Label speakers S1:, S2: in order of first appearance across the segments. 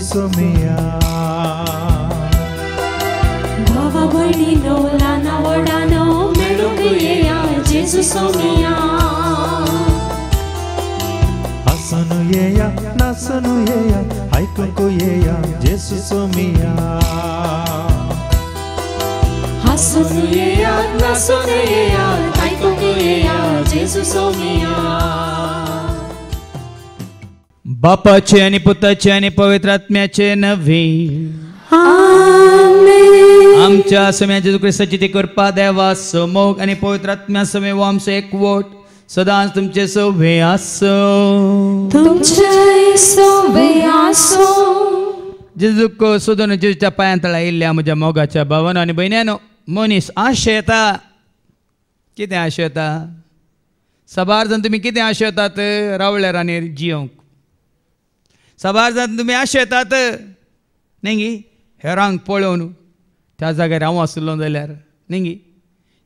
S1: सोमिया
S2: भावा बहिणीनो लाना वडानो मेळून येया जेजू सोमिया
S1: हसून येया नाचून येया ऐकून येया जेजू सोमिया
S2: हसून येया नाचून येया ऐकून येया जेजू सोमिया
S3: बापाचे आणि पुत्राचे आणि पवित्र आत्म्याचे नवे
S2: आमेन
S3: आमच्या समय जेजू ख्रिस्ताची ती कृपा देवा समोग आणि पवित्र आत्म्या समय व आमचे एकवट सदांच तुमचे सोबे आसो
S2: तुमचे सोबे आसो
S3: जेजूक सोदून जेजूच्या पांयांतळा येयल्ल्या म्हज्या मोगाच्या भावानो आनी भयण्यानो मनीस आशे येता कितें आशे येता सबार जावन तुमी कितें आशे येतात रावळ्यार आनी जियोंक सबार जावन तुमी आशे येतात न्ही हेरांक पळोवन त्या जाग्यार हांव आसलो जाल्यार न्ही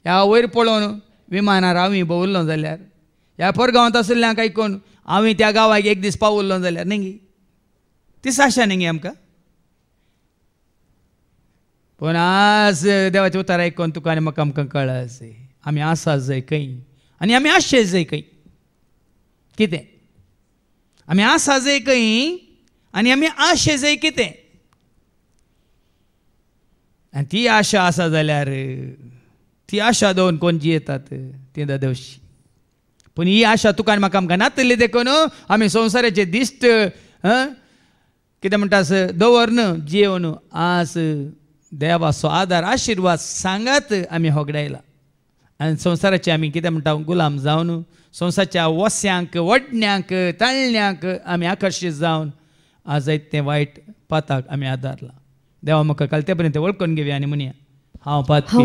S3: ह्या वयर पळोवन विमानार हांव भोंवल्लो जाल्यार ह्या परगांवांत आशिल्ल्यांक आयकून हांव त्या गांवाक एक दीस पावल्लो जाल्यार न्ही तीच आशा न्ही आमकां पूण आज देवाचें उतर आयकून तुका आनी म्हाका आमकां कळ्ळा जाय आमी आसा जाय खंय आनी आमी आसचे जाय खंय कितें आमी आसा जाय खंय आनी आमी आसचे जाय कितें आनी ती आशा आसा जाल्यार ती आशा दवरून कोण जियेतात ती देवशी पूण ही आशा तुका आनी म्हाका आमकां नातली देखून आमी संवसाराचे दिश्ट कितें म्हणटा दवरन जियोवन आज देवाचो आदार आशिर्वाद सांगात आमी होगडायला आनी संवसाराचे आमी कितें म्हणटा गुलाम जावन संवसाराच्या वस्यांक वडण्यांक ताळण्यांक आमी आकर्शीत जावन आज जायते वायट पाताक आमी आदारला देवा म्हाका कालते पर्यंत वळखून घेवया आनी म्हणया हांव पातकी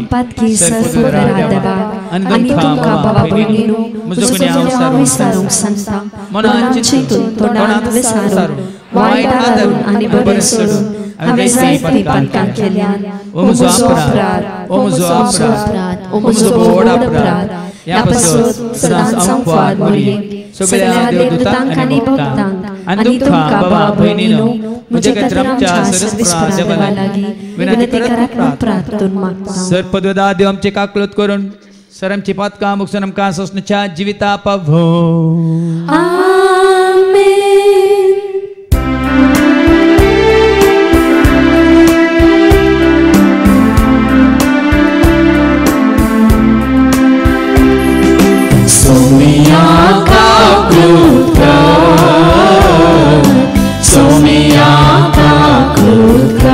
S3: आनी तुमकां बाबा भयणीनो म्हजो गुन्यांव विसारूंक सांगता मनान चिंतून तोंडांत विसारून वायट आदरून आनी बरें सोडून हांवें जायती पातकां केल्यान ओ म्हजो अपराध ओ म्हजो अपराध ओ म्हजो व्हड अपराध ह्या पासून सदांच संवाद म्हणये सगळ्या देवदूतांक आनी भक्तांक आनी तुमकां बाबा भयणीनो म्हजे खातीर आमच्या सरस्वती देवा लागीं विनंती करात प्रार्थून मागता सर पदवेदा देव आमचे काकलत करून सर आमची पातकां मुगसून आमकां सोसण्याच्या जिविता पावो
S2: आमेन
S4: सोमिया काकलत सोमिया काकलत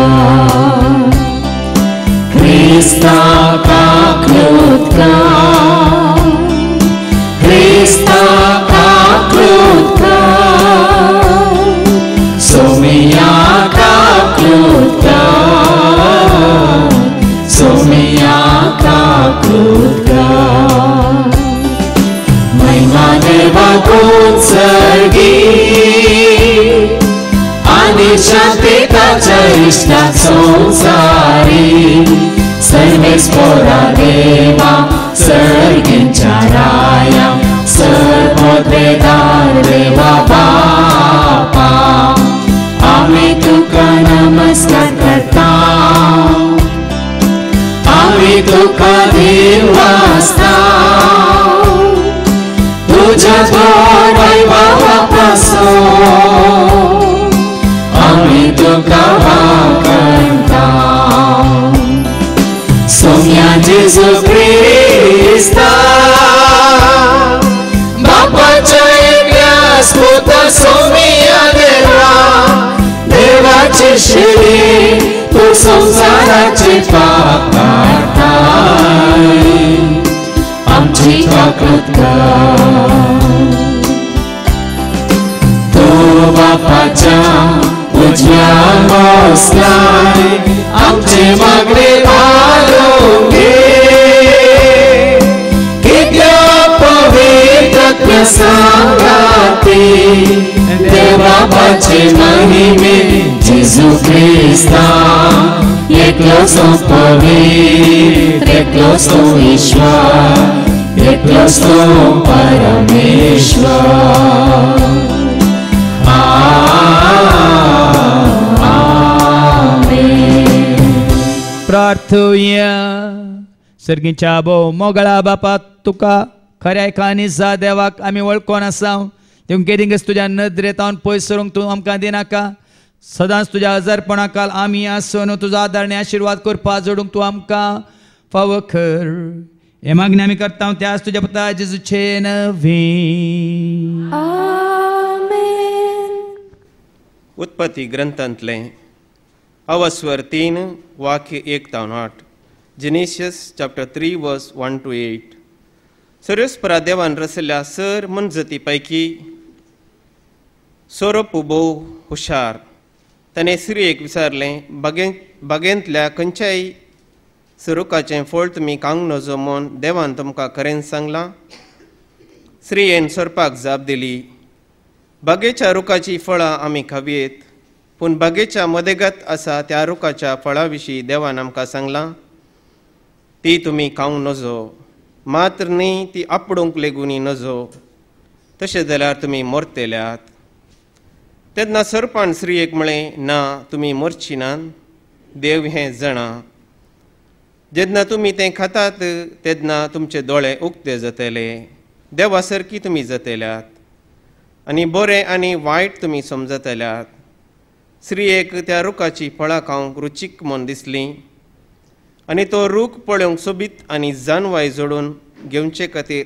S4: Krista काकलत Krista काकलत सोमिया काकलत सोमिया काकलत महिमा देवा उत्सर्गी आणि शांततेच्या इष्टात संसारी सर्वेच पोरा देवा सर्गींच्या राया सर्वोद्वेदार देवा बापा आम्ही तुका नमस्कार करता आम्ही तुका देव वाजता तुझ्या वैभवापासून आम्ही तुका वाकणता सोम्या जेजू ख्रिस्ता बापाच्या एकल्यास पुत्र सोमिया देवा देवाची शिडी तू संसाराचे पाप काढताय आमची काकलत तो बापाच्या उजव्या बसलाय आमचे मागणे घालून घे कित्या पवित्र सांगाते देवाचे महिमे जेजू ख्रिस्ता एकलो सो पवित्र एकलो सो ईश्वर एकलो सो परमेश्वर
S3: प्रार्थुया. सर्गीच्या भोव मोगळा बापा तुका खऱ्या खानीसा देवाक आमी वळखोन आसा. देव केदींगच तुज्या नदरेतावन पयस सरूंक तूं आमकां दिनाका. सदांच तुज्या हजरपणाकाल आमी आसून तुजो आदारणी आशिर्वाद करपा जोडूंक तूं आमकां फावो कर. हे मागणी आमी करता त्याच तुज्या पुता जेजूचे नवी.
S2: आमेन.
S5: उत्पत्ती ग्रंथांतले अवस्वर 3 वाक्य 1 ते 8. जेनेसिस चॅप्टर 3 वर्स 1 to 8. सर्वेस्परा देवान रचल्या सर मनजती पैकी सोरोपू भोव हुशार. ताणें स्त्रियेक विचारलें, बागेंतल्या खंयच्याय सरुकाचें फळ तुमी खावंक नजो म्हूण देवान तुमकां खरें सांगलां. स्त्रियेन सोरपाक जाप दिली, बागेच्या रुखाची फळां आमी खावयेत, पूण बागेच्या मदेगत आसा त्या रुखाच्या फळां विशीं देवान आमकां सांगलां, ती तुमी खावंक नजो, मात्र न्ही ती आपडूंक लेगून नजो, तशें जाल्यार तुमी मरतल्यात. तेन्ना सरपान स्त्रियेक म्हळें, ना तुमी मरची नात, देव हें जाणा. जेन्ना तुमी तें खातात तेन्ना तुमचे दोळे उक्ते जातले, देवा सारकी तुमी जातल्यात, आनी बरें आनी वायट तुमी समजतल्यात. स्त्रियेक त्या रुखाची फळां खावंक रुचीक म्हूण दिसली, आनी तो रूख पळोवंक सोबीत आनी जानवाय जोडून घेवचे खातीर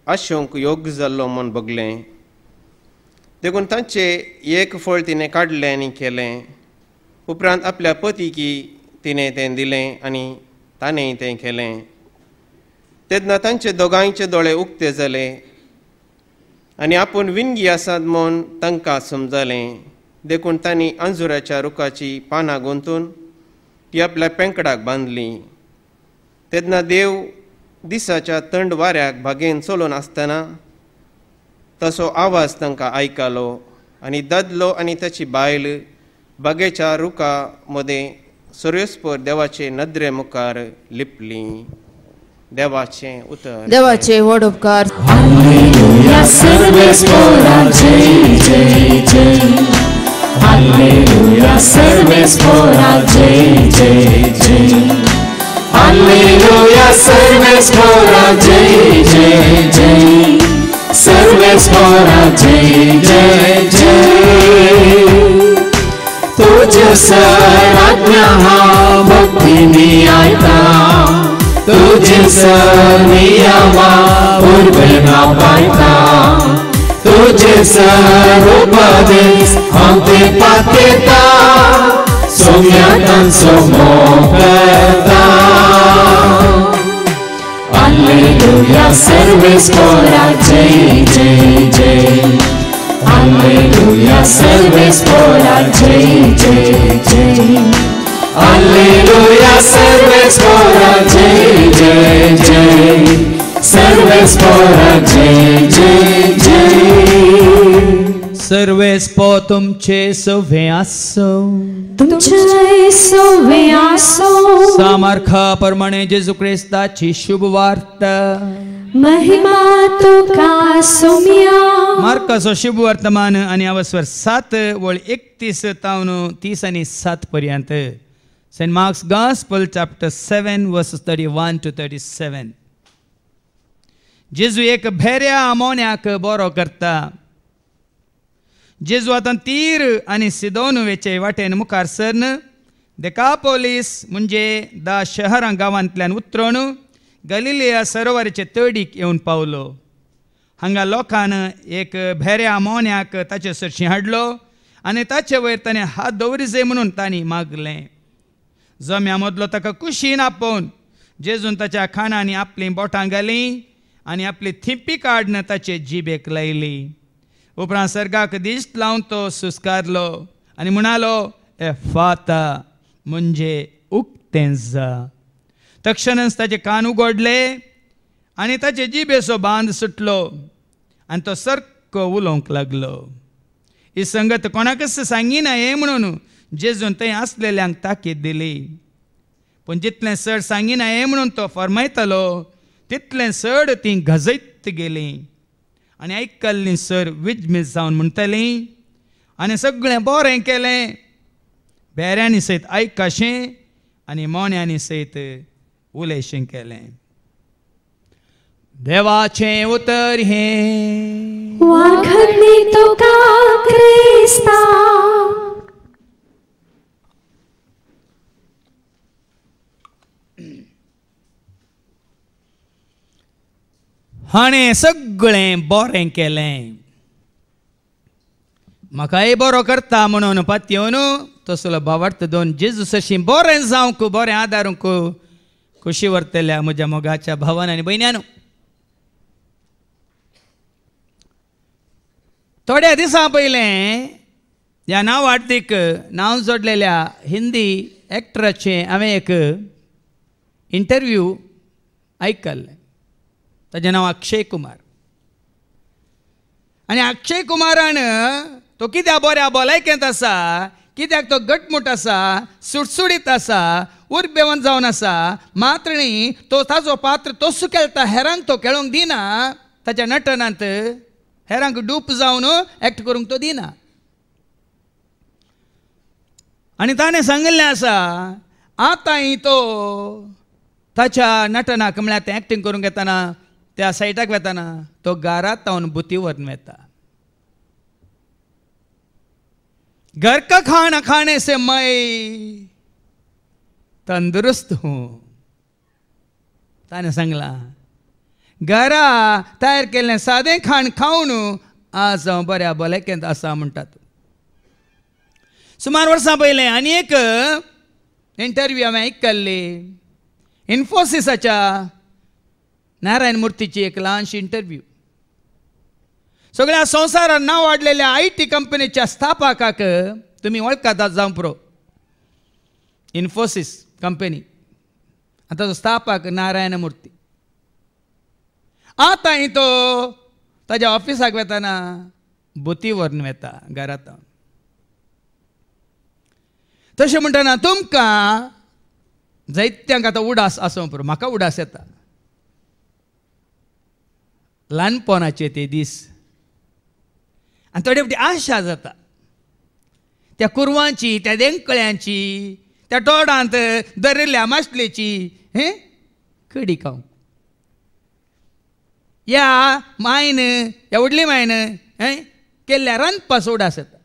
S5: आशोवंक योग्य जाल्लो म्हूण बगलें. देखून तांचे एक फळ तिणें काडलें आनी केलें. उपरांत आपल्या पतीकी तिणें तें दिलें आनी ताणेंय तें केलें. तेन्ना तांचे दोगांयचे दोळे उक्ते जाले आनी आपूण विणगी आसात म्हूण तांकां समजलें. देखून तांणी अंजुराच्या रुखाची पानां गुंतून ती आपल्या पेंकडाक बांदली. तेन्ना देव दिसाच्या थंड वाऱ्याक बागेंत चलोवन आसतना तसो आवाज तांकां आयकलो, आनी दादलो आनी ताची बायल बागेच्या रुखा मदें सर्वेस्पर देवाचे नदरे मुखार लिपली. देवाचें उतर.
S2: देवाचे व्हड उपकार.
S4: Hallelujah, सर्वेस्परा जय जय जय. Hallelujah, सर्वेस्परा जय जय जय. Hallelujah, सर्वेस्परा जय जय जय. सर्वेस्परा जय जय जय. तुझ सराज्ञा हा भक्तीनी आयता, तुझ सनियमा उर्बेना पायता, तुझ सरूपदेश आमचे पातेता, सोम्यातान सोमोकता. Hallelujah, सर्वेस्परा जय जय जय. Hallelujah, सर्वेस्परा जय जय जय. Hallelujah, सर्वेस्परा जय जय जय. सर्वेस्परा जय जय जय.
S3: सर्वेस्पो तुमचे सवे आसो.
S2: तुमचे सवे आसो.
S3: सामर्था प्रमाणे जेजू ख्रिस्ताची शुभ वार्ता.
S2: महिमा तुका सोम्या.
S3: मार्काचो शुभ वर्तमान आनी अवस्वर 7 वळ 31 तावन 30 आनी 7 पर्यंत. Saint Mark's gospel chapter 7 verses 31 to 37. जेजू एक भेऱ्या आमोन्याक बरो करता. जेजू आतां तीर आनी सिदोन वेचे वाटेन मुखार सरन देकापोलीस म्हणजे 10 शहरां गांवांतल्यान उतरून गलिलिया सरोवराचे तडीक येवन पावलो. हांगा लोकान एक भेऱ्या आमोन्याक ताचे सरशी हाडलो आनी ताचे वयर ताणें हात दवरिजे म्हणून तांणी मागलें. जम्या मदलो ताका कुशीन आपोवन जेजून ताच्या खाणांनी आपलीं बोटां घालीं आनी आपली थिप्पी काडन ताचे जिबेक लायली. उपरांत सर्गाक दिश्ट लावन तो सुस्कारलो आनी म्हणालो, एफाता म्हणजे उक्तें जा. तक्षणच ताचे कान उगडले आनी ताचे जिबेचो बांद सुटलो आनी तो सारको उलोवंक लागलो. ही संगत कोणाकच सांगी नये म्हणून जेजून थंय आसलेल्यांक ताकीद दिली. पूण जितलें चड सांगी नये म्हणून तो फरमायतालो तितलें चड तीं गजयत गेलीं आनी आयकल्लीं सर विजमीत जावन म्हणटलीं आनी सगळें बरें केलें. बेऱ्यांनी सयत आयकाशें आनी मोन्यांनी सयत उलयशें केलें. देवाचें उतर हें
S2: वाखडली तुका क्रिस्ता.
S3: हाणें सगळें बरें केलें. म्हाकाय बरो करता म्हणून पातयेवन तसलो भावार्थ दोन जेजूस अशी बरें जावंक बरें आदारूंक खुशी व्हरतल्या म्हज्या मोगाच्या भावान आनी भयण्यान. थोड्या दिसां पयलें ह्या नांव वाडतीक नांव जोडलेल्या हिंदी एक्टराचें हांवें एक इंटरव्यू आयकल्लें. ताचें नांव अक्षय कुमार. आनी अक्षय कुमारान तो कित्याक बऱ्या भलायकेंत आसा, कित्याक तो घटमूट आसा, सुटसुडीत आसा, उर्बेवन जावन आसा, मात्र न्ही तो ताजो पात्र तसो केलता हेरांक तो खेळोंक दिना. ताच्या नटनांत हेरांक डूप जावन एक्ट करूंक तो दिना. आनी ताणें सांगिल्लें आसा आतांय तो ताच्या नटनाक म्हळ्यार तें एक्टींग करूंक येताना त्या सायटाक वेताना तो घरांत तावन बुती व्हरून वेता. घर का खाना खाने से मैं तंदुरुस्त हूं ताणें सांगलां. घरा तयार केल्लें सादें खाण खावन आज हांव बऱ्या भलायकेंत आसा म्हणटात. सुमार वर्सां पयलें आनी एक इंटरव्यू हांवें आयकल्ली. इन्फोसिसाच्या नारायण मूर्तीची एक ल्हानशी इंटरव्यू. सगळ्या संवसारान नांव वाडलेल्या IT कंपनीच्या स्थापकाक तुमी वळखतात जावं पुरो. इन्फोसिस कंपनी आनी ताचो स्थापक नारायण मूर्ती. आतांय तो ताच्या ऑफिसाक वेताना बुती व्हरून वेता घरांत. तशें म्हणटना तुमकां जायत्यांक आतां उडास आसूं पुरो. म्हाका उडास येता. ल्हानपणाचे ते दीस आनी थोडे फावटी आशा जाता त्या कुरवांची, त्या देंकळ्यांची, त्या तोडांत दरिल्ल्या माशलेची कडी खावंक. ह्या मायन, ह्या व्हडली मायन केल्ल्या रांदपा उडास येता.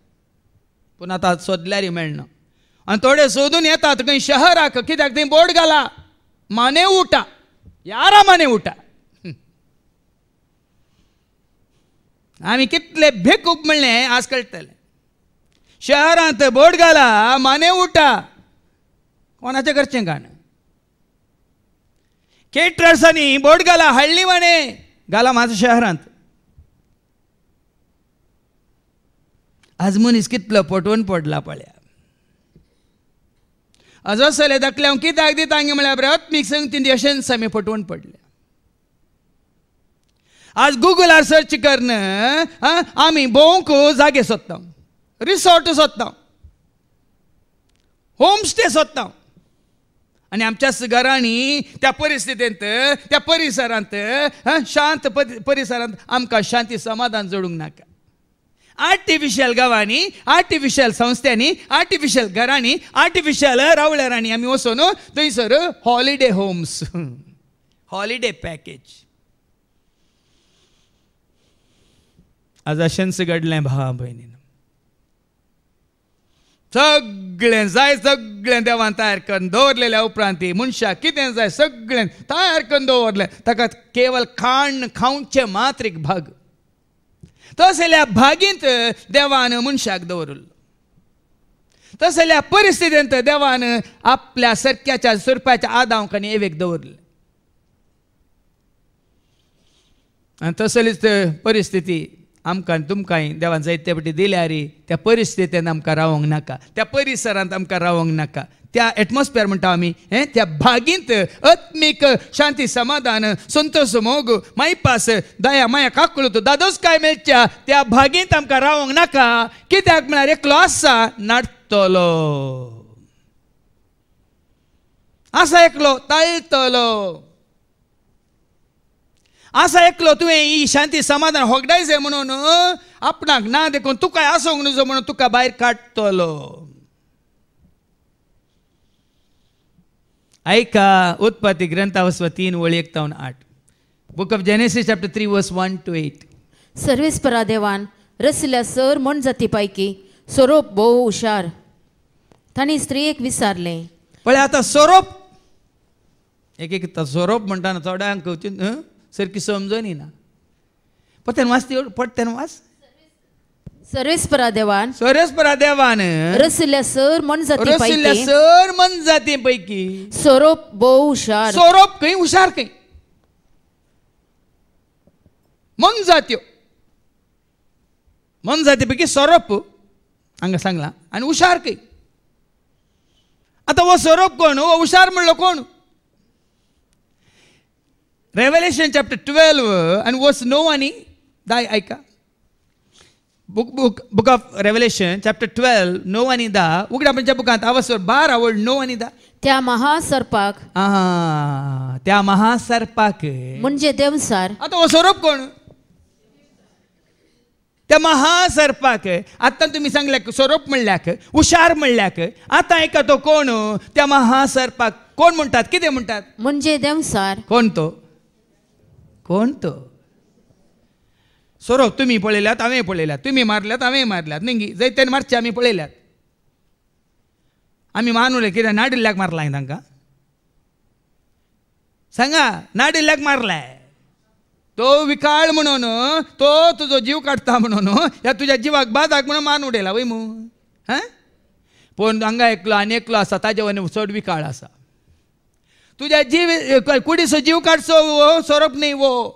S3: पूण आतां सोदल्यार मेळना. आनी थोडे सोदून येतात खंय शहराक. कित्याक थंय बोर्ड घाला माने उठा, यारा माने उठा. आमी कितले भेकूक म्हणलें आज कळटलें. शहरांत बोर्ड घाला माने उठा. कोणाचें करचें गाण. केटरर्सांनी बोर्ड घाला हळली माने घाला म्हाज्या शहरांत. आज मनीस कितलो पटवून पडला पळया. अजसले दाखल्या कित्याक दिता म्हळ्यार आत्मीक संगतीन यशेंस आमी पटवून पडले. आज गुगलार सर्च करन आमी भोंवूंक जागे सोदता, रिसॉर्ट सोदता, होम स्टे सोदता. आनी आमच्या घरांनी त्या परिस्थितींत, त्या परिसरांत, शांत परिसरांत आमकां शांती समाधान जोडूंक नाका. आर्टिफिशियल गांवांनी, आर्टिफिशियल संस्थांनी, आर्टिफिशियल घरांनी, आर्टिफिशियल रावळ्यारांनी आमी वचून थंयसर हॉलिडे होम्स, हॉलिडे पॅकेज. आज अशेंच घडलें भावा भयणीन. सगळें जाय सगळें देवान तयार करून दवरलेल्या उपरांत मनशाक कितें जाय सगळें तयार करून दवरलें. ताका केवळ खाण खावचे मात्र एक भाग. तसल्या भागींत देवान मनशाक दवरलो. तसल्या परिस्थितींत देवान आपल्या सरक्याच्या सुरप्याच्या आदांक आनी एवेक दवरले. आनी तसलीच परिस्थिती आमकां तुमकांय देवान जायते फावटी दिल्यार त्या परिस्थितींत आमकां रावंक नाका, त्या परिसरांत आमकां रावंक नाका. त्या एटमॉस्फियर म्हणटा आमी त्या भागींत आत्मीक शांती समाधान संतोष मोग मायपास दया माया काकुळूत दादोसकाय मेळच्या त्या भागींत आमकां रावंक नाका. कित्याक म्हळ्यार एकलो आसा नाडटलो, आसा एकलो ताळटलो, आसा एकलो तुवें ही शांती समाधान होगडाय जाय म्हणून आपणाक ना देखून तुकाय आसूंक नजो म्हणून तुका भायर काडटलो. ऐका उत्पत्ती ग्रंथावस्व 3 वळी 1 तावन 8. बुक ऑफ जेनेसिस चॅप्टर 3 वर्स 1 to 8.
S6: सर्वेस्परा देवान रचल्या सर म्हण जाती पैकी स्वरूप भोव हुशार. तांणी स्त्रियेक विचारलें,
S3: पळय आतां सोरोप एक सोरोप म्हणटाना चोड्यांक सारकी समजून येना. पत्यान वाचते पडत्यान वाच.
S6: सर्वेस्परा देवान
S3: सोरेस्परा देवान
S6: रचल्या सर म्हण जाती
S3: रसिल्ल्या
S6: पैकी
S3: सर मन जाती पैकी
S6: स्वरूप भोव हुशार.
S3: सोरोप खंय हुशार खंय मन जात्यो. मन जाती पैकी सोरोप हांगा सांगला आनी हुशार खंय. आता वो सोरोप कोण वो हुशार म्हणलो कोण. रेव्हेलेशन चॅप्टर 12 आणि वर्स 9 आणि 10 ऐका. बुक ऑफ रेव्हेलेशन चॅप्टर 12 9 आणि 10 उघड्यापणच्या बुकांत अवसर 12 आवड 9 आणि 10.
S6: त्या महासर्पाक
S3: त्या महासर्पाक
S6: म्हणजे देवसार.
S3: आता हो स्वरूप कोण. त्या महासर्पाक आता तुम्ही सांगल्याक स्वरूप म्हणल्याक हुशार म्हणल्याक आता ऐका तो कोण. त्या महासर्पाक कोण म्हणतात कितें म्हणतात
S6: म्हणजे देवसार.
S3: कोण तो कोण तो. स्वरूप तुम्ही पळयल्यात हांवें पळयल्यात तुम्ही मारल्यात हांवें मारल्यात न्ही जैतेन मारचे आमी पळयल्यात. आमी मानूले कित्याक नाडिल्ल्याक मारला हांवें तांकां सांगा. नाडिल्ल्याक मारलाय तो विकाळ म्हणून तो तुजो जीव काडटा म्हणून ह्या तुज्या जिवाक बादाक म्हणून मान उडयला वय मू. हां पूण हांगा एकलो आनी एकलो आसा ताजे वयल्यान चड विकाळ आसा. तुज्या जीव कुडीचो जीव काडचो वो सोरोप न्ही वो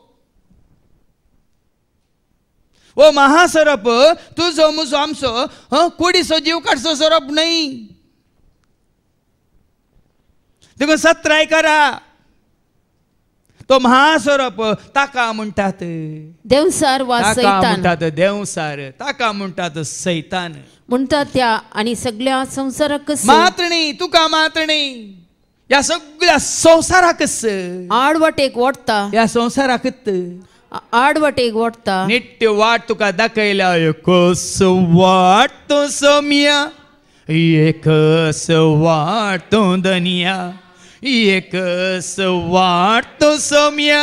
S3: महासोरोप तुजो मुजो आमचो कुडीचो जीव काडचो सोरोप न्ही. देखून सत्राय करा. तो महासोरोप ताका म्हणटात
S6: देवसार वा
S3: ताका
S6: सैतान
S3: म्हणटात देवसार ताका म्हणटात सैतान.
S6: म्हणटात त्या आणि सगळ्या संसाराक
S3: मातणी तुका मातणी या सगळ्या संसाराकच
S6: आडवटेक ओडता.
S3: या संसाराकत
S6: आडवटेक ओडता.
S3: नित्य वाट तुका दाखयल्या एकच वाट तो सोम्या एकच वाट तो दनिया एकच वाट तो सोम्या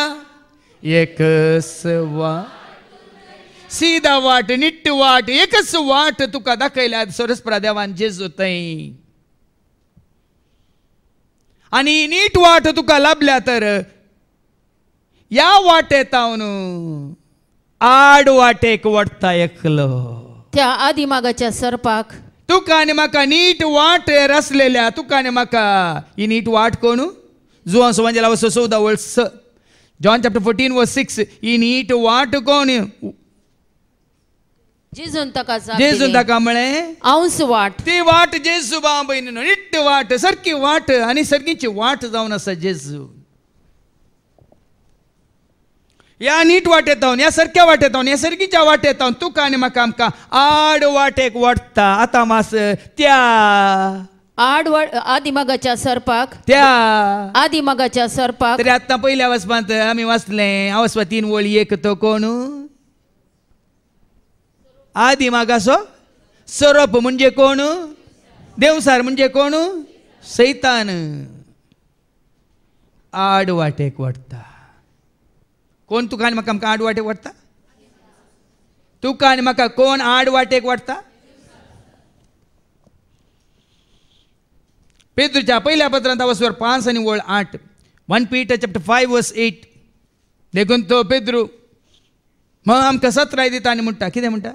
S3: एकच वाट सीधा वाट नित्य वाट एकच वाट तुका दाखयल्या सोरेस्परा देवान जेजू थंय. आणि नीट वाट तुका लाभल्या तर या वाटेतावन आड वाटेक वडता एकलो.
S6: त्या आदिमागाच्या सर्पाक
S3: तुका आनी म्हाका नीट वाट रचलेल्या तुका आनी म्हाका ही नीट वाट कोण. जुवान सुवांजेला वचो 14 वर्स जॉन चॅप्टर 14 वर्स 6 ही नीट वाट कोण.
S6: जेजून ताका
S3: जेजून ताका म्हळें
S6: हांवच वाट.
S3: ती वाट जेजू बा भयण निट्ट वाट सारकी वाट आनी सारकीची वाट जावन आसा जेजू. या नीट वाटेतावन या सारक्या वाटेतावन या सारकीच्या वाटेतावन तुका आनी म्हाका आमकां आड वाटेक वडटा. आतां मास त्या
S6: आदिमागाच्या सर्पाक
S3: त्या
S6: आदिमागाच्या सर्पाक.
S3: तरी आतां पयल्या वचपांत आमी वाचलें अवस्वा 3 वळी 1 तो कोण आदिमागाचो सोरोप म्हणजे कोण. देवसार म्हणजे कोण सैतान. आड वाटेक वडटा. कोण तुका आनी म्हाका आमकां आड वाटेक वडटा. तुका आनी म्हाका कोण आड वाटेक वडटा. पेद्रूच्या पहिल्या पत्रांत अवस्वर 5 आणि वळ 8 1 Peter chapter 5 verse 8 देखून तो पेद्रू मग आमकां सत्राय दिता आनी म्हणटा कितें म्हणटा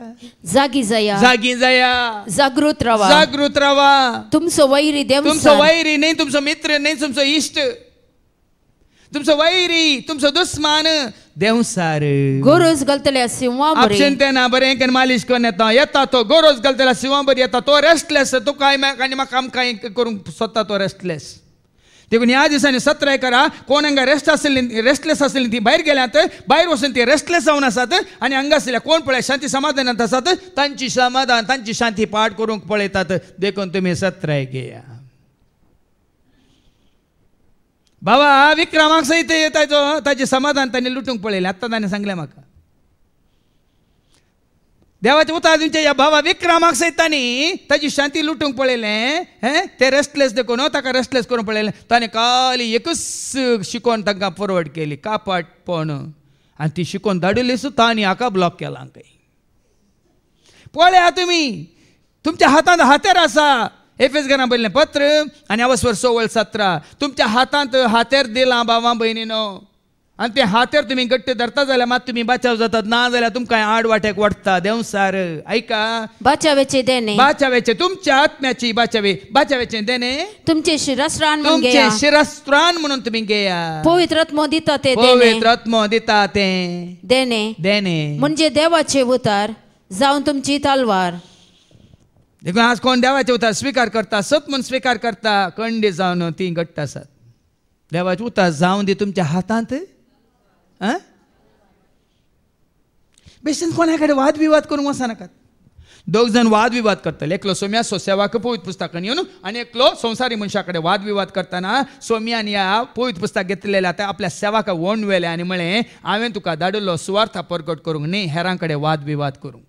S6: जागी जाया
S3: जागी जाया
S6: जागृत रावा
S3: जागृत रावा.
S6: तुमचो वैरी देव
S3: तुमचो वैरी नाही तुमचो मित्र नाही तुमचो इश्ट तुमचो वैरी तुमचो दुस्मान देवसार.
S6: गोरोज घालतल्या सिंवा
S3: आपशन तेना बरें करून मालिश करून येता तो गोरोज घालतल्या सिंवा बरी येता तो रेस्टलेस तुका आनी म्हाका आमकां करूंक सोदता तो रेस्टलेस. देखून ह्या दिसांनी सत्राय करा. कोण हांगा रेस्टलेस आसली ती भायर गेल्यात भायर वचून ती रेस्टलेस जावन आसात आनी हांगा आसल्या कोण पळय शांती समाधानांत आसात तांची समाधान तांची शांती पाड करूंक पळयतात. देखून तुमी सत्राय घेया. बाबा विक्रमाक सहित ताचें समाधान तांणी लुटूंक पळयलें. आत्तां ताणें सांगलें म्हाका देवाच्या उतार दिवचे या भावा विक्रमाक सैतानी ताची शांती लुटूंक पळयलें ते रेस्टलेस देखून ताका रेस्टलेस करून पळयलें ताणें खाली एकच शिकोवन तांकां फॉरवर्ड केली कापाटपण आनी ती शिकोवन धाडिल्ली सुद्दां तांणी हाका ब्लॉक केला खंय पळया तुमी तुमच्या हातांत हातेर आसा एफेसकारांक बरयल्लें पत्र आनी अवस्वर 16:17 तुमच्या हातांत हातेर दिलां भावां भयणीनो आनी ते हातेर तुमी गट्ट धरता जाल्यार मात तुमी बचाव जातात ना जाल्यार तुमकां आड वाटेक वडटा देंवसार ऐका
S6: बाचावेचे देणे
S3: बाचावेचे तुमच्या आत्म्याची बाचावेचे देणे
S6: तुमचे शिरस्त्राण म्हणून
S3: तुमचे
S6: घेया
S3: शिरस्त्राण म्हणून तुम्ही घेया
S6: पवित्र आत्मो दिता ते देणे
S3: पवित्र आत्मो दिता ते देणे
S6: म्हणजे देवाचे उतार जावन तुमची तलवार
S3: देखून आज कोण देवाचे उतार स्वीकार करता सत म्हूण स्वीकार करता कंडी जावन ती घट्ट आसात देवाचे उतार जावन दी तुमच्या हातांत बेश्टेन कोणा कडेन वाद विवाद करूंक वचनाकात दोग जाण वाद विवाद करतले एकलो सोम्या सोसेवाक पवित्र पुस्तकान येवन आनी एकलो संवसारी मनशा कडेन वाद विवाद करतना सोम्यान ह्या पवित्र पुस्तक घेतलेले आतां आपल्या सेवाक वोंड व्हेले आनी म्हळें हांवें तुका धाडिल्लो सुवार्थ परगट करूंक न्ही हेरां कडेन वाद विवाद करूंक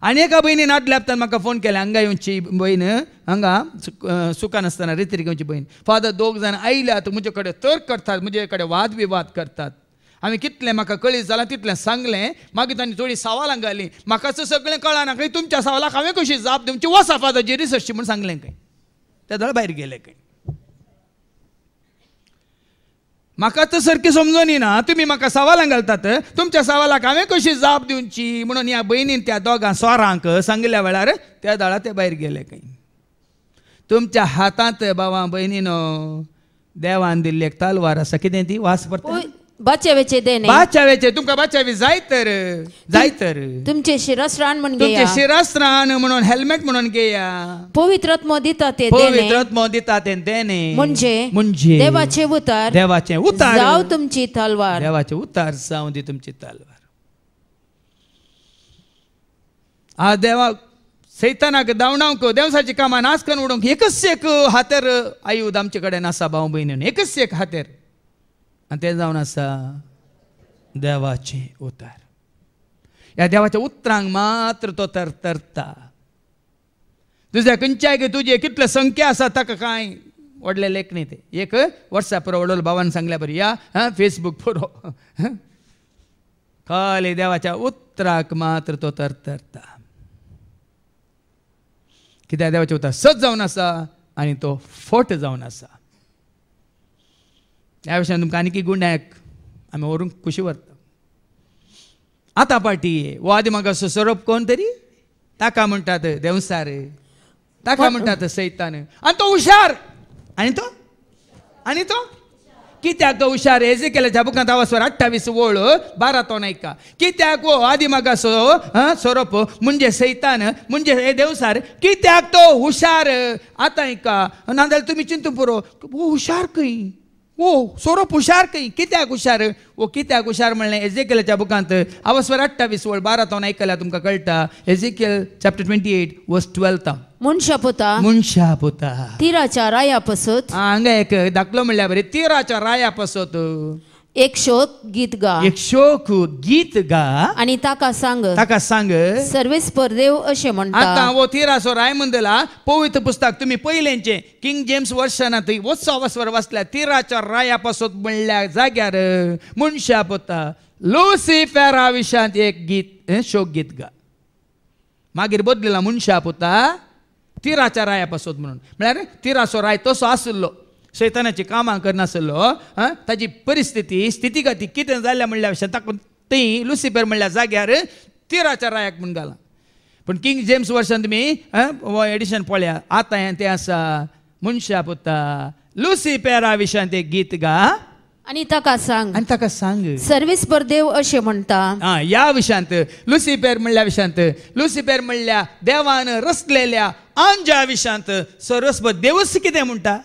S3: आनी एका भयणीन आदल्या हप्त्यान म्हाका फोन केले हांगा येवची भयण हांगा सुखान आसतना रितीक येवची भयण फादर दोग जाण आयल्यात म्हजे कडेन तर्क करतात म्हजे कडेन वाद विवाद करतात हांवें कितलें म्हाका कळीत जालां तितलें सांगलें मागीर तांणी थोडी सवालां घालीं म्हाकाच सगळें कळना खंय तुमच्या सवालाक हांवें कशी जाप दिवची वसा फादरची रिसर्च म्हूण सांगलें खंय त्या दळ भायर गेले खंय म्हाका तर सारकी समजून येना तुमी म्हाका सवालां घालतात तुमच्या सवालाक हांवें कशी जाप दिवची म्हणून ह्या भयणीन त्या दोगां सोरांक सांगल्या वेळार त्या दळा ते भायर गेले खंय तुमच्या हातांत बाबा भयणीनो देवान दिल्ली एक तलवार आसा कितें ती वास पडटा
S6: बाचावेचे देणे
S3: बाचावेचे तुमकां बाचावी जाय तर
S6: तुमचे शिरस्त्राण म्हणून
S3: तुमचे
S6: घेया
S3: शिरस्त्राण म्हणून हेल्मेट म्हणून घेया
S6: पवित्र आत्मो दिता ते देणे
S3: पवित्र आत्मो दिता ते देणे
S6: म्हणजे देवाचे उतार जाव तुमची तलवार
S3: देवाचे उतार जावं दी तुमची तलवार आ देवा सैतानाक दावणावंक देवसाची कामां नाश करून उडोवंक एकच एक हातेर आयुध आमचे कडेन आसा भाव भयणीन एकच एक हातेर आनी तें जावन आसा देवाचें उतार ह्या देवाच्या उतरांक मात्र तो तरता तुज्या खंयच्याय तुजे कितले संख्या आसा ताका कांय व्हडले लेख न्ही ते एक वॉट्सॅपार वडोल भावान सांगल्या बरी या फेसबूक पुरो खाली देवाच्या उतराक मात्र तो तरता कित्याक देवाचें उतार सत जावन आसा आनी तो फोट जावन आसा ह्या विशयान तुमकां आनीक गुंड्याक आमी व्हरूंक कुशी व्हरता आतां पार्टी वो आदी म्हाका सोरोप कोण तरी ताका म्हणटात देवसार ताका म्हणटात सैतान आनी तो हुशार आनी तो कित्याक तो हुशार एजेकियेलाच्या बुकांत अवस्वर 28:12 तो नायका कित्याक वो आदी म्हाका सोरोप म्हणजे सैतान म्हणजे हे देवसार कित्याक तो हुशार आतां ऐका नाजाल्यार तुमी चिंतून पुरो वो हुशार खंय ओ सोरोप हुशार खंय कित्याक हुशार वो कित्याक हुशार म्हणलें एजेकियेलाच्या बुकांत अवस्वर 28:12 तो आयकल्यार तुमकां कळटा एजेकियल चॅप्टर 28:12 मनशा पुता
S6: तिराच्या राया पसत
S3: हांगा एक दाखलो म्हणल्यार बरें तिराच्या राया पसत
S6: एक शोक गीत गा आणि ताका सांग सर्वेस्पर देव अशें म्हणटा
S3: आतां वो तिराचो राय म्हणला पवित्र पुस्तक तुमी पयलेंचे किंग जेम्स वर्शनांत वचो अवस्वर वाचल्या तिराच्या राया पसत म्हणल्या जाग्यार मनशा पुता लुसिफेरा विशयांत एक गीत शोक गीत गा मागीर बदलिला मनशा पुता तिराच्या राया पसत म्हणून म्हळ्यार तिराचो राय तसो आसलो शैतानाची कामां करनासलो ताची परिस्थिती स्थितिगती कितें जाल्या म्हणल्या विशयान ताका थंय लुसिफर म्हणल्या जाग्यार तिराच्या रायाक म्हूण घाला पूण किंग जेम्स वर्सान तुमी हो एडिशन पळया आतां तें आसा मनशा पुता लुसिफेरा विशयांत एक गीत गा
S6: आणि ताका सांग सर्वेस्पर देव अशें म्हणटा
S3: ह्या विशयांत लुसिफेर म्हणल्या विशयांत लुसिफेर म्हणल्या देवान रचलेल्या आंजा विशयांत सर्वेस्पर देवच कितें म्हणटा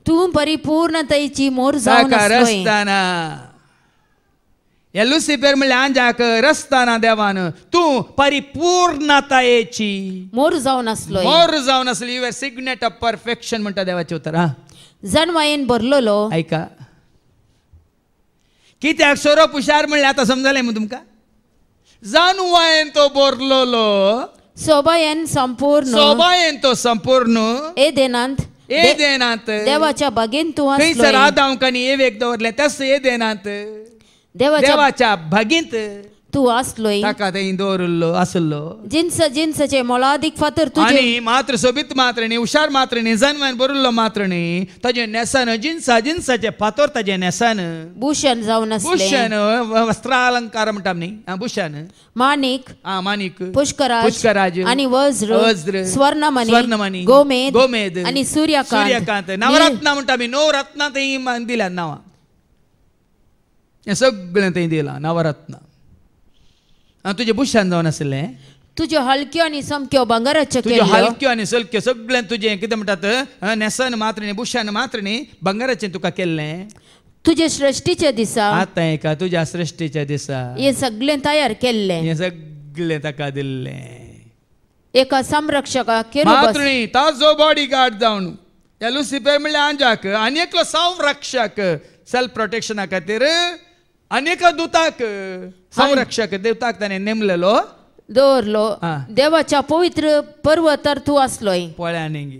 S6: तूं परिपूर्णतेची मोर जावन
S3: रस्ताना ह्या लुसिफेर म्हणल्या आंजाक रस्ताना देवान तूं परिपूर्णतायेची
S6: मोर जावन आसलो
S3: you are signet of perfection म्हणटा देवाचें उतर
S6: जन्मायेन भरलेलो
S3: ऐका कित्याक सोरोप हुशार म्हणल्यार आतां समजलें मग तुमकां जानुवायेन तो बोरलोलो
S6: सोबायेन संपूर्ण
S3: सोबायेन तो संपूर्ण
S6: एदेनांत
S3: एदेनांत
S6: देवाच्या बागेन तू
S3: थंयसर
S6: आसलोय.
S3: आदामकांनी एवेक दवरलें तेस एदेनांत
S6: देवाच्या
S3: देवाच्या भगिंत
S6: तू आसलोय.
S3: ताका थंय दवरलो आसलो
S6: जिन्सचे मोलादीक फातर तुझे
S3: आणि मात्र सोबीत मात्र न्ही हुशार मात्र न्ही जन्मान बरोल्लो मात्र न्ही ताजे नेसान जिन्साचे फातर ताजे नेसान
S6: भूषण जावन असले.
S3: भूषण वस्त्रालंकार म्हणटा न्ही भूषण
S6: माणिक
S3: माणिक
S6: पुष्कराज आणि वज्र स्वर्णमणी गोमेद आणि सूर्यकांत
S3: नवरत्न म्हणटा आमी नवरत्न थंय दिल्या नांवां हें सगळें थंय दिलां नवरत्न तुजें भूषण जावन आसलें
S6: तुज्यो हलक्यो आणि समक्यो भांगाराच्यो
S3: तुज्यो
S6: केल्ल्यो.
S3: हलक्यो आनी सलक्यो सगळें तुजें कितें म्हणटात नेसन मात्र न्ही भूषण मात्र न्ही बंगाराचें तुका केल्लें
S6: तुजे सृष्टीचे दिसा
S3: आतां एका तुज्या सृश्टीच्या दिसा
S6: हे सगळें तयार केल्लें.
S3: हें सगळें ताका दिल्लें
S6: एका संरक्षकाक केरूब
S3: मात्र न्ही ताजो बॉडी गार्ड जावन ह्या लुसिफर म्हणल्यार आंजाक आनी एकलो संरक्षक सेल्फ प्रोटेक्शना खातीर आनीक दुताक संरक्षक देवताक ताणें नेमलेलो
S6: दवरलो.
S3: हा.
S6: देवाच्या पवित्र पर्वतार तू आसलोय.
S3: पळ्या न्ही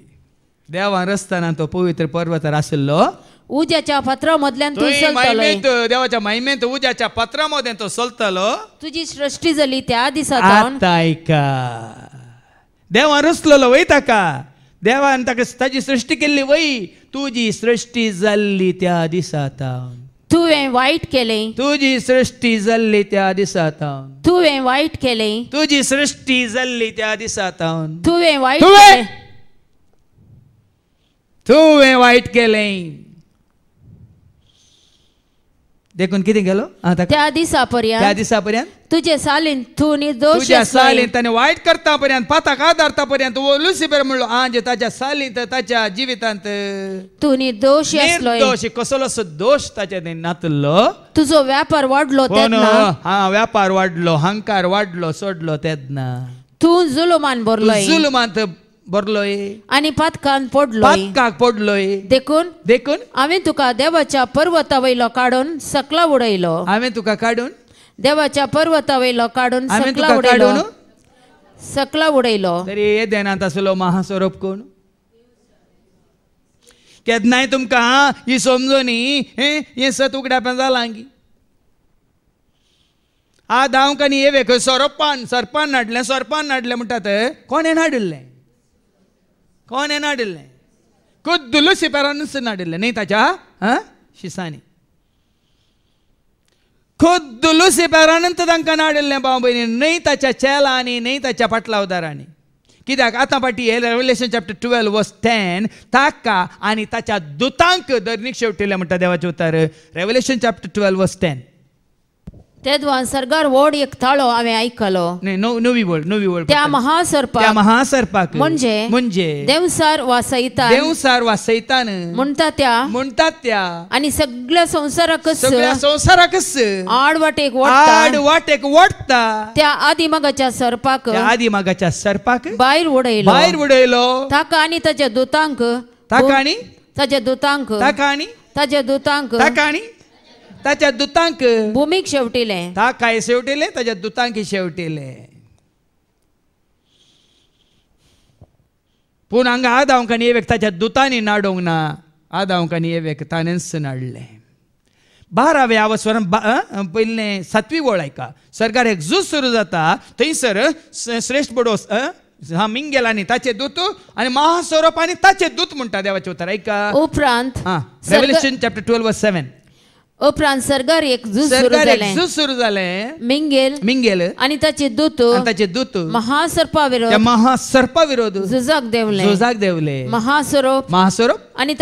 S3: देवान रस्ताना तो पवित्र पर्वतार आसलो
S6: उज्याच्या फातरा मदल्यान तू
S3: थंय
S6: चलतलोय.
S3: महिमेंत देवाच्या महिमेंत उज्याच्या पत्रा मध्ये तो चलतलो
S6: तुजी सृष्टी जाली त्या दिसा जावन
S3: आतां आयका देवान रचलेलो वय ताका देवान ताका ताची सृश्टी केल्ली वय तुजी सृश्टी जाल्ली त्या दिसा
S6: तुवें वायट केलें.
S3: तुजी सृश्टी जाल्ली त्या दिसा
S6: तुवें वायट केलें.
S3: तुजी सृश्टी जाल्ली त्या दिसा
S6: तुवें वायट
S3: तुवें
S6: केलें.
S3: तुवें वायट केलें देखून कितें गेलो
S6: त्या दिसा
S3: त्या
S6: पर्यंत
S3: दिसा पर्यंत
S6: तुजे सालीन तू निर्दोष
S3: तुझ्या
S6: आसलोय.
S3: सालीन ताणे वायट करता पर्यंत पाताक आदारता पर्यंत लुसिफर म्हणलो आंज ताच्या सालीन ताच्या जिवितांत
S6: तू निर्दोष आसलोय.
S3: निर्दोष कसलो दोष ताच्या नातलो
S6: तुजो व्यापार वाडलो
S3: पण
S6: तेन्ना
S3: हा व्यापार वाडलो हंकार वाडलो सोडलो तेन्ना
S6: तू जुलुमान भरलोय
S3: जुलुमांत बरलोय
S6: आनी पातकान पडलोय.
S3: पातकाक पडलोय
S6: देखून
S3: देखून
S6: हांवें तुका देवाच्या पर्वता वयलो काडून सकला उडयलो.
S3: हांवें तुका काडून
S6: देवाच्या पर्वता वयलो काडून
S3: हांवें
S6: सकला
S3: तुका
S6: उडयलो.
S3: काडून
S6: सकला उडयलो.
S3: तरी हे देनात आसलो महास्वरूप कोण केन्नाय तुमकां ही समजोनी हें सत उगड्याप जालां गी आदामकांनी हे वेख सरपान नाडलें म्हणटात कोणें नाडिल्लें कोणें नाडिल्लें खुद्द लुसिफरानूच नाडिल्लें न्ही ताच्या शिसांनी खुद्द लुसिफरानूच तांकां नाडिल्लें भाव भयणी न्ही ताच्या चेलांनी न्ही ताच्या पाटलावदारांनी कित्याक आतां फाटी हे रेव्हलेशन चॅप्टर 12 वर्स 10 ताका आनी ताच्या दुतांक दर्नीक शेवटिल्लें म्हणटा देवाचें उतर रेव्हलेशन चॅप्टर 12 वर्स 10
S6: तेदवान सरगार व्हड एक थाळो हांवें आयकलो.
S3: नवी वर्ड
S6: त्या महासर्पाक
S3: महासर्पाक
S6: म्हणजे देवसार वा
S3: सैतान म्हणटात त्या
S6: आनी सगळ्या
S3: संवसाराकच
S6: आडवाटेक
S3: वडटा
S6: त्या आदिमागाच्या सर्पाक भायर
S3: उडयलो
S6: ताका आनी ताच्या दुतांक
S3: ताच्या दुतांक
S6: भूमीक शेवटिलें.
S3: ताकाय शेवटिलें ताच्या दुतांक शेवटिलें. पूण हांगा आदामकांनी येवेक ताच्या दुतांनी नाडोंक ना आदामकांनी येवेक ताणेंच नाडलें. 12व्या अवस्वरान पयलें 7वी वळ आयका सरकार एक झूज सुरू जाता थंयसर श्रेश्ठ बडोस मिंगेल आनी ताचे दूत आनी महास्वरूप आनी ताचे दूत म्हणटा देवाचें उतर आयका.
S6: उपरांत
S3: रेव्हलेशन चॅप्टर 12 वर्स 7
S6: उपरांत सरगार एक झूज
S3: सुरू जालें
S6: मिंगेल आनी ताचे दूत महासर्पा
S3: विरोध
S6: झुजाक
S3: देवले.
S6: महास्वरूप आनी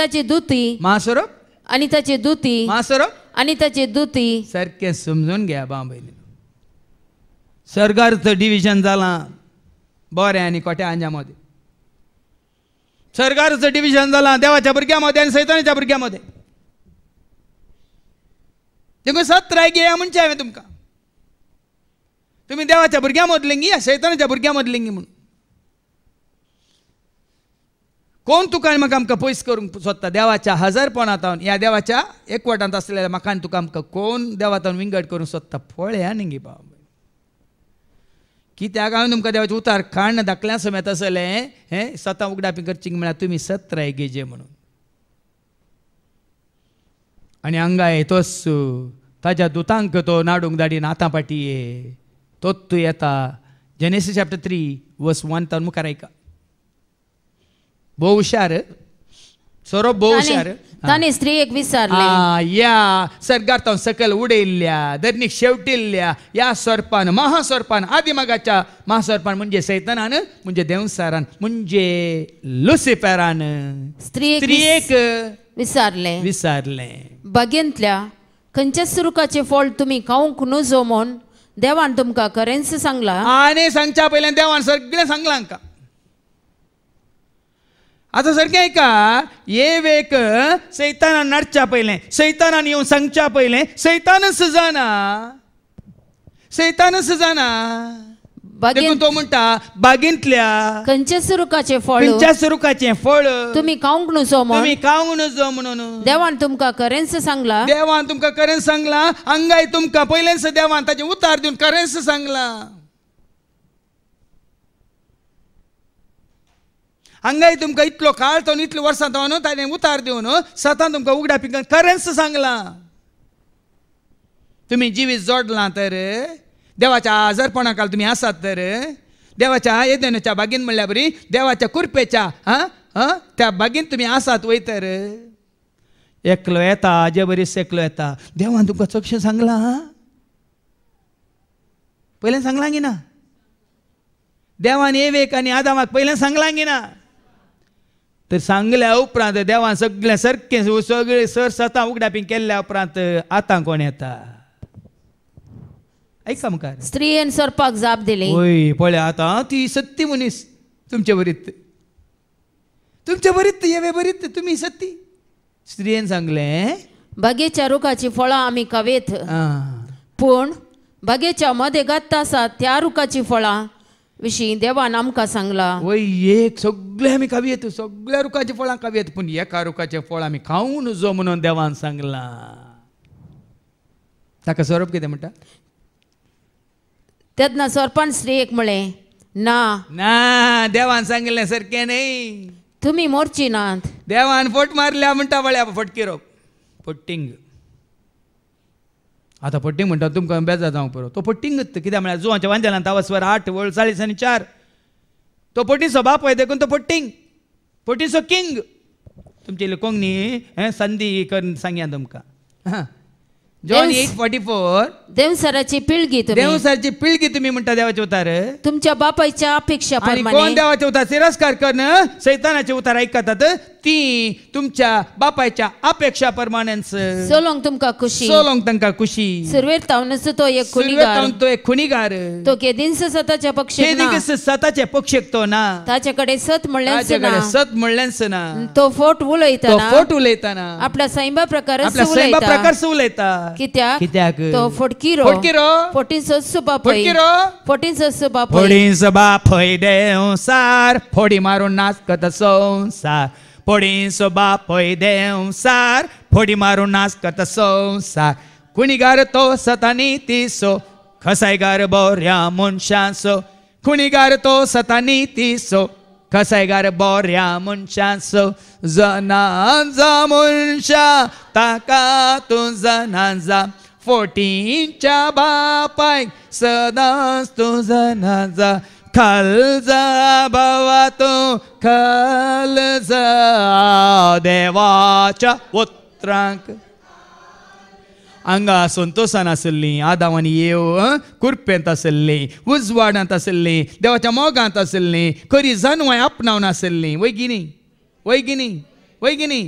S6: ताचे दुती
S3: सारकें समजून घ्या बाबा सरगारचं डिव्हिजन जालां बऱ्या आनी कोट्या आंजा मदें. सरगारचं डिव्हिजन जालां देवाच्या भुरग्यां मदें आनी सैतानाच्या भुरग्यां मदें. देखून सत रायगे ह्या म्हणचे हांवें तुमकां तुमी देवाच्या भुरग्यां मदलीं गी सैतानाच्या भुरग्यां मदलीं गी म्हणून कोण तुका आनी म्हाका आमकां पयस करूंक सोदता देवाच्या हजरपणांतावन ह्या देवाच्या एकवटांत आसलेल्या म्हाका आनी तुका आमकां कोण देवातावन विंगड करूंक सोदता पळया न्ही गे बाबा. कित्याक हांवें तुमकां देवाचें उतार काण धाकल्या समेत आसलें हें स्वता उगडापी करची म्हळ्यार तुमी सत्राय घेजे म्हणून. आनी हांगाय तोच ताज्या दुतांक तो नाडूंक धाडीन आतां पाटये तोच येता. जेनेसीस चॅप्टर 3 वर्स 1 तान मुखार ऐका. भोव हुशार सोरोप भोव हुशार.
S6: ताणे स्त्रियेक विचारले
S3: या सर्गार्थांत सकल उडयल्ल्या धरणीक शेवटिल्ल्या या सर्पान महासर्पान आदिमागाच्या महासर्पान म्हणजे सैतानान म्हणजे देवसारान म्हणजे लुसिफेरान स्त्रियेक विचारले
S6: बागेंतल्या खंयच्या सुरुकाचे फळ तुमी खावंक नजो म्हूण देवान तुमकां खरेंच सांगला.
S3: आनी सांगच्या पयलें देवान सगळें सांगलां हांकां. आतां सारकें ऐका एक सैतानान नाडच्या पयलें सैतानान येवन सांगच्या पयलें सैतानच जाणा देखून तो म्हणटा बागेंतल्या
S6: खंयच्या सुरुकाचे
S3: फळ
S6: तुमी खावंक नजो
S3: म्हणून
S6: देवान तुमकां खरेंच सांगला.
S3: हांगाय तुमकां पयलेंच देवान ताचें उतार दिवन खरेंच सांगलां. हांगाय तुमकां इतलो काळ तो इतलो वर्सां तो न्हू ताणें उतार दिवन सतान तुमकां उगड्या पिकान खरेंच सांगलां. तुमी जिवीत जोडलां तर देवाच्या आजारपणाखाल तुमी आसात तर देवाच्या येदेनाच्या बागेन म्हणल्यार बरी देवाच्या कुरपेच्या त्या बागेन तुमी आसात वय तर एकलो येता हाजे बरीच एकलो येता. देवान तुमकां चडशें सांगलां पयलें सांगलां की ना. देवान एवेक आनी आदामाक पयलें सांगलां की ना. तर सांगल्या उपरांत देवान सगळें सारकें सगळें सर सता उगडापी केल्ल्या उपरांत आतां कोण येता ऐका मुखार.
S6: स्त्रियेन सर्पाक जाप दिली.
S3: ओय पळय आतां ती सत्ती मनीस तुमचे बरीत येवे बरीत तुमी सत्ती. स्त्रियेन सांगलें
S6: बागेच्या रुखाची फळां आमी खावेत पूण बागेच्या मदें घात्ता आसात त्या रुखाची फळां विशीं देवान आमकां सांगलां.
S3: वय एक सगळे आमी खावेत सगळ्या रुखाची फळां खावेत पूण एका रुखाचें फळ आमी खावूं नजो म्हणून देवान सांगलां. ताका स्वरूप कितें म्हणटा.
S6: तेन्ना सर्पान स्त्रियेक म्हळें ना
S3: देवान सांगिल्लें सारकें न्ही.
S6: तुमी मोरची नात.
S3: देवान फट मारल्या म्हणटा वळ्या फटकिरो पट्टींग. आतां पट्टींग म्हणटा तुमकां बेजार जावंक पुरो तो पट्टींगच कित्याक म्हळ्यार जुवांच्या वांजेलान तावस्वर 8 वळ 40 आनी 4 तो पट्टीचो बाप पळय देखून तो पट्टींग पट्टीचो किंग. तुमचे कोंकणी संदी करून सांगया तुमकां. जॉन 8:44
S6: देवसाराची
S3: पिळगी तुमी म्हणटा देवाचे उतार
S6: तुमच्या बापायच्या अपेक्षा
S3: आनी कोण देवाचे उतार तिरस्कार करून सैतानाचे उतार आयकतात ती तुमच्या बापायच्या अपेक्षा प्रमाणेच
S6: सोलोंक तुमकां खुशी. सुरवेर तावनच तो एक खुनिगार तो केदींस सताच्या
S3: पक्षेक तो ना
S6: ताचे कडेन सत
S3: म्हणलेंच ना.
S6: तो फोट उलयतना आपल्या सैंबा प्रकार
S3: उलयता. कित्याक
S6: तो फोटकिरो फोटीचो
S3: बापय देवसार फोडी मारून नाच करता संसार. फोडींचो बापय देवसार फोडी मारून नाच करता संसार. खुनिगार तो सतानी तिसो खसायगार बोऱ्या मनशांचो. खुनिगार तो सतानी तिसो खसायगार बोऱ्या मनशांचो. जनांजा मनशा ताका तूं जनांजा फोटींच्या बापायक सदांच तूं जनांजा. खालजा बाबा तूं खालजा देवाच्या उतरांक. हांगा संतोशान आसलीं आदामानी येव कुरपेंत आसलीं उजवाडांत आसलीं देवाच्या मोगांत आसलीं खरी जानवाय आपणावन आसलीं वय गिनी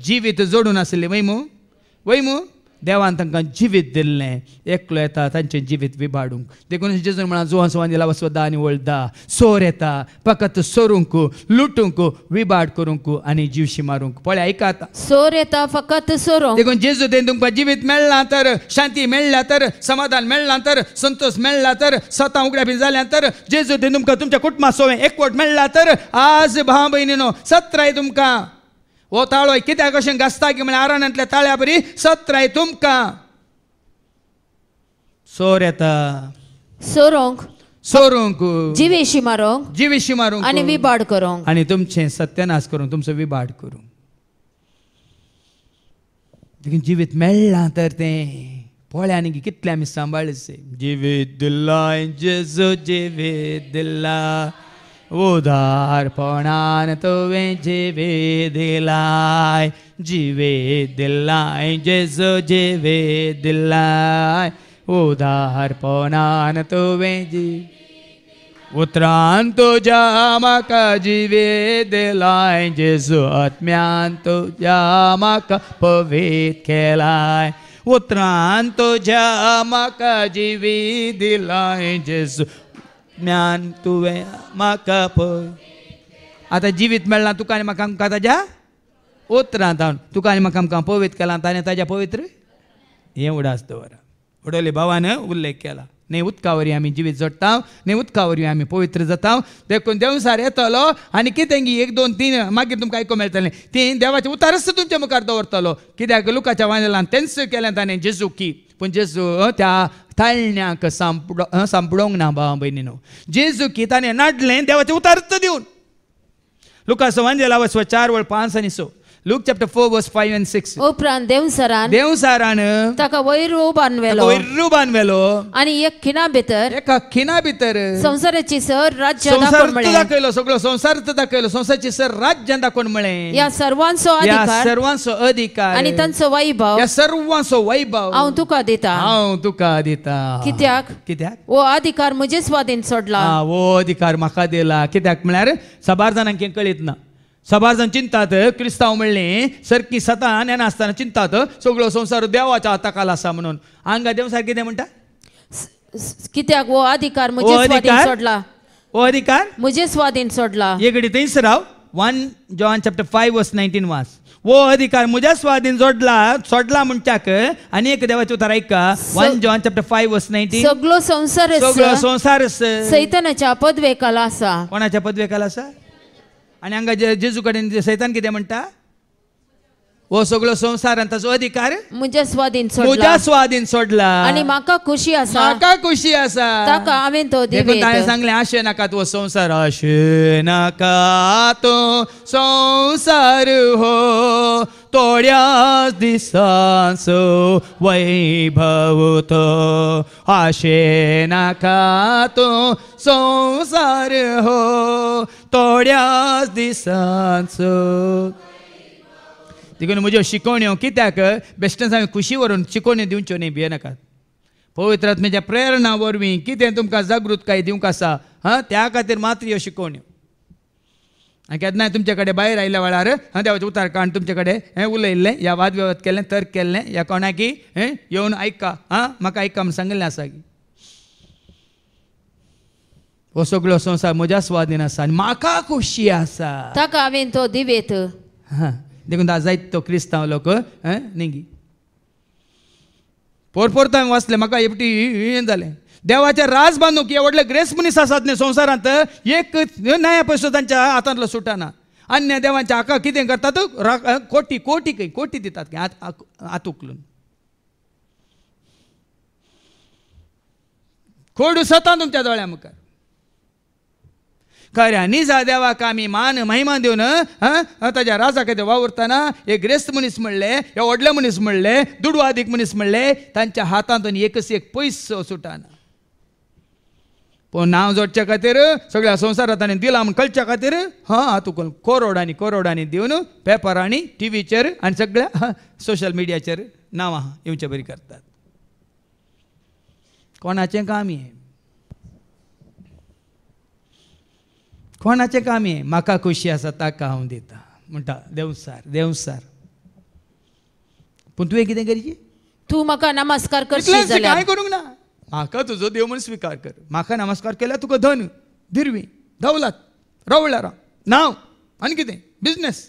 S3: जिवीत जोडून आसलीं वय मू देवान तांकां जिवीत दिल्लें. एकलो येता तांचें जिवीत विबाडूंक देखून जेजून म्हळ्यार जुवां सुवां दिला वसवदा आनी वळदा सोर येता फकत सोरूंक लुटूंक विबाड करूंक आनी जीवशी मारूंक. पळय आयकात
S6: सोर येता फकत सोरूंक
S3: देखून जेजू देन तुमकां जिवीत मेळ्ळां तर शांती मेळ्ळ्या तर समाधान मेळ्ळां तर संतोष मेळ्ळा तर स्वता उगड्या बी जाल्यां तर जेजू देन तुमकां तुमच्या कुटुंबा सोवें एकवट मेळ्ळा तर आज भाव भयणीनो सत्राय तुमकां हो ताळो कित्याक अशें घासता की म्हळ्यार आराण्यांतल्या ताळ्या बरी सत्राय तुमकां सोर येता.
S6: सोरोंक
S3: सोरूंक
S6: जिवेशी मारूंक
S3: जिवेशी मारूंक
S6: आनी विबाड करूंक
S3: आणि तुमचे सत्यानाश करूंक तुमचो विबाड करूंक. देखीन जिवीत मेळ्ळां तर तें पोळ्यांनी कितले आमी सांबाळचे. जिवीत दिलाय जेजू जिवीत दिला उदारपणान तुवें जिवीत दिलाय जिवीत दिलाय जेजू जिवीत दिलाय उदारपणान तुवें उतरान तुज्या म्हाका जिवीत दिलाय जेजू आत्म्यान तुज्या म्हाका पवित्र केलाय उतरान तुज्या म्हाका जिवीत दिलाय जेजू ज्ञान तुवें म्हाका आतां जिवीत मेळ्ळां तुका आनी म्हाका आमकां ताज्या उतरांत तुका आनी म्हाका आमकां पवित्र केलां ताणें ताज्या पवित्र हें उडास दवरा. उडोले भावान उल्लेख केला न्ही उदका वरी आमी जिवीत जडटा न्ही उदका वरी आमी पवित्र जाता देखून देवसार येतलो आनी कितें गी 1 2 3 मागीर तुमकां आयकूंक मेळटलें ती देवाचें उतारच तुमच्या मुखार दवरतलो कित्याक लुकाच्या वांजेलान तेंच केलें ताणें जेजू की पूण जेजू त्या ताळण्याक सांपडोंक ना भावा भयणीनो. जेजू की ताणें नाडलें देवाचें उतारच दिवन. लुकाचो वांजेला 4:5 आनी 6 Luke chapter 4 verse 5 and 6.
S6: उपरांत
S3: देवसारान
S6: ताका वयर
S3: बांदवेलो
S6: आनी एक खिणा भितर
S3: एका खिणा भितर
S6: संसाराची सर राज्य
S3: दाखयलो सगळो संसार दाखयलो संसाराची सर राज्य दाखोवन म्हळें
S6: ह्या सर्वांचो
S3: अधिकार
S6: आनी तांचो वैभव
S3: ह्या सर्वांचो वैभव
S6: हांव तुका दिता कित्याक वो अधिकार म्हजे स्वाधीन सोडला.
S3: वो अधिकार म्हाका दिला कित्याक म्हळ्यार साबार जाणांक हें कळीत ना. साबार जाण चिंतात क्रिस्तांव म्हणलें सरकी सतान नेना आसतना चिंतात सगळो संसार देवाच्या हाताखाल आसा म्हणून. हांगा देवसार कितें म्हणटा
S6: कित्याक वो अधिकार म्हजे स्वाधीन सोडला.
S3: वो अधिकार
S6: म्हजे स्वाधीन सोडला.
S3: एक घडी थंयच राव 1 John chapter 5 verse 19 वाच. वो अधिकार म्हज्या स्वाधीन सोडला म्हणटाक आनी एक देवाचें उतर ऐका 1 John chapter 5 verse 19.
S6: सगळो संसार सैतानाच्या पदवेखाला आसा.
S3: कोणाच्या पदवेखाला आसा. आनी हांगा जेजू कडेन सैतान कितें म्हणटा वो सगळो संसार आनी ताचो अधिकार
S6: म्हज्या स्वाधीन
S3: सोडला
S6: आनी म्हाका खुशी आसा ताका हांवें तो दिवेत.
S3: ताणें सांगलें आशे नाका तो संसार आशे नाका तो संसार हो थोड्याच दिसांचो वैभव तो आशे नाका तो संसार हो थोड्याच दिसांचो. देखून म्हज्यो शिकवण्यो कित्याक बेश्टेच हांवें खुशी व्हरून शिकवण्यो दिवच्यो न्ही भियेनाकात. पवित्र आत्म्याच्या प्रेरणा वरवीं कितें तुमकां जागृतकाय दिवंक आसा त्या खातीर मात्र ह्यो शिकवण्यो. केन्नाय तुमचे कडेन भायर आयल्या वेळार देवाचें उतार काण तुमचे कडेन हें उलयल्लें या वाद विवाद केलें तर्क केल्लें या कोणाकी येवन आयका म्हाका आयका म्हूण सांगिल्लें आसा की हो सगळो संवसार म्हज्या स्वाधीन आसा आनी म्हाका खुशी आसा
S6: ताका हांवें तो दिवेत.
S3: देखून जायत तो क्रिस्तांव लोक निंगी परत हांवें वाचलें म्हाका हेपटी हें जालें. देवाचें राज बांदूंक हे व्हडले ग्रेस मनीस आसात न्ही संवसारांत एक नया पयसो तांच्या हातांतलो सुटना. अन्य देवांच्या हाका कितें करतात कोटी दितात हात उखलून. खोडू सता तुमच्या दोळ्या मुखार खऱ्या निजा देवाक आमी मान महिमा दिवन ताच्या राजा कितें वावरतना हे ग्रेस्त मनीस म्हणले हे व्हडले मनीस म्हणले दुडवादीक मनीस म्हणले तांच्या हातांतून एकच एक पयसो सुटना. पूण नांव जोडच्या खातीर सगळ्या संवसारांत ताणें दिलां म्हूण कळच्या खातीर हातूंत करोडांनी दिवन पेपरांनी टीव्हीचेर आनी सगळ्या सोशल मिडियाचेर नांवां येवचे बरी करतात. कोणाचें काम हें कोणाचें काम हें म्हाका खुशी आसा ताका हांव दिता म्हणटा देवसार. पूण तुवें कितें करचें
S6: तूं म्हाका नमस्कार करशीत जाल्यार
S3: कांय करूंक ना. म्हाका तुजो देव म्हूण स्विकार कर. म्हाका नमस्कार केल्यार तुका धन दिरवी दौलत रवळ्यार नांव आनी कितें बिजनेस.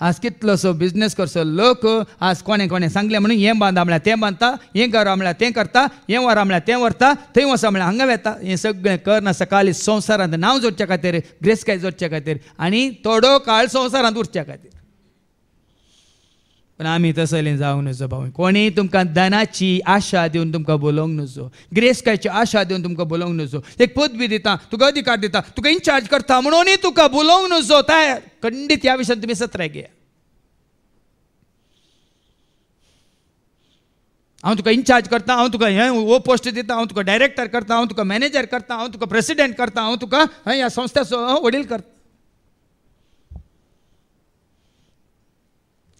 S3: आज कितलोसो बिजनेस करचो लोक आज कोणें सांगलें म्हणून हें बांदा म्हळ्यार तें बांदता हें करा म्हळ्यार तें करता हें व्हरा म्हळ्यार तें व्हरता थंय वचा म्हळ्यार हांगा वेता. हें सगळें करना सकाळी संवसारांत नांव जोडच्या खातीर ग्रेसकाय जोडच्या खातीर आनी थोडो काळ संवसारांत उरच्या खातीर. पण आम्ही तसले जावंक नजो भाऊ. कोणी तुमकां धनाची आशा दिवन तुमकां बोलोवंक नजो, ग्रेस्कायची आशा दिवन तुमकां बोलोवंक नजो, एक पदवी दिता, तुका अधिकार दिता, तुका इन्चार्ज करता म्हणून तुका बोलोवंक नजो. त्या खंडीत ह्या विशयान तुमी सत्राय घेया. हांव तुका इन्चार्ज करता, हांव तुका हें हो पोस्ट दिता, हांव तुका डायरेक्टर करता, हांव तुका मॅनेजर करता, हांव तुका प्रेसिडेंट करता, हांव तुका ह्या संस्थेचो वडील करता.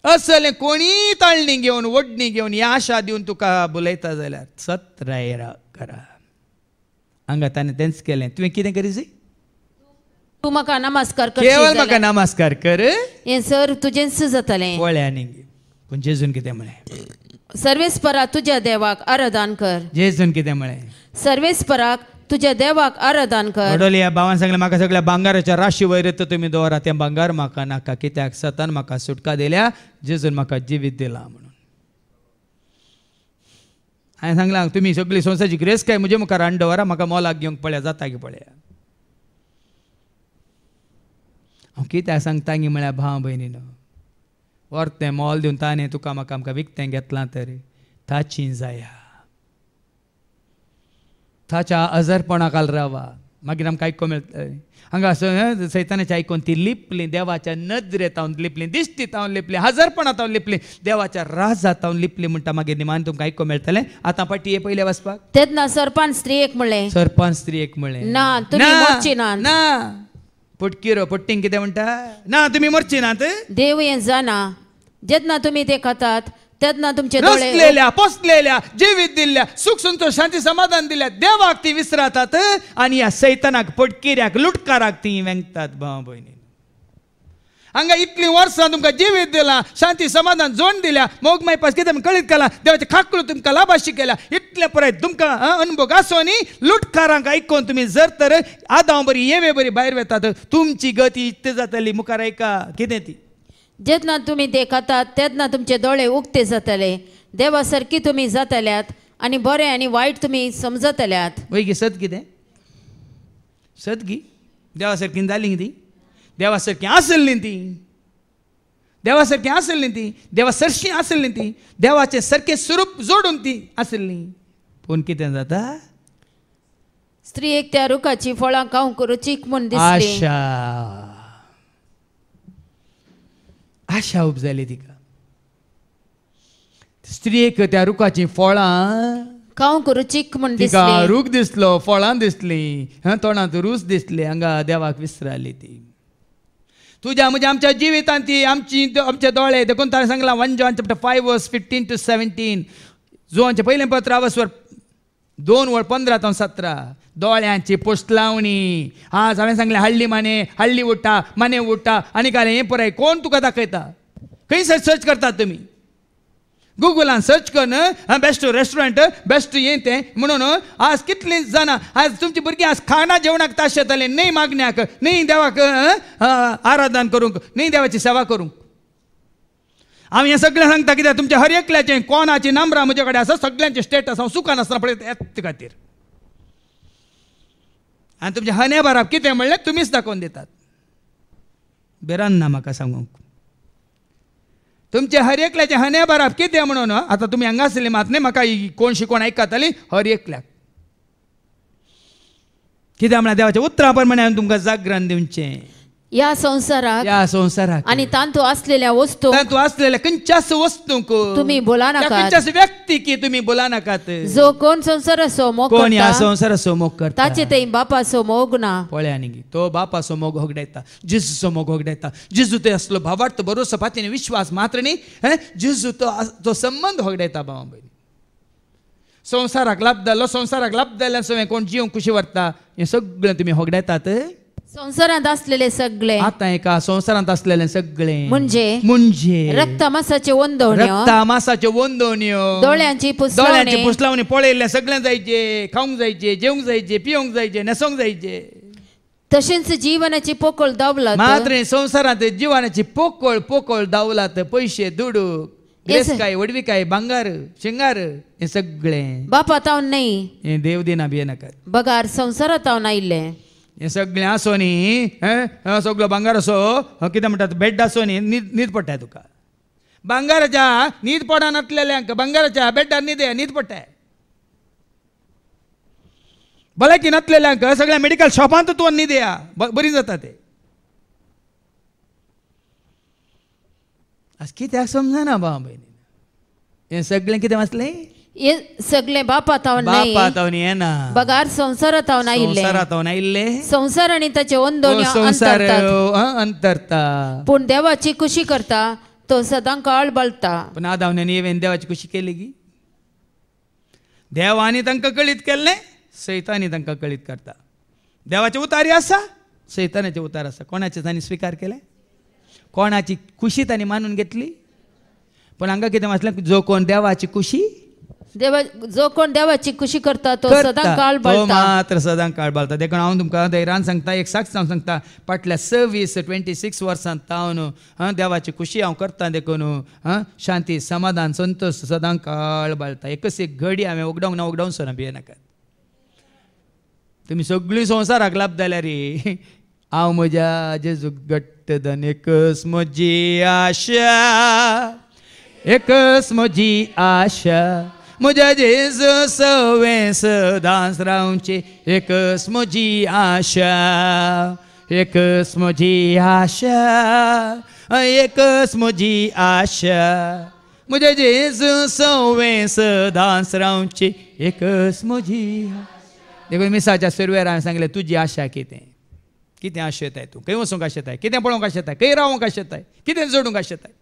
S3: असले कोणी ताळणी घेवन वडणी घेवन ह्या आशा दिवन तुका बुलयता जाल्यार सत्राय करा. हांगा ताणें तेंच केलें. तुवें कितें करीसी?
S6: तूं म्हाका नमस्कार
S3: केवळ म्हाका नमस्कार कर,
S6: हें सर तुजेंच जातलें.
S3: पळ्यांनी. पूण जेजून कितें म्हळें?
S6: सर्वेस्परा तुज्या देवाक आराधन कर.
S3: जेजून कितें म्हळें?
S6: सर्वेस्पराक तुज्या देवाक आराधन कर.
S3: वडोली ह्या भावान सांगलें म्हाका सगळ्या भांगाराच्या राशी वयर येता तुमी दवरा, तें भांगार म्हाका नाका, कित्याक सतान म्हाका सुटका दिल्या, जेजून म्हाका जिवीत दिला म्हणून. हांवें सांगलां तुमी सगळी संवसाराची ग्रेस काय म्हजे मुखार हाडून दवरा, म्हाका मोलाक घेवंक पळया, जाता की पळया. हांव कित्याक सांगता गी म्हळ्यार भाव भयणीनो, व्हरतें मोल दिवन ताणें तुका म्हाका आमकां विकतें घेतलां तर ताची जाया. ताच्या अजरपणाखाल रावा, मागीर आमकां आयको मेळटलें. हांगा सैतानाचें आयकून ती लिपली, देवाच्या नदरेत हांव लिपली, दिश्टीत हांव लिपली, हजरपणांत हांव लिपली, देवाच्या राजात हांव लिपली म्हणटा मागीर निमान तुमकां आयको मेळटलें. आतां पाटी पयले वचपाक.
S6: तेन्ना सरपान स्त्रीयेक म्हणलें,
S3: सरपंच स्त्रीयेक म्हणलें,
S6: ना तुमी मरची नात.
S3: ना पटकिरो पट्टींक कितें म्हणटा? ना तुमी मरची नात.
S6: देव हें जाणा, जेन्ना तुमी ते खातात तेन्ना तुमचे दोळे
S3: रचलेल्या, पोसलेल्या, जिवीत दिल्ल्या, सुख संतोष शांती समाधान दिल्या देवाक ती विसरातात आणि ह्या सैतानाक, पटकिऱ्याक, लुटकाराक ती वेंगतात. भाव भयणी, हांगा इतली वर्सां तुमकां जिवीत दिलां, शांती समाधान जोड दिल्या, मोग मायपास कितें कळीत केला, देवाचे खाकरू तुमकां लाभाशी केल्या, इतले पळय तुमकां अनुभव आसो न्ही. लुटकारांक आयकून तुमी जर तर आदां बरी येवे बरी भायर वेतात, तुमची गती इतली जातली. मुखार ऐका कितें ती?
S6: जेन्ना तुमी ते खातात तेन्ना तुमचे दोळे उक्ते जातले, देवा सारकी तुमी जातल्यात आनी बरें आनी वायट तुमी समजतल्यात.
S3: वय सत कितें? सत गी देवा सारकी जाली ती, देवा सारकी आसली ती, देवा सारकी आसली ती, देवा सरशी आसली ती, देवाचें सारकें स्वरूप जोडून ती आसली. पूण कितें जाता?
S6: स्त्रीयेक त्या रुखाची फळां खावंक रुचीक म्हूण दिसली.
S3: आशा आशा उपजाली तिका. स्त्रीयेक त्या रुखाची फळां
S6: खावंक रुचीक म्हूण
S3: तिका
S6: दिसली.
S3: रूख दिसलो, फळां दिसली, तोंडांत रूच दिसली. हांगा देवाक विसराली ती. तुज्या म्हणजे आमच्या जिवितांत ती आमचे दोळे देखून ताणें सांगलां 1 John chapter 5 verse 15 to 17, जोहांचें पयलें पत्र 2:15-17. दोळ्यांची पोस्टलावणी. आज हांवें सांगलें हळ्ळी उडटा, माने उडटा आनी काय हें पळय, कोण तुका दाखयता? खंय सर्च करतात तुमी? गुगलान सर्च कर बेस्ट रेस्टॉरंट, बेस्ट हें तें म्हणून. आज कितलीं जाणां, आज तुमची भुरगीं आज खाणा जेवणाक ताश येतालीं, न्ही मागण्याक, न्ही देवाक आराधन करूंक, न्ही देवाची सेवा करूंक. हांव हें सगळें सांगता कित्याक तुमच्या हर एकल्याचें कोणाची नंबरां म्हजे कडेन आसा, सगळ्यांचे स्टेटस हांव सुखान आसतना पळयता हेच खातीर. आनी तुमचे हने बाराब कितें म्हणलें तुमीच दाखोवन दितात. बेरान ना म्हाका सांगूंक. तुमचे हर एकल्याचे हने बाराब कितें म्हणून. आतां तुमी हांगा आसली मात न्ही, म्हाका कोण शिकोवन आयकताली हर एकल्याक. कित्याक म्हळ्यार देवाच्या उतरां प्रमाणे हांवें तुमकां जागरण दिवचें.
S6: ह्या संवसाराक आनी तांतू असलेल्या वस्तू,
S3: तांतू असलेल्या खंयच्याच वस्तूंक
S6: तुमी बोला नाकात.
S3: खंयच्याच व्यक्तीक तुमी बोला नाकात.
S6: जो कोण संवसाराचो मोग
S3: कोण ह्या
S6: करता
S3: संवसाराचो मोग करता
S6: ताचे थंय बापाचो मोग ना.
S3: पळया न्ही, तो बापाचो मोग होगडायता, जेजूचो मोग होगडायता. जेजू ते असलो भावार्थ भरोसा पातीने विश्वास मात्र न्ही, जेजू तो संबंध होगडायता. भावा भयणी, संवसाराक लाभ जालो, संवसाराक लाभ जाल्ल्यान सगळें कोण जिवंक कुशी व्हरता, हें सगळें तुमी होगडायतात.
S6: संवसारांत असलेले सगळे,
S3: आतां एका संवसारांत असलेलें सगळें
S6: म्हणजे रक्तामासाचे वंदवण्यो,
S3: रक्तामासाच्यो वंदवण्यो,
S6: दोळ्यांची
S3: पुसलावणी पळयल्लें सगळें जायचे, खावंक जायचे, जेवंक जायचे, पिवंक जायचे, न्हेसोंक जायचे.
S6: तशेंच जीवनाची पोकळ दावलात.
S3: मात्र संवसारांत जिवानाची पोकळ दावलात. पयशे, दुडूक, ग्रेसकाय, वडविकाय, भांगार, शिंगार, हें सगळें
S6: बापा तावन न्ही,
S3: हें देव दिना भियेनाकात.
S6: बगार संवसारांत तावन आयिल्ले.
S3: हें सगळें आसो न्ही, सगळो भांगार असो, कितें म्हणटात बेड आसो न्ही, न्हीद पडटा तुका. बंगाराच्या न्हीद पडा नसलेल्यांक बंगाराच्या बेड्डार न्हीद पडटाय. भलायकी नसलेल्यांक सगळ्या मेडिकल शॉपांत तूं न्हीद या बरी जाता ते. आज कित्याक समजना भाव भयणी हें सगळें कितें वाचलें.
S6: हे सगळे बापात हांव नाही
S3: बापात हांव येना
S6: बगार संसारात हांव नायिल्ले.
S3: संसारात हांव नायिल्ले.
S6: संसार आनी ताचे दोन
S3: संसार
S6: अंतरतात.
S3: अंतरता.
S6: पूण देवाची खुशी करता तो सदां काळ बळटा.
S3: पण आदावण्यान येवेन देवाची खुशी केली की देवानी तांकां कळीत केल्लें सैतानी तांकां कळीत करता. देवाचे उतारी आसा सैतानाचे उतार आसा. कोणाचे तांणी स्विकार केले कोणाची खुशी तांणी मानून घेतली. पण हांगा कितें वाचलें जो कोण देवाची खुशी
S6: जो कोण देवाची खुशी करता तो सदां काळ
S3: तो
S6: बळटा.
S3: मात्र सदां काळ बाळता. देखून हांव तुमकां धैर्यान सांगता एक साक्ष हांव सांगता फाटल्या 26 वर्सांत हांव देवाची खुशी हांव करता. देखून शांती समाधान संतोष सदां काळ बाळता. एकच एक घडी हांवें उगडावंक सोना भियेनाकात. तुमी सगळीं संवसाराक लाभ जाल्यार हांव म्हज्या जेजूक घट्ट धन एकच म्हजी आशा एकच म्हजी आशा म्हज्या जेजू सवें सदांच रावचे एकच म्हजी आशा एकच म्हजी आशा एकच म्हजी आशा म्हज्या जेजू सवें सदांच रावचे एकच म्हजी. देखून मिसाच्या सुरवेर हांवें सांगलें तुजी आशा कितें कितें आशेताय तूं खंय वचूंक आशेताय कितें पळोवंक आशेताय खंय रावूंक आशेताय कितें जोडूंक आशेताय.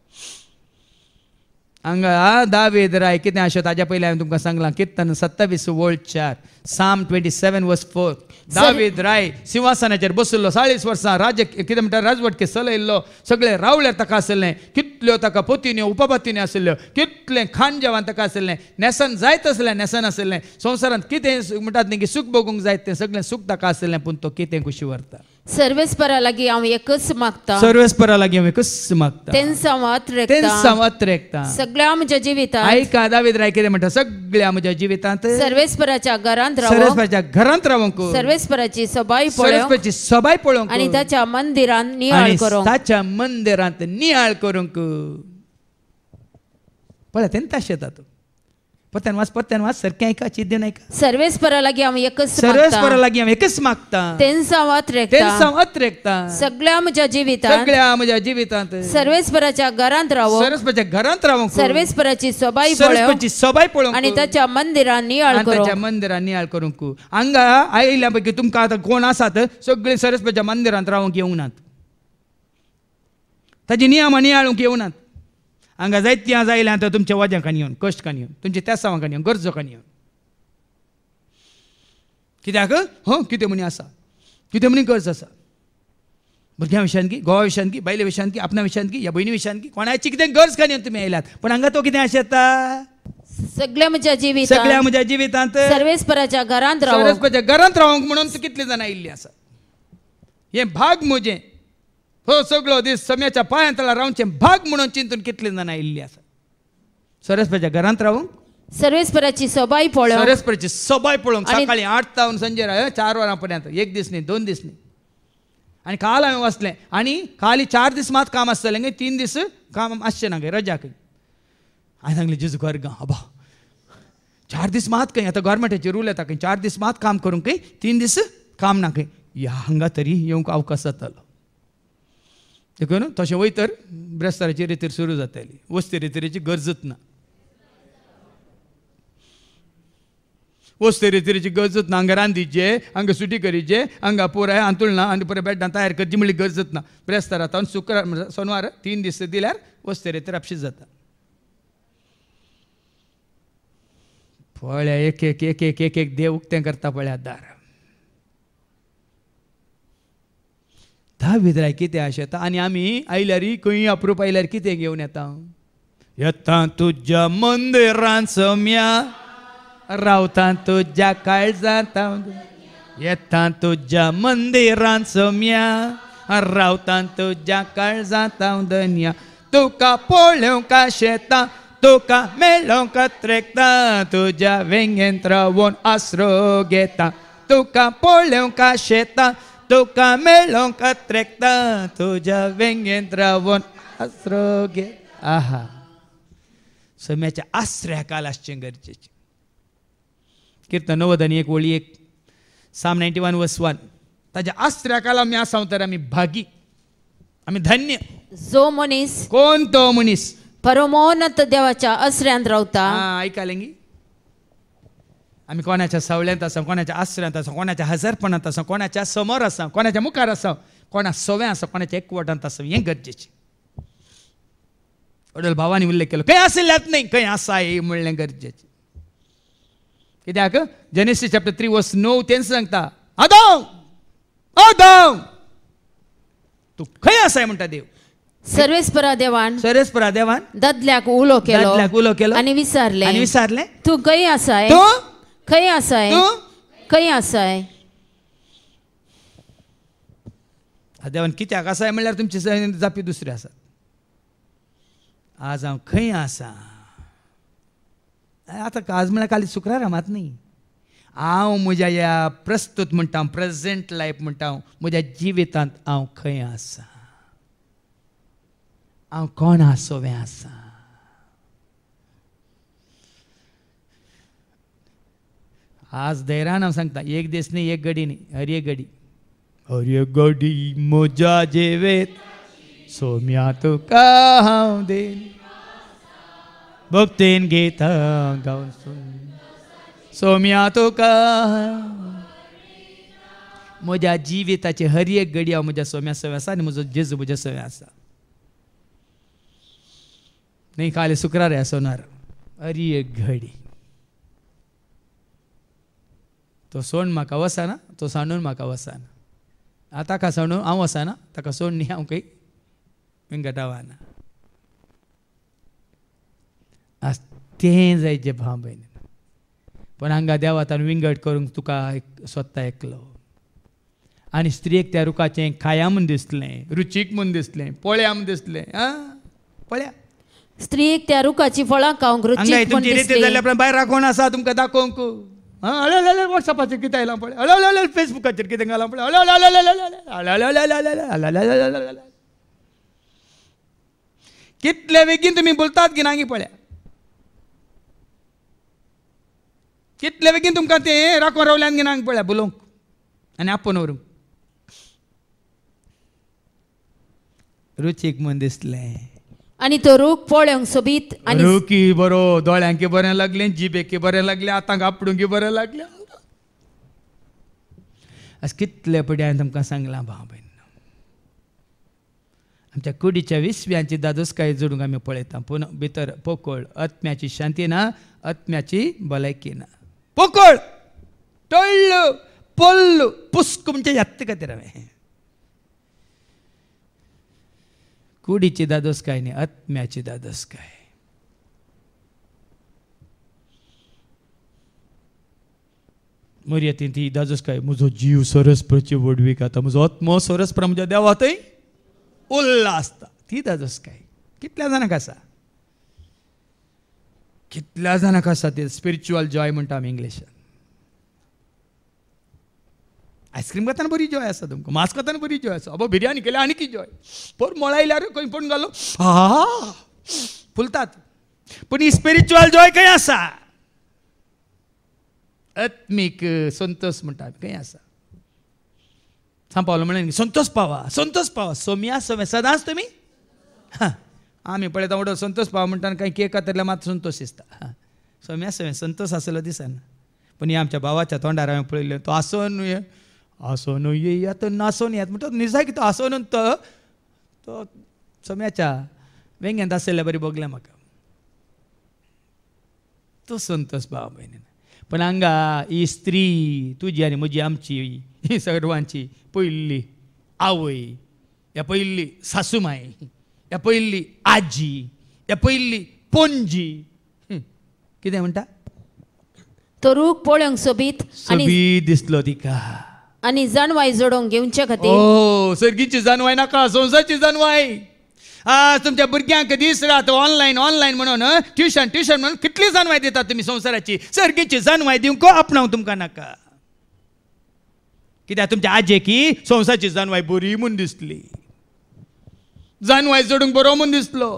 S3: हांगा दावीद राय कितें आशेता ताज्या पयलीं हांवें तुमकां सांगलां किर्तन 27:4 Psalm 27:4 दावीद राय सिंहासनाचेर बशिल्लो 40 वर्सां राज्य कितें म्हणटा राजवटके चलयल्लो सगळे रावल्यार ताका आसलें कितल्यो ताका पत्नी उपपत्नी आशिल्ल्यो कितलें खाण जेवण ताका आसलें नेसन जायत आसलें नेसन आसलें संवसारांत कितें म्हणटात न्ही की सूख भोगूंक जाय तें सगळें सूख ताका आसलें पूण तो कितें खुशी व्हरता.
S6: सर्वेस्परा लागीं हांव एकच मागता.
S3: सर्वेस्परा लागीं हांव एकच मागता.
S6: तेंच
S3: रेखता
S6: सगळ्या म्हज्या जिवितांत
S3: आयका दावीद राय कितें म्हणटा सगळ्या म्हज्या जिवितांत
S6: सर्वेस्पराच्या घरांत
S3: सर्वेस्पराच्या घरांत रावंक
S6: सर्वेस्पराची सबाय
S3: सर्वेस्पराची सबाय पळोवंक
S6: आनी ताच्या मंदिरांत नियाळ करूंक
S3: ताच्या मंदिरांत नियाळ करूंक. पळय तेन्ना आशेता तूं परत्यान वाच सारकें आयका चिद्दे नायका.
S6: सर्वेस्परा लागीं हांव एकच
S3: सर्वेस्परा लागीं हांव एकच मागता.
S6: तेंच
S3: रेखता
S6: सगळ्या म्हज्या
S3: जिवितांत
S6: सर्वेस्पराच्या घरांत रावंक
S3: सर्वेस्पराच्या घरांत रावंक
S6: सर्वेस्पराची सबाय
S3: पळोवंक
S6: आनी ताच्या मंदिरांत नियाळ
S3: करूंक. हांगा आयिल्ल्या पैकी तुमकां आतां कोण आसात सगळीं सर्वेस्पराच्या मंदिरांत रावंक येवनात ताजी नियमां नियाळूंक येवनात. हांगा जायत्या जायल्या आतां तुमच्या वजांकान येवन कश्ट कान येवन तुमच्या तेसावांकान येवन गरजोकान येवन कित्याक कितें म्हणी आसा कितें म्हणी गरज आसा भुरग्यां विशयान की घोवा विशयान की बायले विशयान की आपणा विशयान की ह्या भयणी विशयान की कोणाची कितें गरज कान येवन तुमी आयल्यात. पण हांगा तो कितें आशेता
S6: सगळ्या म्हज्या
S3: जिवितांत
S6: सर्वेस्पराच्या घरांत
S3: रावंक म्हणून तूं कितले जाणां आयिल्लीं आसा. हें भाग म्हजें हो सगळो दीस सम्याच्या पांयां तळा रावचें भाग म्हणून चिंतून कितले जाणां आयिल्लीं आसा. सर्वेस्पराच्या घरांत रावंक
S6: सर्वेस्पराची सबाय
S3: पळोवंक सकाळीं 8 तावन संजे 4 वरां पर्यंत एक दीस न्ही 2 दीस न्ही. आनी काल हांवें वचलें आनी खाली 4 दीस मात काम आसतलें गे 3 दीस काम आसचें ना गे रजा खंय. हांवें सांगलें जेजू घरगां आबा 4 दीस मात खंय आतां गव्हर्मेंटाचे रूल येता खंय 4 दीस मात काम करूंक खंय 3 दीस काम ना खंय. ह्या हांगा तरी येवंक अवकाश जातालो. देखून तशें वयतर ब्रेस्ताराची रितीर सुरू जाताली वस्ती रितीरेची गरजच ना. वस्ती रितीरेची गरजच ना. हांगा रांदीचे हांगा सुटी करीचे हांगा पुराय आंतुळना आनी पुराय बेड्डां तयार करची म्हणली गरजच ना. ब्रेस्तारा तावन शुक्रार सोनवार 3 दीस दिल्यार वस्ती रितीर आपशीच जाता. पळय एक एक एक एक एक एक देव उक्तें करता पळय दार. दावीद राय कितें आशेता आनी आमी आयल्यार खंय अप्रूप आयल्यार कितें घेवन येता तुज्या मंदिरांत सम्या रावता तुज्या काळजांत येता तुज्या मंदिरांत सम्या रावता तुज्या काळजांत धन्या. तुका पळोवंक आशेता तुका मेळोवंक त्रेकता तुज्या वेंगेंत रावून आसरो घेता. तुका पळोवंक आशेता तुका मेळोवंक त्रेकता तुज्या वेंगेंत रावून आसरो घेता. आहा सोम्याच्या आश्रयाखाल आसचें गरजेचें. कीर्तन 90 आनी 1 वळी 1 Psalm 91 verse 1. ताच्या आश्रयाखाल आमी आसां तर आमी भागी, आमी धन्य.
S6: जो मनीस
S3: कोण तो मनीस?
S6: परमोन्नत देवाच्या आश्रयांत रावता.
S3: ऐकालें गी, आमी कोणाच्या सावळ्यांत आसा, कोणाच्या आश्रयांत आसा, कोणाच्या हजरपणांत आसा, कोणाच्या समोर आसा, कोणाच्या मुखार आसा, कोणा सव्या आसा, कोणाच्या एकवटांत आसा, हें गरजेचें. वडील भावानी उल्लेख केलो, खंय आसल्यात न्ही, खंय आसा हें म्हणलें गरजेचें. कित्याक जेनेसीस चॅप्टर 3 verse 9 तें सांगता, आदम आदम तूं खंय आसाय म्हणटा देव.
S6: सर्वेस्परा देवान ददल्याक उलो केलो आनी विचारलें, तूं खंय आसाय, खंय आसाय, खंय आसाय.
S3: देवान कित्याक आसाय म्हणल्यार तुमची जापी दुसरी आसात. आज हांव खंय आसा, आतां आज म्हळ्यार काली शुक्रार मात न्ही. हांव म्हज्या ह्या प्रस्तुत म्हणटा, प्रेझेंट लायफ म्हणटा, म्हज्या जिवितांत हांव खंय आसा, हांव कोणा सोवें आसा. आज धैर्यान हांव सांगता, एक दीस न्ही, एक घडी न्ही, हर एक घडी, हर एक घडी म्हज्या जिवेत सोम्या तुका हांव देन, भक्तेन घेता गावन सुन, सोम्या तुका. म्हज्या जिविताची हर एक घडी हांव म्हज्या सोम्या सवे आसा आनी म्हजो जेजू म्हज्या सवे आसा. न्ही काले शुक्रार आसोनार, हर एक घडी. तो सोण म्हाका वसाना, तो सांडून म्हाका वसाना. आतां ताका सांडून हांव वसाना, ताका सोड न्ही हांव खंय विंगटावाना. आज तें जाय जें भाव भयण. पण हांगा देवातान विंगड करूंक तुका स्वता एकलो. आनी स्त्रियेक त्या रुखाचें खाया म्हूण दिसलें, रुचीक म्हूण दिसलें, पळया म्हूण दिसलें. पळया,
S6: स्त्रियेक त्या रुखाची फळां खावंक रुचीक म्हूण दिसली.
S3: जाल्यार भायर राखोन आसा तुमकां दाखोवंक. हळू वॉट्सॅपाचेर कितें आयलां पळय, हळू फेसबुकाचेर कितें घालां पळय, कितले बेगीन तुमी बोलतात की नांगी पळया. कितले बेगीन तुमकां तें राखोन रावल्यान की नांग पळया बोलोवंक आनी आपोवन व्हरूंक. रुचीक म्हूण दिसलें.
S6: आनी तो रूख पळोवंक सोबीत आनी
S3: रुखी बरो, दोळ्यांकी बरें लागलें, जिबेकी बरें लागलें, आतांक आपडूंकी बरें लागलें. आज कितले पटी हांवें तुमकां सांगलां भाव भयण. आमच्या कुडीच्या 20व्यांची दादोसकाय जोडूंक आमी पळयता, पूण भितर पोकळ, आत्म्याची शांती ना, आत्म्याची भलायकी ना. पोकळ, टळ्ळू, पोल्लू, पुस्क म्हणजे यात्त खातीर हांवें. कुडीची दादोसकाय न्ही, आत्म्याची दादोसकाय. मर्यादेन ती दादोसकाय, म्हजो जीव सरस्प्रची वडवीक आता, म्हजो आत्मो सरस्प्र म्हज्या देवाथंय उरला आसता. ती दादोसकाय कितल्या जाणांक आसा, कितल्या जाणांक आसा ते स्पिरिच्युअल जॉय म्हणटा आमी इंग्लिशान. आयस्क्रीम खाताना बरी जॉय आसा तुमकां, मांस खाताना बरी जॉय आसा, अबो बिर्याणी केल्या आनी की जॉय, पर मळायल्यार खंय पण घालो फुलतात. पूण ही स्पिरिच्युअल जॉय खंय आसा, आत्मीक संतोष म्हणटा खंय आसा. सांपावलो म्हणलें संतोष पावा, संतोष पावा, सोम्या सोम्या सदांच तुमी. आमी पळयता म्हणटा संतोष पावा म्हणटा कांय केक खातरल्या मात संतोष दिसता. सोम्या सोम्या संतोष आसलो दिसना. पूण हे आमच्या भावाच्या तोंडार हांवें पळयलें, तो आसोन आसोन येया तो नासोन येत म्हणटा निजाय की तो आसोन तो सोम्याच्या वेंग्यांत आसलेल्या बरी बगलें म्हाका. तो संतोष भाव भयण. पण हांगा ही स्त्री तुजी आनी म्हजी आमची ही सर्वांची पयली आवय, ह्या पयली सासूमाय, ह्या पयली आजी, ह्या पयली पणजी. कितें म्हणटा,
S6: तो रूख पळोवंक सोबीत
S3: सोबीत दिसलो तिका.
S6: आनी जानवाय जोडोवंक घेवचे खातीर.
S3: ओ सर्गीची जानवाय नाका, संवसारची जानवाय. आज तुमच्या भुरग्यांक दीस रात ऑनलायन म्हणून ट्युशन म्हणून कितली जानवाय दितात तुमी संवसाराची. सर्गीची जानवाय दिवंक आपणावंक तुमकां नाका. कित्याक तुमच्या आजेकी संवसारची जानवाय बरी म्हूण दिसली, जानवाय जोडूंक बरो म्हूण दिसलो.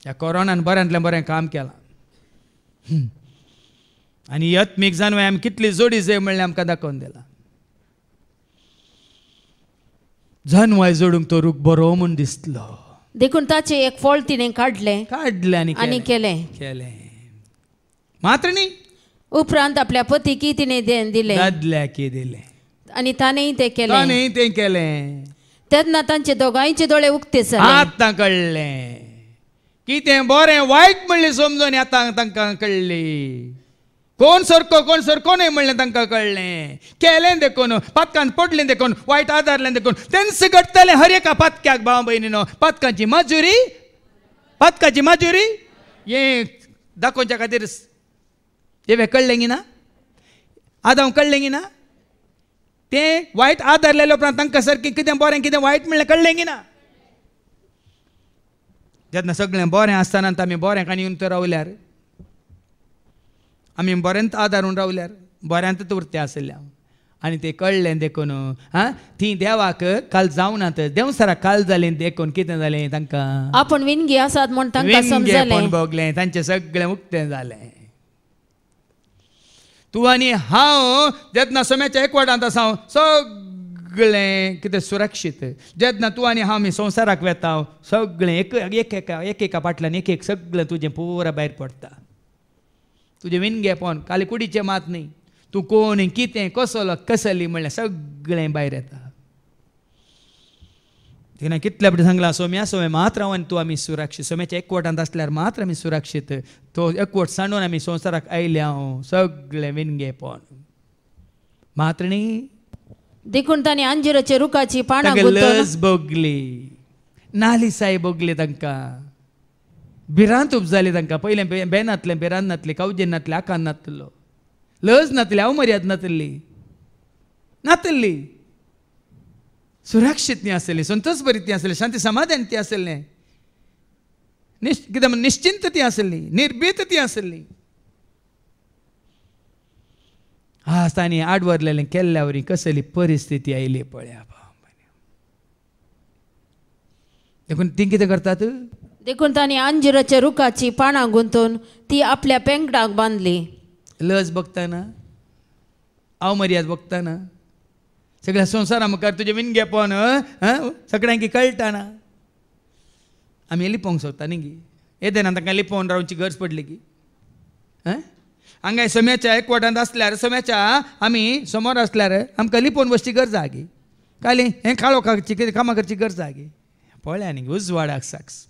S3: ह्या कोरोनान बऱ्यांतल्यान बरें काम केलां आनी आत्मीक जानवें आमी कितली जोडी जाय म्हणलें आमकां दाखोवन दिला. जानवाय जोडूंक तो रूख बरो म्हूण दिसलो.
S6: देखून ताचे एक फळ तिणें काडलें
S3: आनी
S6: केलें.
S3: मात्र न्ही,
S6: उपरांत आपल्या पतीकी तिणें दिलें,
S3: दादल्याकी दिलें
S6: आनी ताणेंय तें केलें. तेन्ना तांचे दोगांयचे दोळे उक्ते जाले.
S3: आतां कळ्ळें कितें बरें वायट म्हणलें समजून आतां तांकां कळ्ळें. कोण सरको न्हय म्हणलें तांकां कळ्ळें. केलें देखून, पातकान पडलें देखून, वायट आदारलें देखून तेंच घडटलें हर एका पातक्याक. भाव भयणीनो, पातकाची माजुरी हें दाखोवच्या खातीर हे कळलें गी ना, आदां कळलें गी ना, तें वायट आदारलेले उपरांत तांकां सारकें कितें बरें कितें वायट म्हणलें कळलें गी ना. जेन्ना सगळें बरें आसतना आमी बऱ्याक आनी येवन तर रावल्यार, आमी बरेंत आदारून रावल्यार बऱ्यांतच उरते आसल्या. आनी तें कळ्ळें देखून ती देवाक काल जावनात, देवसराक काल जालें देखून कितें जालें तांकां
S6: आपण विनगी आसात म्हूण तांकां समजलें.
S3: भोगलें, तांचें सगळें उक्तें जालें. तूं आनी हांव जेन्ना सोम्याच्या एकवटांत आसा सगळें कितें सुरक्षीत. जेन्ना तूं आनी हांव आमी संवसाराक वेता सगळें एकेका फाटल्यान एक सगळें तुजें पुरा भायर पडटा. तुजें विनगेपण काली कुडीचें मात न्ही, तूं कोण कितें कसलो कसली म्हणलें सगळें भायर येता. तिणें कितल्या फावटी सांगलां, सोम्या मात रावन तूं आमी सुरक्षीत. सोम्याच्या एकवटांत आसल्यार मात्र आमी सुरक्षीत. तो एकवट सांडून आमी संवसाराक आयल्या सगळें विनगेपण मात्र न्ही.
S6: देखून तांणी अंजिराच्या रुखाची पानां
S3: लज भोगली, नालिसाय भोगली तांकां, भिरांत उपजाली तांकां. पयलें बेनातलें भिरांत नातलें, कावजेन नातलें, आकान नातलो, लज नातली, अवमर्याद नातल्ली, सुरक्षीत न्ही आसली, संतोष भरीत ती आसली, शांती समाधान ती आसलें, कितें निश्चिंत ती आसली, निर्भीत ती आसली. आज तांणी आडवरलेलें केल्ल्या वरी कसली परिस्थिती आयली पळया. देखून ती कितें करतात,
S6: देखून तांणी अंजिराच्या रुखाची पानां गुंतून ती आपल्या पेंगडाक बांदली.
S3: लज बघताना, अवमर्याद बघताना, सगळ्या संवसारा मुखार तुजें विनगेपण सगळ्यांक कळटाना आमी लिपोवंक सोदता न्ही गी. येदेना तांकां लिपोवन रावची गरज पडली की. हांगा सोम्याच्या एकवटांत आसल्यार, सोम्याच्या आमी समोर आसल्यार आमकां लिपोवन बसची गरज आहा गी. काली हें काळो करची कितें कामां करची गरज आहा गी. पळया न्ही उजवाडाक साक्स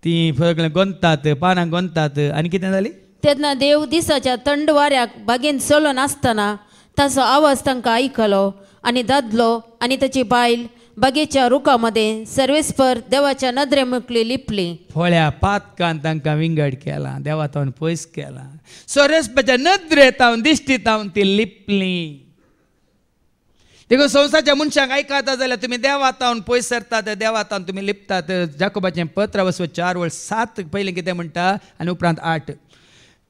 S3: ती सगळें गोंदतात, पानां गोंदतात. आनी कितें जाली,
S6: तेन्ना देव दिसाच्या थंड वाऱ्याक बागेंत चलो नासतना ताचो आवाज तांकां आयकलो. आनी दादलो आनी ताची बायल बागेच्या रुखा मदें सर्वेस्पर देवाच्या नदरे मुखली लिपली.
S3: पळया पातकान तांकां विंगड केला, देवातावन पयस केला, सर्वेस्पराच्या नदरेतावन दिश्टीतावन ती लिपली. देखून संवसाराच्या मनशांक आयकता जाल्यार तुमी देवातावन पयस सरतात, देवातावन तुमी लिपतात. जाकोबाचें पत्र वचो 4:7 पयलें कितें म्हणटा आनी उपरांत 8.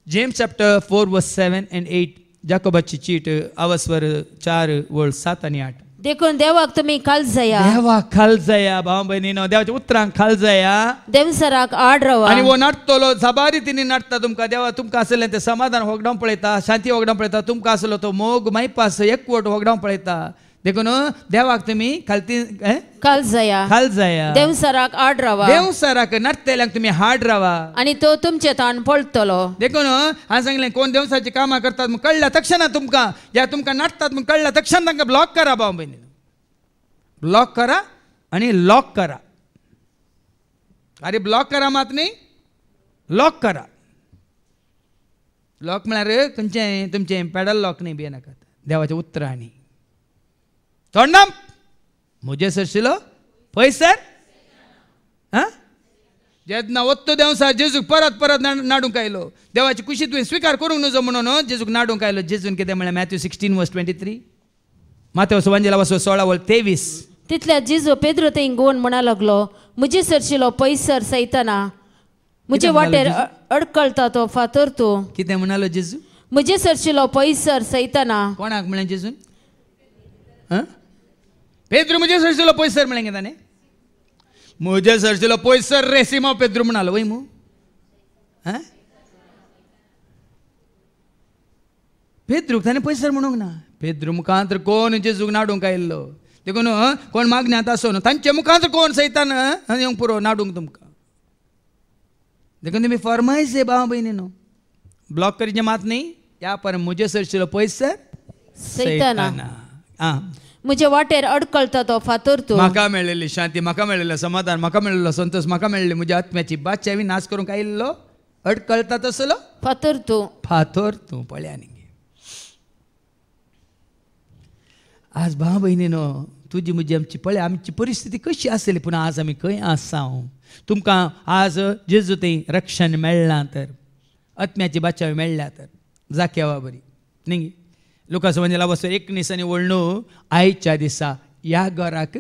S3: James chapter 4:7 and 8. जाकोबाची चीट आवस्वर 4:7 आणि 8.
S6: देखून देवाक तुमी काळजाया,
S3: देवाक काळजाया भाव भयणीनो, देवाच्या उतरांक काळजाया,
S6: देवसराक आड रावा.
S3: आनी वो नाटतलो झबा रितीन नाटता तुमकां. देवा तुमकां आसलें तें समाधान होगडावन पळयता, शांती होगडावन पळयता. तुमकां आसलो तो मोग मायपास एकवट होगडावन पळयता. देखून देवाक तुमी काळजाया,
S6: देवसराक आड रावा,
S3: देवसराक नाटतेल्यांक तुमी हाड रावा
S6: आनी तो तुमचे ताण पळतलो.
S3: देखून हांवें सांगलें कोण देवसाची कामां करतात म्हूण कळ्ळा तक्षण तुमकां, ज्या तुमकां नाटतात म्हूण कळ्ळा तक्षण तांकां ब्लॉक करा भाव भयणी, ब्लॉक करा आनी लॉक करा. अरे ब्लॉक करा मात न्ही, लॉक करा. लॉक म्हळ्यार खंयचें तुमचें पॅडल लॉक न्ही बी नाकात, देवाच्या उतरांनी. तोंडाम म्हजे सरशिलो पयसर जेन्ना वत्तो देवसा जेजूक परत परत नाडूंक आयलो. देवाची कुशी तुवें स्विकार करूंक नजो म्हणून जेजूक नाडूंक आयलो. जेजून कितें म्हळ्यार मॅथ्यू 16:23, मातेवस वंजेला वचो 16:23.
S6: तितल्या जेजू पेद्रो थंय गोवन म्हणा लागलो, म्हजे सरशिलो पयसर सैताना, म्हजे वाटेर अडकळटा तो फातर तूं.
S3: कितें म्हणालो जेजू?
S6: म्हजे सरशिलो पयसर सैताना.
S3: कोणाक म्हळें जेजून? पेद्रो म्हजे सरशिलो पयसर म्हळें ताणें. म्हजे सरशिलो पयसर रे सिमा पेद्रू म्हणालो वय मू पेद्रूक ताणें पयसर म्हणूंक ना पेद्रू मुखांतर कोण जेजूक नाडूंक आयिल्लो देखून कोण मागण्यांत आसो न्हू तांचे मुखांतर कोण सैतान येवंक पुरो नाडूंक तुमकां देखून तुमी फरमायश भाव भयणीनो ब्लॉक करीचे मात न्ही या पर म्हजे सरशिलो पयसर
S6: सैताना म्हजे वाटेर अडकळता तो फातर तूं
S3: म्हाका मेळिल्ली शांती म्हाका मेळिल्लो समाधान म्हाका मेळिल्लो संतोष म्हाका मेळिल्ली म्हज्या आत्म्याची बादशाही नाश करूंक आयिल्लो अडकळता तसलो
S6: फातर तूं
S3: फातर तूं पळया न्ही आज भाव भयणीनो तुजी म्हजी आमची पळय आमची परिस्थिती कशी आसली पूण आज आमी खंय आसा तुमकां आज जेजू तें रक्षण मेळ्ळां तर आत्म्याची बादशाही मेळ्ळ्या तर जाकेवा बरी न्ही लुकास म्हणजे बसो 19 आनी वळणू आयच्या दिसा ह्या घराक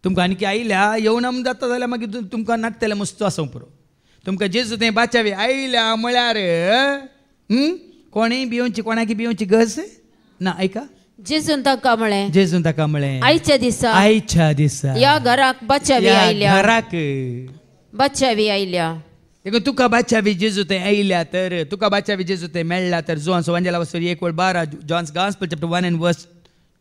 S3: तुमकां आनीक आयल्या येवन आम जाता जाल्यार मागीर तुमकां नाटतले मस्तो आसूं पुरो तुमकां जेजू तें बादशाही आयल्या म्हळ्यार कोणेय भिवची कोणाकी भिवची गज ना ऐका
S6: जेजून ताका म्हळें
S3: जेजून ताका म्हळें
S6: आयच्या दिसा ह्या घराक बादशाही आयल्या
S3: घराक
S6: बादशाही आयल्या
S3: देखून तुका बादशाही जेजू तें आयल्या तर तुका बादशाही जेजू तें मेळ्ळा तर जोन्स वंजेला वचोरी 1:12 John's gospel chapter 1 and verse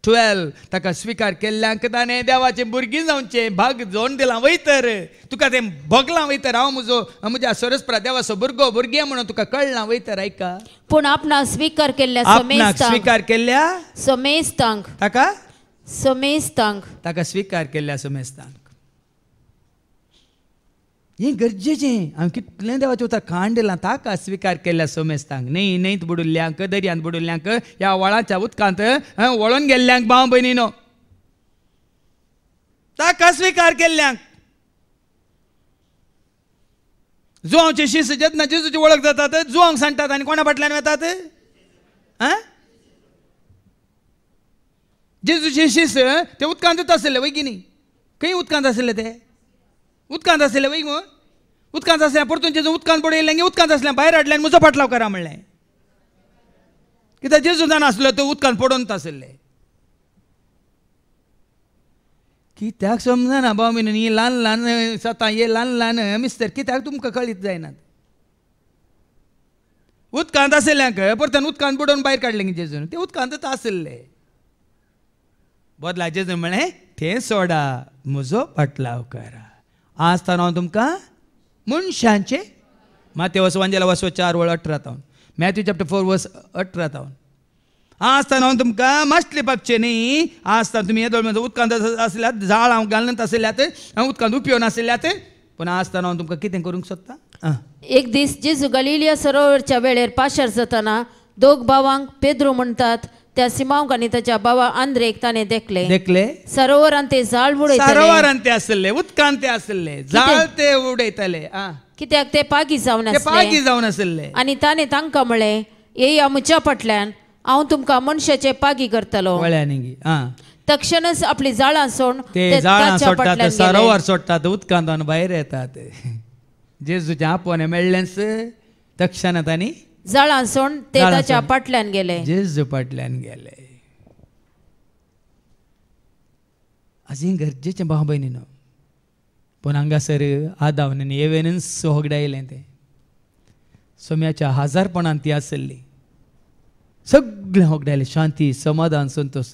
S3: 12 ताका स्विकार केल्ल्यांक ताणें देवाचें भुरगीं जावचे भाग जोड दिलां वयतर तुका तें भोगलां वयतर हांव म्हज्या सरस्परा देवाचो भुरगे म्हणून तुका कळलां वयतर ऐका
S6: पूण आपणाक स्विकार केल्ल्या
S3: स्विकार केल्ल्या
S6: समेस्तांक
S3: ताका स्विकार केल्ल्या समेस्तांक हें गरजेचें हांवें कितलें देवाचें उतर खाण दिलां ताका स्विकार केल्ल्या समेस्तांक न्हंयत बुडुल्ल्यांक दर्यांत बुडुल्ल्यांक ह्या वळाच्या उदकांत वळोन गेल्ल्यांक भाव भयणीनो ताका स्विकार केल्ल्यांक जुवांवचे शिस जेन्ना जेजूची वळख जातात जुवांक सांगतात आनी कोणा फाटल्यान वतात जेजूचे शिस ते उदकांतूच आसले वय की न्ही खंय उदकांत आसले ते उदकांत आसले वय गो उदकांत आसल्या परतून जेजू उदकांत पडयलें उदकांत आसल्या भायर हाडलें म्हजो फाटलाव करा म्हणलें कित्याक जेजू जाणा आसलो तो उदकांत पडोवंत आसले कित्याक समजना भाव भयणीनो ही ल्हान ल्हान सतां हे ल्हान ल्हान मिस्टर कित्याक तुमकां कळीत जायनात उदकांत आसल्यांक परतून उदकांत बुडोवन भायर काडलें जेजून ते उदकांतच आसले बदला जेजू म्हळें तें सोडा म्हजो फाटलाव करा आज तर हांव तुमकां मनशांचे मातेवस वंजेला वसो 4:18 मॅथ्यू चॅप्टर 4:18 आज तर हांव तुमकां माश्टले पागचे न्ही आज तर तुमी येदोळ म्हणजे उदकांत आसल्यात झाड हांव घालनात आसल्यात उदकांत उपयोन आसल्यात पूण आज तर हांव तुमकां कितें करूंक सोदता
S6: एक दीस जेजू गलिलिया सरोवरच्या वेळेर पाशार जाताना दोग भावांक पेद्रू म्हणटात त्या सिमांक आनी ताच्या भावा आंद्रेक ताणें देखले सरोवरांत ते जाळ उडयताले
S3: सरोवरांत ते आसले उदकांत ते आसले जाळ ते उडयताले
S6: कित्याक ते पागी जावन
S3: आसले
S6: आनी ताणें तांकां म्हळें येया म्हज्या फाटल्यान हांव तुमकां मनशाचे पागी करतलो तक्षणच आपली जाळां सोड
S3: ते जाळां सोडटात सरोवर सोडटात उदकांत भायर येतात जेजूच्या आपोवणें मेळ्ळेंच तक्षणात आनी
S6: जाळां सोड ते ताच्या फाटल्यान गेले
S3: जेजू फाटल्यान गेले अशें गरजेचें भाव भयणीनो पूण हांगासर आदावनांनी एवेनन्स होगडायलें तें सोम्याच्या हजारपणान ती आसली सगळें होगडायलें शांती समाधान संतोष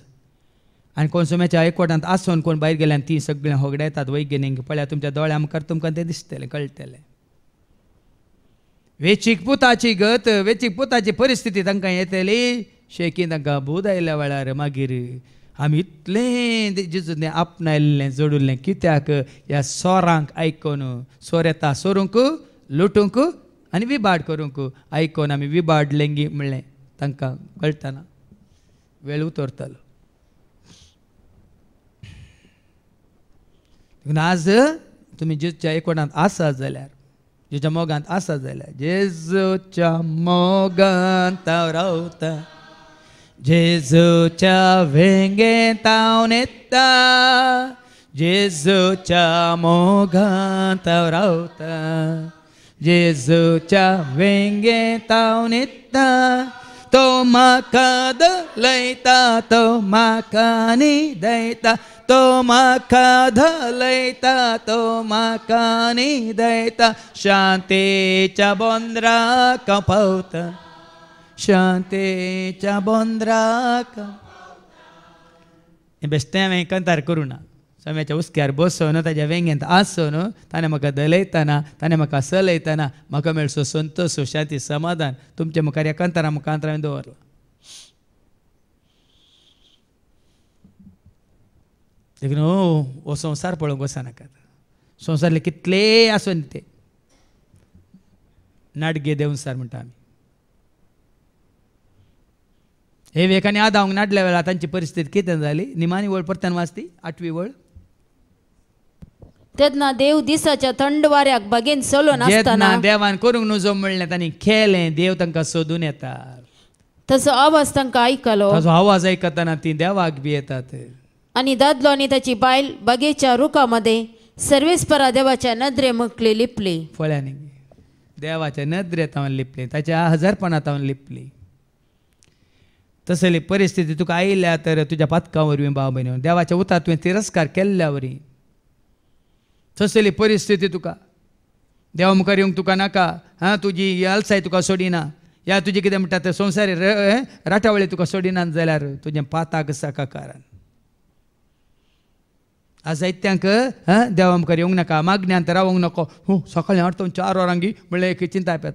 S3: आनी कोण सोम्याच्या एकवटांत आसून कोण भायर गेल्यान ती सगळें होगडायतात वैज्ञानीक पळया तुमच्या दोळ्या मुखार तुमकां तें दिसतलें कळटलें वेचीक पुताची गत वेचीक पुताची परिस्थिती तांकां येतली शेकी तांकां भूत आयल्या वेळार मागीर आमी इतलें जेजून आपणायल्लें जोडुल्लें कित्याक ह्या सोरांक आयकून सोर येता सोरूंक लुटूंक आनी विबाड करूंक आयकून आमी विबाडलें म्हणलें तांकां कळटना वेळ उतरतलो आज तुमी जेजूच्या एकवटांत आसात जाल्यार जेजूच्या मोगांत आसात जाल्यार जेजूच्या मोगांत हांव रावता जेजूच्या वेंगेंत हांव न्हेता जेजूच्या मोगांत हांव रावता जेजूच्या वेंगेंत हांव न्हेता तो म्हाका धलयता तो म्हाका न्ही दैता तो म्हाका धलयता तो म्हाका न्ही दैता शांतेच्या बोंद्राक पावता शांतेच्या बोंद्राक बेश्टें हांवें कंतार करूं ना सोम्याच्या उस्क्यार बसून ताच्या वेंगेंत आसून ताणें म्हाका धलयतना ताणें म्हाका चलयतना म्हाका मेळचो संतोश शांती समाधान तुमच्या मुखार ह्या कंतारा मुखांत हांवें दवरला. देखून हो संवसार पळोवंक वचनाकात. संवसारले कितले आसून ते नाडगे देंवसार म्हणटा आमी. हे वेखांनी आदांक नाडल्या वेळार तांची परिस्थिती कितें जाली निमाणी वळ परत्यान वाचती 8वी वळ.
S6: तेन्ना देव दिसाच्या थंड वाऱ्याक बागेन चलून आसतना
S3: देवान करूंक नजो म्हणलें तांणी केलें देव तांकां सोदून येता.
S6: तसो आवाज तांकां आयकलो
S3: ताजो आवाज आयकतना ती देवाक बी येतात.
S6: आणि दादलो आणि ताची बायल बागेच्या रुखामध्ये सर्वेस्परा देवाच्या नदरे मुखली लिपली.
S3: फळ्यांनी देवाच्या नदरेत हांवें लिपली ताच्या हजारपणांत हांवें लिपली. तसली परिस्थिती तुका आयल्या तर तुज्या पातकां वरवीं भाव भयणीओ देवाच्या उतार तुवें तिरस्कार केल्ल्या वरी तसली परिस्थिती तुका देवा मुखार येवंक तुका नाका. तुजी आलसाय तुका सोडिना या तुजी कितें म्हणटा तें संवसारी राटावळी तुका सोडिनात जाल्यार तुजें पाताक साका कारण. आज जायत्यांक देवा मुखार येवंक नाका मागण्यांत रावंक नको. सकाळीं 8 to 4 वरांगी म्हणल्यार एक चिंता येता.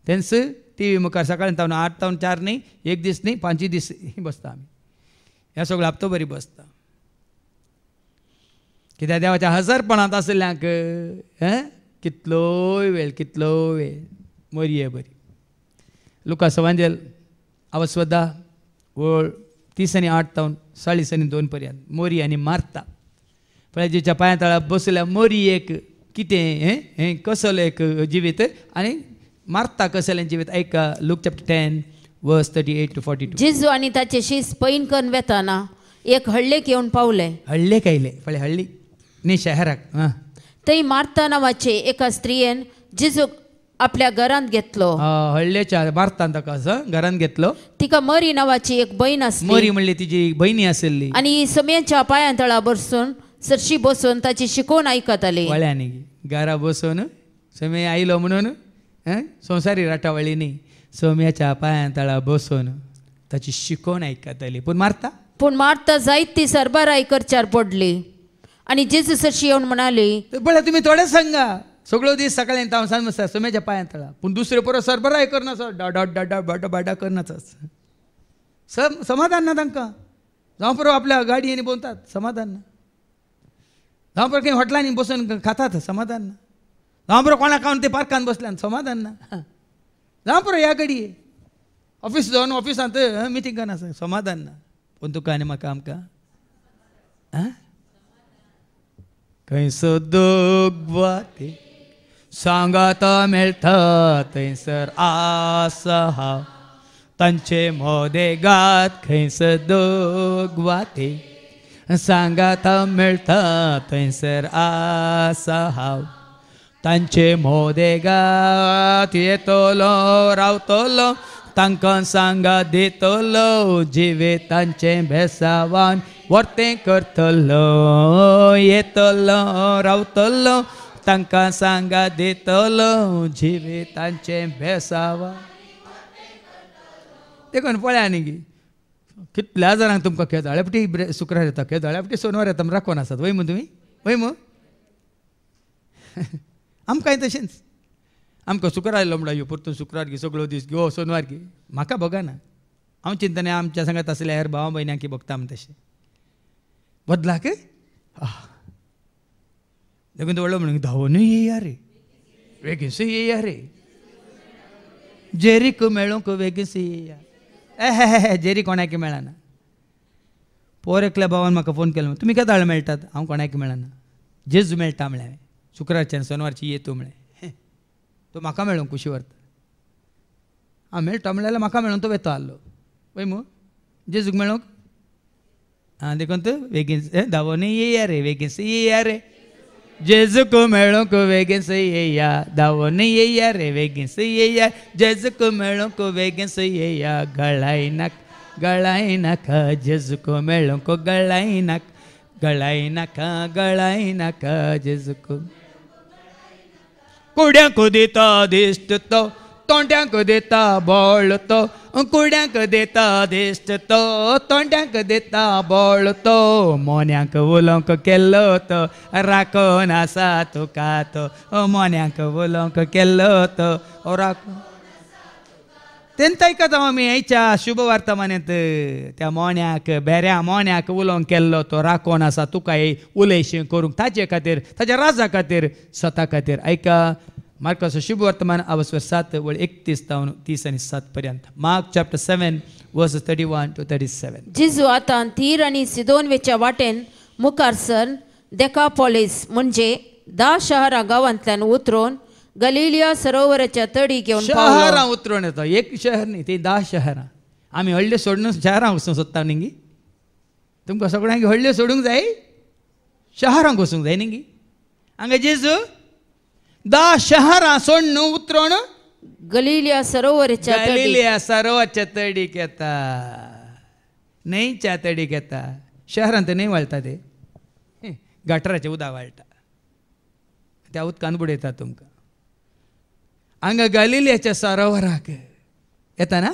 S3: तेंच टी व्ही मुखार सकाळीं 8 to 4 न्ही 1 दीस न्ही 5 दीस बसता आमी. ह्या सगळो हप्तो बरी बसता कित्याक देवाच्या हजारपणांत आसल्यांक कितलोय वेळ मोरये बरी. लुकास एवांजेल अवस्वदा वळ 30 आनी 8 to 40 आनी 2 पर्यंत मोरी आनी मार्ता पळयजेच्या पांया तळा बसल्या मोरी एक कितें कसलें एक जिवीत आनी मार्ता कसलें जिवीत. ऐका लूक चॅप्टर 10 verse 38 to 42.
S6: जेजू आणि ताचे शीस पैन करून वेताना एक हळ्ळेक येवन पावले.
S3: हळ्ळेक आयले फळे हळ्ळी न्ही शहराक.
S6: थंय मार्ता नांवाचे एका स्त्रियेन जेजूक आपल्या घरांत घेतलो.
S3: हळ्ळेच्या मार्तान ताका घरांत घेतलो.
S6: तिका मरी नांवाची एक बहीण आसली.
S3: मरी म्हणली तिची बहिणी आसली
S6: आणि समयाच्या पांया तळा बसून सरशी बसून ताची शिकोवन आयकताली.
S3: वळ्यांनी घरा बसून समय आयलो म्हणून संवसारी राटावळी न्ही सोम्याच्या पांया तळा बसून ताची शिकोवन आयकताली. पूण मार्ता
S6: जायती सरबराई करच्यार पडली आणि जेजू सरशी येवन म्हणाली
S3: बळे तुमी थोडे सांगा सगळो दीस सकाळीं हांव सांग सोम्याच्या पांया तळा पूण दुसरे परत सरबराय करनाचो डाडा डाडा बाडा बाडा करनाचोच. समाधान ना तांकां. जावं परो आपल्या गाडयेनी भोंवतात समाधान ना. जावं परो खंय हॉटेलांनी बसून खातात समाधान ना. जावं परो कोणाक खावन ते पार्कान बसल्यान समाधान ना. जावं परो ह्या घडये ऑफिस जावन ऑफिसांत मिटींग करना समाधान ना. पूण तुका आनी म्हाका आमकां खंयसर दूख वाटे सांगात मेळटा थंयसर आसा हांव तांचे मोदेगात खंयसर दूख वाटे सांगात मेळटा थंयसर आसा हांव तांचे मोदेगात येतलो रावतलो तांकां सांगा दितलो जिवे तांचें भेसावान वर्तें करतलो येतलो रावतलो तांकां सांगा दितलो जिवे तांचें भेसावान. देखून पळया न्ही कितल्या जाणांक तुमकां केदाळ्यापटी शुक्रार येता केदाळ्यापटी सोनवार येता राखून आसात वय मू तुमी वय मू. आमकांय तशेंच आमकां शुक्रार आयलो म्हणटा यो परतून शुक्रार घे सगळो दीस घेव सोनवार घे म्हाका बघना. हांव चिंतने आमच्या सांगात आसल्या हेर भावा भयण्यांक बघता आमी तशें बदलाक देखून तो व्हडलो म्हणून धांवूनय येया रे वेगीस येया रे जेरीक मेळूंक वेगीस येया. जेरी कोणाक मेळना. पोर एकल्या भावान म्हाका फोन केलो तुमी केदाळ मेळटात हांव कोणाक मेळना जेजू मेळटा म्हळें शुक्रारच्यान सोनवारची ये तूं म्हळें. तो म्हाका मेळूंक कुशी व्हरता हांव मेळटा म्हणल्यार म्हाका मेळून तो वेतो आहलो वय मू जेजूक मेळूंक. देखून तूं बेगीन धांवून येया रे बेगीन येया रे जेजुक मेळोंक बेगीन येया धांवून येया रे बेगीन येया जेजुक मेळोंक बेगीन येया गळायनाक गळायनाका जेजुक मेळोंक गळायनाक गळायनाका जेजुक कुड्यांक दिता दिश्ट तो तोंड्यांक दिता बोळ तो कुड्यांक दिता दिश्ट तो तोंड्यांक दिता बोळ तो मोन्यांक उलोवंक केल्लो तो राखोन आसा तुका तो मोन्यांक उलोवंक केल्लो तो राखोन तेंत आयकता आमी हेच्या शुभ वर्तमानांत त्या मोन्याक बेऱ्या मोन्याक उलोवंक केल्लो तो राखोन आसा तुका उलयशें करूंक ताचे खातीर ताच्या राजा खातीर स्वता खातीर ऐका मार्काचो शुभ वर्तमान अवस्वर 7 वळ 31 तावन 30 आनी 7 पर्यंत मार्क चॅप्टर 7 वर्सेस 31 to 37.
S6: जेजू आतां तीर आनी सिदोनवेच्या वाटेन मुखार सर देकापोलीस म्हणजे 10 शहरां गांवांतल्यान उतरून गलिलिया सरोवराच्या तडी घेवन
S3: शहरां उतरून येता एक शहर न्ही ती 10 शहरां आमी हळ्ळे सोडून शहरांक वचूंक सोदता न्ही तुमकां सगळ्यांक हळ्ळे सोडूंक जाय शहरांक वचूंक जाय न्ही हांगा जेजू 10 शहरां सोडून उतरून
S6: गलिलिया
S3: सरोवराच्या तडीक येता न्हंयच्या तडीक येता शहरांत न्हंय वळटा ते गटराचें उदक वळटा त्या उदकान बुडयता तुमकां हांगा गलिलियाच्या सरोवराक येता ना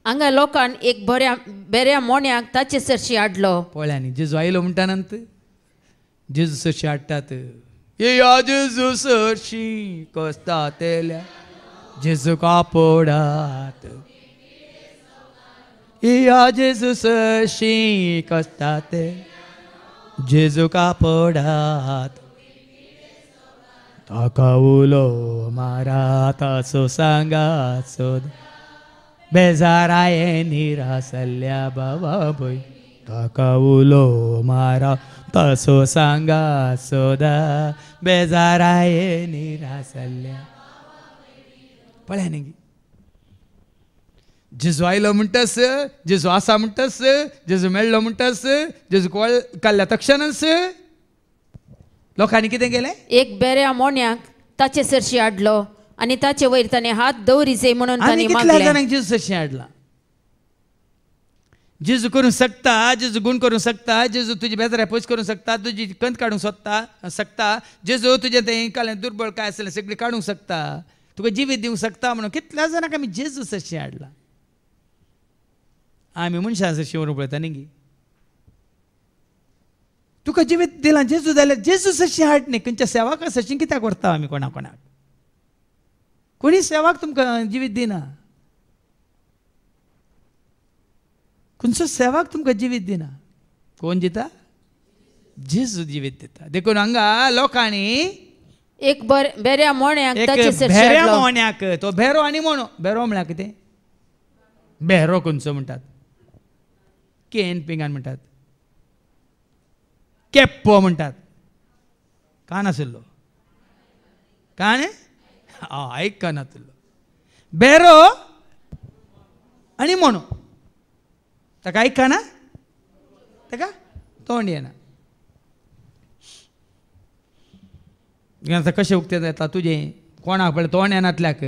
S6: हांगा लोकांन एक बऱ्या मोन्याक ताचे सरशी हाडलो
S3: पळयांनी जेजू आयलो म्हणटानंत जेजू सरशी हाडटात येया जेजू सरशी कोस्तातेल्या जेजू कापोडात येया जेजू सरशी कोस्ताते जेजू कापोडात ताका उलो मारा ताचो सांगात सोद बेजाराये निरासल्ल्या बाबा भय ताका उलो मारा ताचो सांगात सोदा बेजाराये निरासल्ल्या पळया न्ही जेजू आयलो म्हणटस जेजू आसा म्हणटस जेजू मेळ्ळो म्हणटस जेजू काडल्या तक्षणच लोकांनी कितें केलें
S6: एक बऱ्या मोन्याक ताचे सरशी हाडलो आनी ताचे वयर ताणें हात दवरिजे म्हणून तांणी मागलें
S3: जाणांक जेजू सरशी हाडला जेजू करूंक शकता जेजू गुण करूंक शकता जेजू तुजी बेजाऱ्या पयस करूंक शकता तुजी कंत काडूंक शकता जेजू तुजें तें कालें दुर्बळ काय आसलें सगळें काडूंक शकता तुका जिवीत दिवंक शकता म्हणून कितल्या जाणांक आमी जेजू सरशी हाडला आमी मनशां सरशी व्हरूंक पळयता न्ही तुका जिवीत दिलां जेजू जाल्यार जेजू सरशी हाड न्ही खंयच्या सेवाका सरशी कित्याक व्हरता आमी कोणाक कोणी सेवाक तुमकां जिवीत दिना खंयचो सेवाक तुमकां जिवीत दिना कोण दिता जेजू जिवीत दिता देखून हांगा लोकांनी
S6: एक बऱ्या मोन्याक ताचे सरशी
S3: बेऱ्या
S6: हाडलो
S3: मोन्याक तो बेरो आनी म्हणो बेरो म्हळ्यार कितें बेरो खंयचो म्हणटात केन पिंगान म्हणटात केप्पो म्हणटात कान आशिल्लो कान आयकना नाशिल्लो बेरो आनी म्हणो ताका आयकना ताका तोंड येना आतां कशें उक्तें जाता तुजें कोणाक पळय तोंड येनातल्याक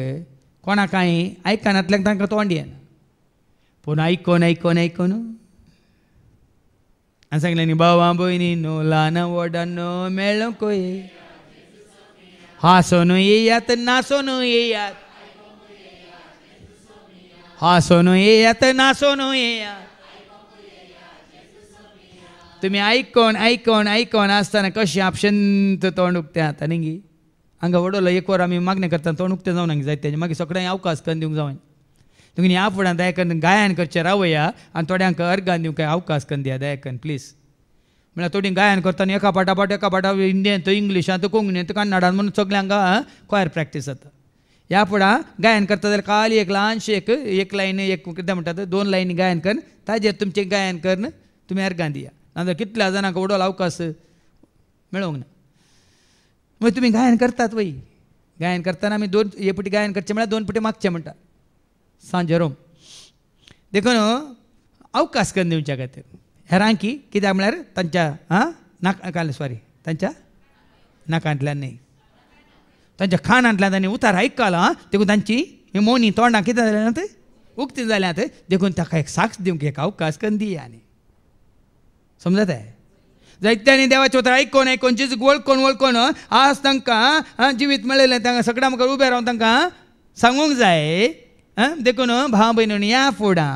S3: कोणाक कांय आयकनातल्याक तांकां तोंड येना पूण आयकोन आयकोन आयकोन आनी सांगलें न्ही बावा भयणी न्हू ल्हान व्हडानो मेळोंक ये हांसोन येयात नाचोन येयात हांसोन येयात नाचोन येयात तुमी आयकोन आयकोन आयकोन आसतना कशें आपशंत तोंड उक्तें जाता न्ही हांगा वडलो एक वर आमी मागणी करता तोंड उक्तें जावन हांगा जाय तेजें मागीर सगळ्यांक अवकाश करून दिवंक जावं तुमी ह्या फुड्यान दयाकन गायन करचें रावया आनी थोड्यांक अर्गान दिवंक अवकाश करून दिया दयाकन प्लीज म्हळ्यार थोडीं गायन करतना एका पाटा हिंदींत इंग्लिशांत कोंकणींत कन्नडांत म्हणून सगळ्यांक क्वायर प्रॅक्टीस जाता ह्या फुड्या गायन करता जाल्यार खाली एक ल्हानशें एक लायन एक कितें म्हणटात 2 लायनी गायन कर ताजेर तुमचें गायन करून तुमी अर्गान दिया नाजाल्यार कितल्या जाणांक वडलो अवकाश मेळोंक ना मागीर तुमी गायन करतात वय गायन करतना आमी 2 हे पटी गायन करचें म्हळ्यार 2 पटी मागचें म्हणटा सांजेरोम देखून अवकाश करून दिवच्या खातीर हेरांकी कित्याक म्हळ्यार तांच्या नाका सॉरी तांच्या नाकांतल्यान न्ही तांच्या खाणांतल्यान तांणी उतार आयकला देखून तांची ही मोनी तोंडां कितें जाल्यात उक्ती जाल्यात देखून ताका एक साक्ष दिवंक एक अवकाश करून दिया न्ही समजत आहे जायत्यांनी देवाचें उतर आयकोन आयकोन जेजूक वळखोन आज तांकां जिवीत मेळयलें तांकां सगळ्यां मुखार उबें रावन तांकां सांगूंक जाय देखून भाव भयणींनी या फुडां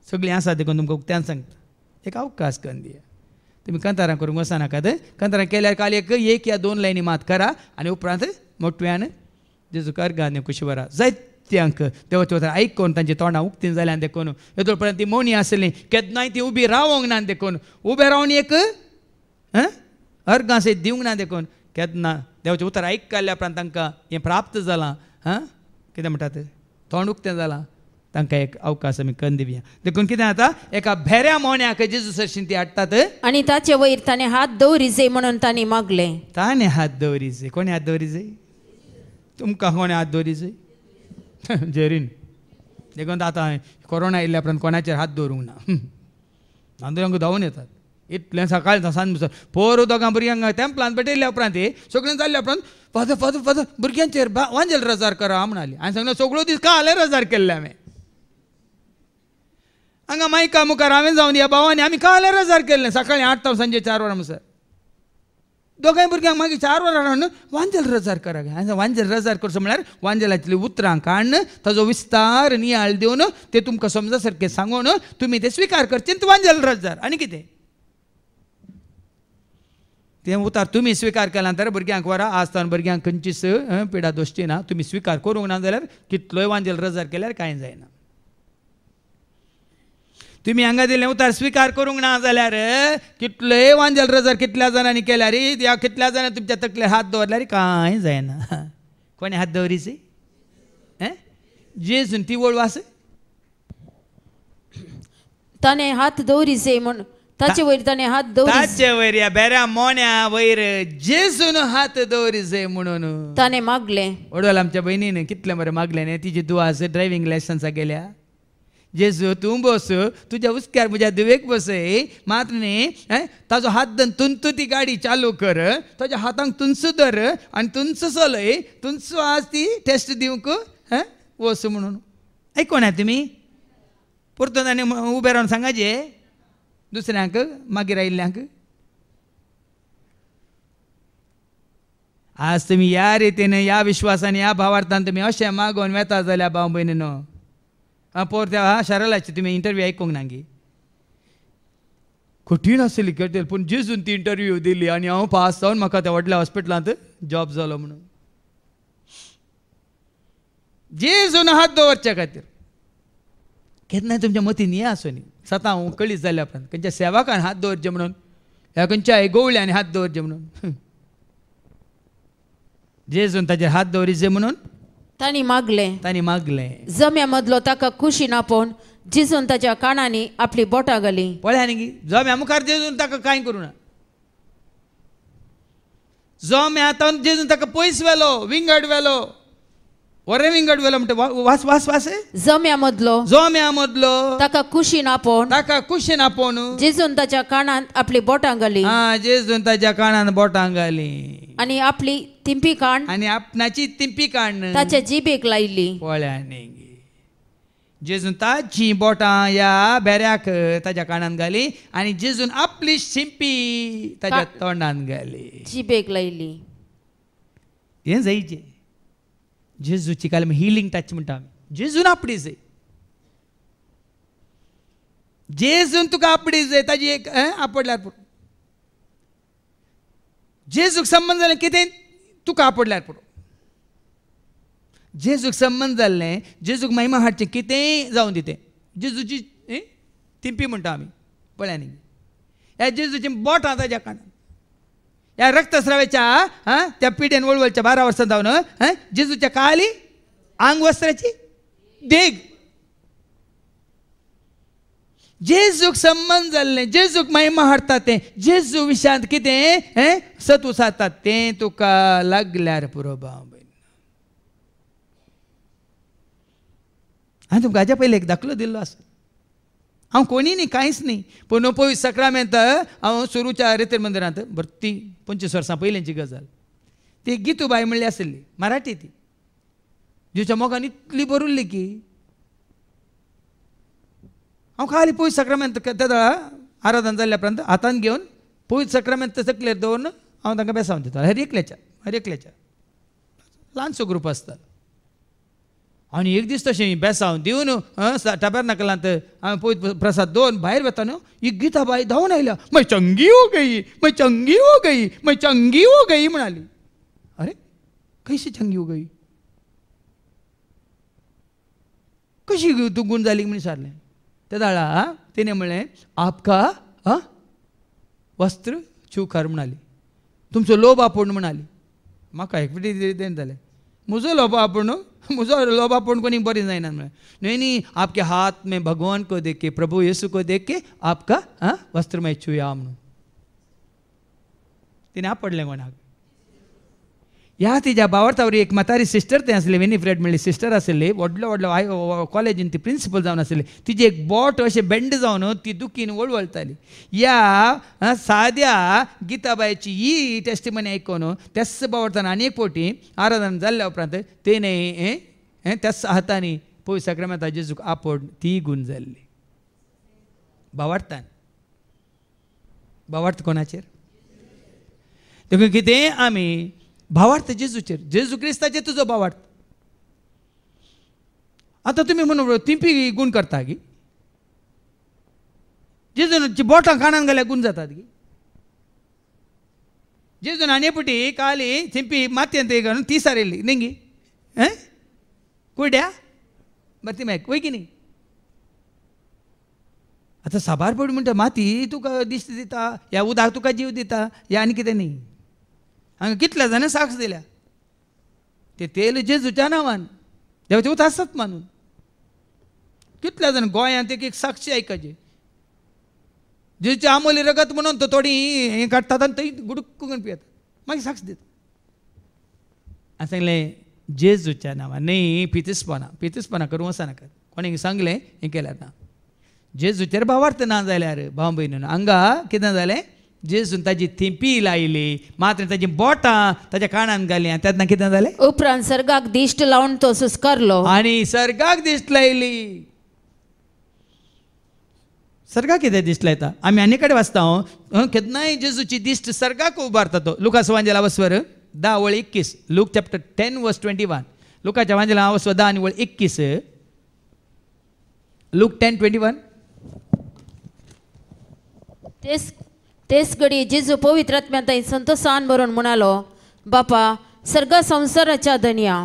S3: सगळीं आसा देखून तुमकां उक्त्यान सांगता एक अवकाश करून दिया तुमी कंतारां करूंक वचनाकात कंतारां केल्यार काल एक या 2 लायनी मात करा आनी उपरांत मोठव्यान जेजू अर्गान कुशी वरा जायत्यांक देवाचें उतर आयकोन तांची तोंडां उक्तीं जाल्यान देखून येदोळ पर्यंत ती मोनी आसली केन्नाय ती उबी रावोंक ना देखून उबें रावन एक अर्गां सयत दिवंक ना देखून केन्ना देवाचें उतर आयकल्या उपरांत तांकां हें प्राप्त जालां कितें म्हणटात तोंड उक्तें जालां तांकां एक अवकाश आमी करून दिवया देखून कितें जाता एका भेऱ्या मोन्याक जेजू सरशीन ती हाडटात
S6: आणि ताचे वयर ताणें हात दवरिजे म्हणून तांणी मागलें
S3: ताणें हात दवरिजे कोणें हात दवरिजे तुमकां कोणें हात दवरिजे जेरीन देखून आतां कोरोना येयल्या उपरांत कोणाचेर हात दवरूंक ना नांदूरंक धांवून येतात इतलें सकाळी सांज पोर दोगां भुरग्यांक तेंपलांत पेटयल्या उपरांत सगळें जाल्ल्या उपरांत फादर फादर फादर भुरग्यांचेर वांजेल रजार करा म्हणली हांवें सांगलें सगळो दीस काले रजार केल्ले हांवें हांगा मायका मुखार हांवें जावन ह्या भावांनी आमी काले रजार केल्लें सकाळीं 8 तावन सांजे 4 वरां म्हणसर दोगांय भुरग्यांक मागीर 4 वरां रावन वांजेल रजार करा हांवें वांजेल रजार करचो म्हळ्यार वांजेलांतलीं उतरां काडून ताजो विस्तार नियाळ दिवन ते तुमकां समजा सारकें सांगून तुमी ते स्विकार करचे वांजेल रजार आनी कितें तें उतार तुमी स्विकार केला तर भुरग्यांक वरा आज तावन भुरग्यांक खंयचीच पिडा दोश्टी ना तुमी स्विकार करूंक ना जाल्यार कितलोय वांजेल रजार केल्यार कांय जायना तुमी हांगा दिलें उतार स्विकार करूंक ना जाल्यार कितलोय वांजेल रजार कितल्या जाणांनी केल्यार ह्या कितल्या जाणांनी तुमच्या तकलेर हात दवरल्यार कांय जायना कोणें हात दवरिचे जेजून ती वळवास
S6: ताणें हात दवरिजे म्हण ताचे वयर ताणें हात दवरिजे
S3: ताचे वयर ह्या बेऱ्या मोन्या वयर जेजून हात दवरिजे म्हणून
S6: ताणें मागलें
S3: वडवल आमच्या बहिणीन कितलें बरें मागलें न्ही तिची दुआस ड्रायव्हिंग लायसन्सा गेल्या जेजू तूं बस तुज्या उस्क्यार म्हज्या दुवेक बसय मात्र न्ही ताजो हात धरून तुंतू ती गाडी चालू कर ताज्या हातांक तुंचो धर आनी तुंचो चलय तुंचो आज ती टेस्ट दिवंक वस म्हणून आयकोना तुमी परतून आनी उबें रावन सांगाचे दुसऱ्यांक मागीर आयिल्ल्यांक आज तुमी ह्या रितीन ह्या विश्वासान ह्या भावार्थान तुमी अशें मागोवन वेता जाल्यार भाव भयणीनो पोर त्या शारालाची तुमी इंटरव्यू आयकूंक ना गी कठीण आसली कठीण पूण जेजून ती इंटरव्यू दिली आनी हांव पास जावन म्हाका त्या व्हडल्या हॉस्पिटलांत जॉब जालो म्हणून जेजून हात दवरच्या खातीर केन्नाय तुमच्या मतीन हें आसूं न्ही सतां कळीत जाल्या उपरांत खंयच्या सेवाकान हात दवरचे म्हणून ह्या खंयच्याय गवळ्यांनी हात दवरचे म्हणून जेजून ताचेर हात दवरिचे म्हणून
S6: तांणी मागलें जम्या मदलो ताका कुशीन आपोवन जेजून ताच्या कानांनी आपली बोटां घाली
S3: पळया न्ही जम्या मुखार जेजून ताका कांय करूं ना जम्या आतां जेजून ताका पयस व्हेलो विंगड व्हेलो वरे विंगड व्हेलो म्हणटा वास वास वास
S6: जम्या मदलो ताका कुशीन आपोवन जेजून ताच्या कानांत आपली बोटां घाली
S3: जेजून ताच्या कानांत बोटां घाली
S6: आनी आपली तिंपी काण
S3: आनी आपणाची तिंपी काण
S6: ताच्या जिबेक लायली
S3: पळया न्ही जेजून ताची बोटां ह्या बेऱ्याक ताच्या कानांत घाली आनी जेजून आपली शिंपी ताच्या तोंडांत घाली
S6: जिबेक लायली
S3: हें जायचें जेजूची काल आमी हिलींग टच म्हणटा आमी जेजून आपडी जाय जेजून तुका आपडी जाय ताजी एक आपडल्यार पुरो जेजूक संबंद जालें कितें तुका आपडल्यार पुरो जेजूक संबंद जाल्लें जेजूक महिमा हाडचें कितेंय जावं दितें जेजूची तिंपी म्हणटा आमी पळया न्ही ह्या जेजूची बोटां ताच्या कानांत ह्या रक्तस्रावाच्या त्या पिड्यान वळवळच्या 12 वर्सां जावन जेजूच्या काली आंग वस्त्राची देग जेजूक संबंद जाल्लें जेजूक महिमा हाडटा तें जेजू विशांत कितें सत्व साधतात तें तुका लागल्यार पुरो भाव भयण हांवें तुमकां हाज्या पयलीं एक दाखलो दिल्लो आसा हांव कोणी न्ही कांयच न्ही पूण पळय सक्रामेंत हांव सुरूच्या रेतेर मंदिरांत ती 25 वर्सां पयलींची गजाल ती गितूबाई म्हणली आसली मराठी ती जिच्या मोगान इतली बरुल्ली की हांव खाली पळय सक्रामेंत त्या आराधन जाल्ल्या उपरांत हातान घेवन पळय सक्रामेंत सकलेर दवरून हांव तांकां बेसावन दितालो हर एकल्याच्या ल्हानसो ग्रूप आसता आनी एक दीस तशें बेसावन दिवन टॅबरनाकलांत हांवें पळय प्रसाद दवरून भायर वता न्हू ही गिताबाई धांवन आयल्या मै चंगी हो गई मै चंगी हो गई मै चंगी हो गई म्हणाली अरे कैशी चंगी हो गई कशी तूं गुण जाली म्हणून विचारलें ते दाळा तिणें म्हणलें आपका वस्त्र छूकर म्हणाली तुमचो लोभ आपूण म्हणाली म्हाका एकपटी देन जालें म्हजो लोभ आपूण म्हजो लोभ आपूण कोणी बरी जायना म्हळें न्ही आपके हाथ में भगवान को देख के प्रभु यीशु को देख के आपका वस्त्र में छुया म्हणून तिणें आपडलें कोणाक ह्या तिच्या भावार्थावर एक म्हातारी सिस्टर ते आसली विनिफ्रेड म्हणली सिस्टर आसली व्हडलो कॉलेजीन ती प्रिंसिपल जावन आसली तिजे एक बोट अशें बेंड जावन ती दुखीन वळवळताली ह्या साद्या गिताबाईची ही टेस्टिमनी आयकून त्याच भावार्थान आनी एक फावटी आराधन जाल्ल्या उपरांत तेणें त्याच हातांनी पळय सक्रामेंता जेजूक आपड ती गुण जाल्ली भावार्थान भावार्थ कोणाचेर देखून कितें आमी भावार्थ जेजूचेर जेजू क्रिस्ताचेर तुजो भावार्थ आतां तुमी म्हणून तिंपी गुण करता गी जेजूची बोटां कानान घाल्यार गुण जातात गी जेजून आनेपुटी काली थिंपी मातयेंत घालून ती सारयली न्ही गी कुड्या बरी मायक वय की न्ही आतां साबार पड म्हणटा माती तुका दिश्ट दिता ह्या उदक तुका जीव दिता ह्या आनी कितें न्ही हांगा कितल्या जाणां साक्ष दिल्या ते तेल जेजूच्या नांवान देवाचे उत आसत मानून कितल्या जाण गोंयांत एक साक्षी आयकचे जेजूचे आमोली रगत म्हणून तो थोडी हें काडटात आनी थंय गुडूक करून पियेतात मागीर साक्ष दिता हांवें सांगलें जेजूच्या नांवान न्ही पितीसपणां करूं वचनाकात कोणें सांगलें हें केल्यार ना जेजूचेर भावार्थ ना जाल्यार भाव भयणीन हांगा कितें जालें जेजून ताजी थिंपी लायली मात्र ताजी बोटां ताच्या कानान घाली आनी तेन्ना कितें जालें
S6: उपरांत सर्गाक दिश्ट लावन तो सुस्कारलो
S3: आनी सर्गाक दिश्ट लायली सर्गाक कितें दिश्ट लायता आमी आनी कडेन वाचता केन्नाय जेजूची दिश्ट सर्गाक उबारता तो लुकास वांजेला वस्वर 10:21 लूक चॅप्टर 10:21 लुकाच्या वांजेला वस्वर 10:21 लूक 10:21
S6: तेच घडी जेजू पवित्र आत्म्यान थंय संतोषान भरून म्हणालो बापा सर्गा संवसाराच्या धन्या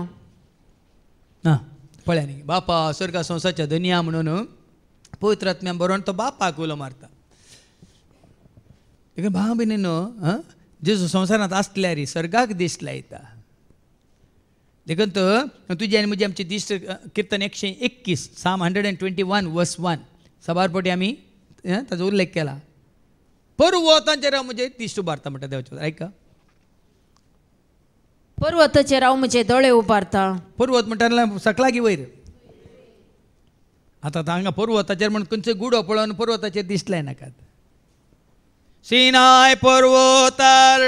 S3: पळया न्ही बापा स्वर्गा संवसाराच्या धन्या म्हणून पवित्र आत्म्यान बरोवन तो बापाक उलो मारता देखून भाव भयणीनो जेजू संवसारांत आसल्यार सर्गाक दिश्ट लायता देखून तो तुजी आनी म्हजी आमची दिश्ट किर्तन 121 साम 121 वर्स 1 साबार फावटी आमी ताचो उल्लेख केला पर्वतांचेर हांव म्हजे दिश्ट उबारता म्हणटा देवाचे आयका
S6: पर्वताचेर हांव म्हजे दोळे उबारता
S3: पर्वत म्हणटा सकलागी वयर आतां हांगा पर्वताचेर म्हण खंयचो गुडो पळोवन पर्वताचेर दिश्ट लायनाकात सिनाय पर्वतार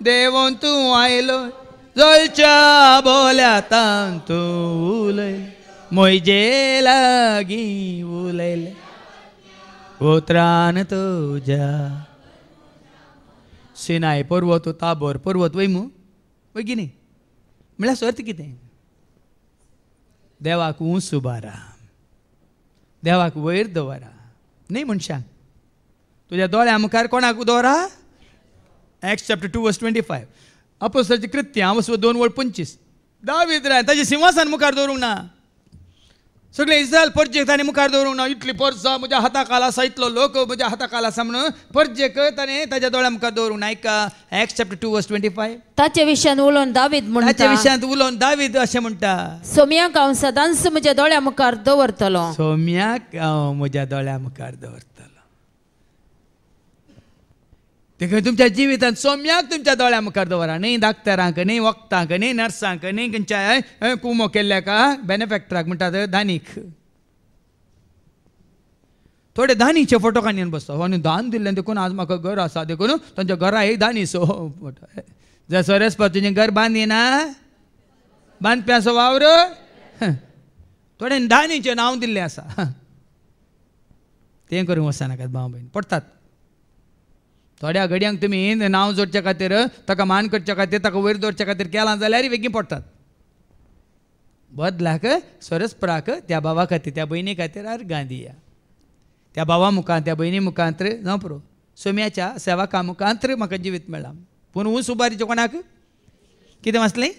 S3: देवून तूं आयलो जळच्या बोल्यातान तूं उलयले मोयजे लागीं उलयले उतरान तुज्या सिनाय पर्वत ताबोर पर्वत वयमू वय की न्ही म्हळ्यार सर्त कितें देवाक उंच उबारा देवाक वयर दवरा न्ही मनशांक तुज्या दोळ्या मुखार कोणाक दवरा एक्ट्स चॅप्टर 2:25 अपोस्तलाची कृत्यां 2:25 दावीद राय ताजें सिंहासन मुखार दवरूंक ना सगळे इस्रायल परजेक ताणें मुखार दवरूंक ना इतली पर्सां म्हज्या हाताखाल आसा इतलो लोक म्हज्या हाताखाल आसा म्हणून परजेक ताणें ताज्या दोळ्या मुखार दवरूंक ना ऐका एक्ट्स चॅप्टर 2:25
S6: ताचे विशयान उलोवन दावीद म्हणटा
S3: ताच्या विशयांत उलोवन दावीद अशें म्हणटा
S6: सोम्याक हांव सदांच म्हज्या दोळ्या मुखार दवरतलो
S3: सोम्याक हांव म्हज्या दोळ्या मुखार दवरतलो देखून तुमच्या जिवितांत सोम्याक तुमच्या दोळ्या मुखार दवरा न्ही डाक्टरांक न्ही वखदांक न्ही नर्सांक न्ही खंयच्या कुमो केल्ल्याक बेनिफॅक्टराक म्हणटात दानीक थोडे दानीचे फोटो काडून बसता आनी दान दिल्लें देखून आज म्हाका घर आसा देखून तांच्या घरा एक दानी सो जर सोरेस्पर तुजें घर बांदिना बांदप्याचो वावर थोड्यान दानीचें नांव दिल्लें आसा तें करूंक वचनाकात भाव भयण पडटात थोड्या घडयांक तुमी नांव जोडच्या खातीर ताका मान करच्या खातीर ताका वयर दवरच्या खातीर केलां जाल्यार बेगीन पडटात बदलाक सोरेस्पराक त्या भावा खातीर त्या भयणी खातीर अर्गां दिया त्या भावा मुखांत त्या भयणी मुखांत जावं पुरो सोम्याच्या सेवाका मुखांत म्हाका जिवीत मेळ्ळां पूण ऊस उबारीचें कोणाक कितें वाचलें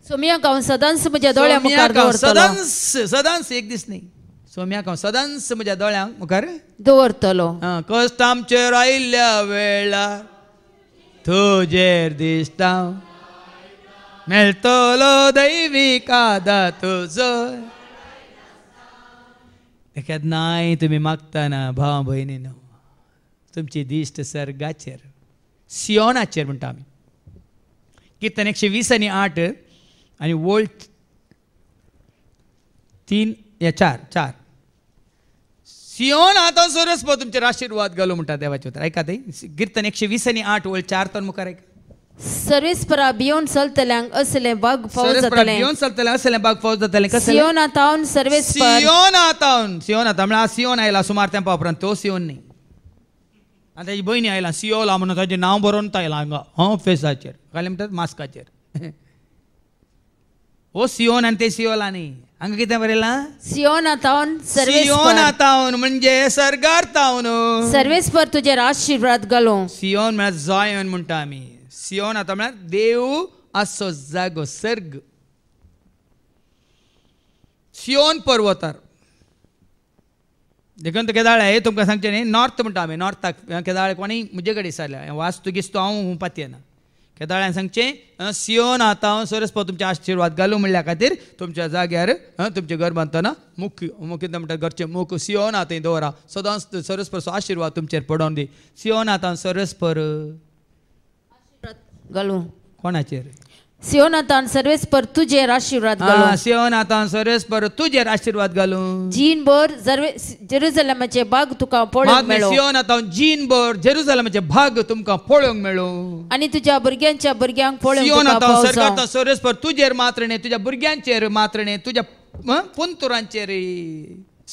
S6: सोम्याक हांव सदांच म्हज्या दोळ्या मुखार दवरतलो
S3: सदांच एक दीस न्ही सोम्याक हांव सदांच म्हज्या दोळ्यांक मुखार
S6: दवरतलो
S3: कश्ट आमचेर आयिल्ल्या वेळार तुजेर दिसता मेळटलो दैवीक आदार तुजो केन्नाय तुमी मागतना भाव भयणीनो तुमची दिश्ट सर्गाचेर सियोनाचेर म्हणटा आमी कीर्तन 120:8 आनी वोल्ट 3:4 सियोन आतां सोरेस्पर तुमचेर आशिर्वाद घालूं म्हणटा देवाचें उतर ऐका तें कीर्तन 120:8 वोल्ट 4 तर मुखार ऐका
S6: सर्वेस्परा भियोन चलतल्यांक असले बाग फावो जातले
S3: भियोन चलतले असले बाग फावो जातले कसले
S6: सियोनातावन सर्वेस्पर
S3: सियोन म्हळ्यार सियोन आयला सुमार तेंपा उपरांत तो सियोन न्ही आनी ताजी भयणी आयला सियोला म्हणून ताजें नांव बरोवन आयला हांगा फेसाचेर काय म्हणटात मास्काचेर ओ सियोन आनी ते सियोला न्ही हांगा कितें बरयलां
S6: सियोनातावन
S3: सियोनातावन म्हणजे सर्गार तावन
S6: सर्वेस्पर तुजेर आशिर्वाद घालूं
S3: सियोन म्हळ्यार जायन म्हणटा आमी सियोन आतां म्हळ्यार देव आसो जागो सर्ग सियोन पर्वतार देखून केदाळे तुमकां सांगचें न्ही नॉर्थ म्हणटा आमी नॉर्थाक केदाळे कोणी म्हजे कडेन विचारल्या वास्तू गिस्तू हांव पातयेना केदाळ्यान सांगचें सियोन आतां सोरेस्पर तुमचे आशिर्वाद घालूं म्हणल्या खातीर तुमच्या जाग्यार तुमचें घर बांदतना मुख्य कितें म्हणटा घरचें मुख सियोन आतां दवरा सदांच सोरेस्परचो आशिर्वाद तुमचेर पडोवन दी सियोन आतां सोरेस्पर
S6: घालूं
S3: कोणाचेर
S6: सियोनातान सर्वेस्पर तुजेर आशिर्वाद घालूं
S3: सियोनातान सोरेस्पर तुजेर आशिर्वाद घालूं
S6: जीनभर जेरुसलेमाचे बाग तुका पळोवंक मेळो
S3: सियोनातान जीनभर जेरुसलेमाचे भाग तुमकां पळोवंक मेळो
S6: आनी तुज्या भुरग्यांच्या भुरग्यांक पळोवंक
S3: सियोनातान सर्गातां सोरेस्पर तुजेर मात्र न्ही तुज्या भुरग्यांचेर मात्र न्ही तुज्या पुंतुरांचेर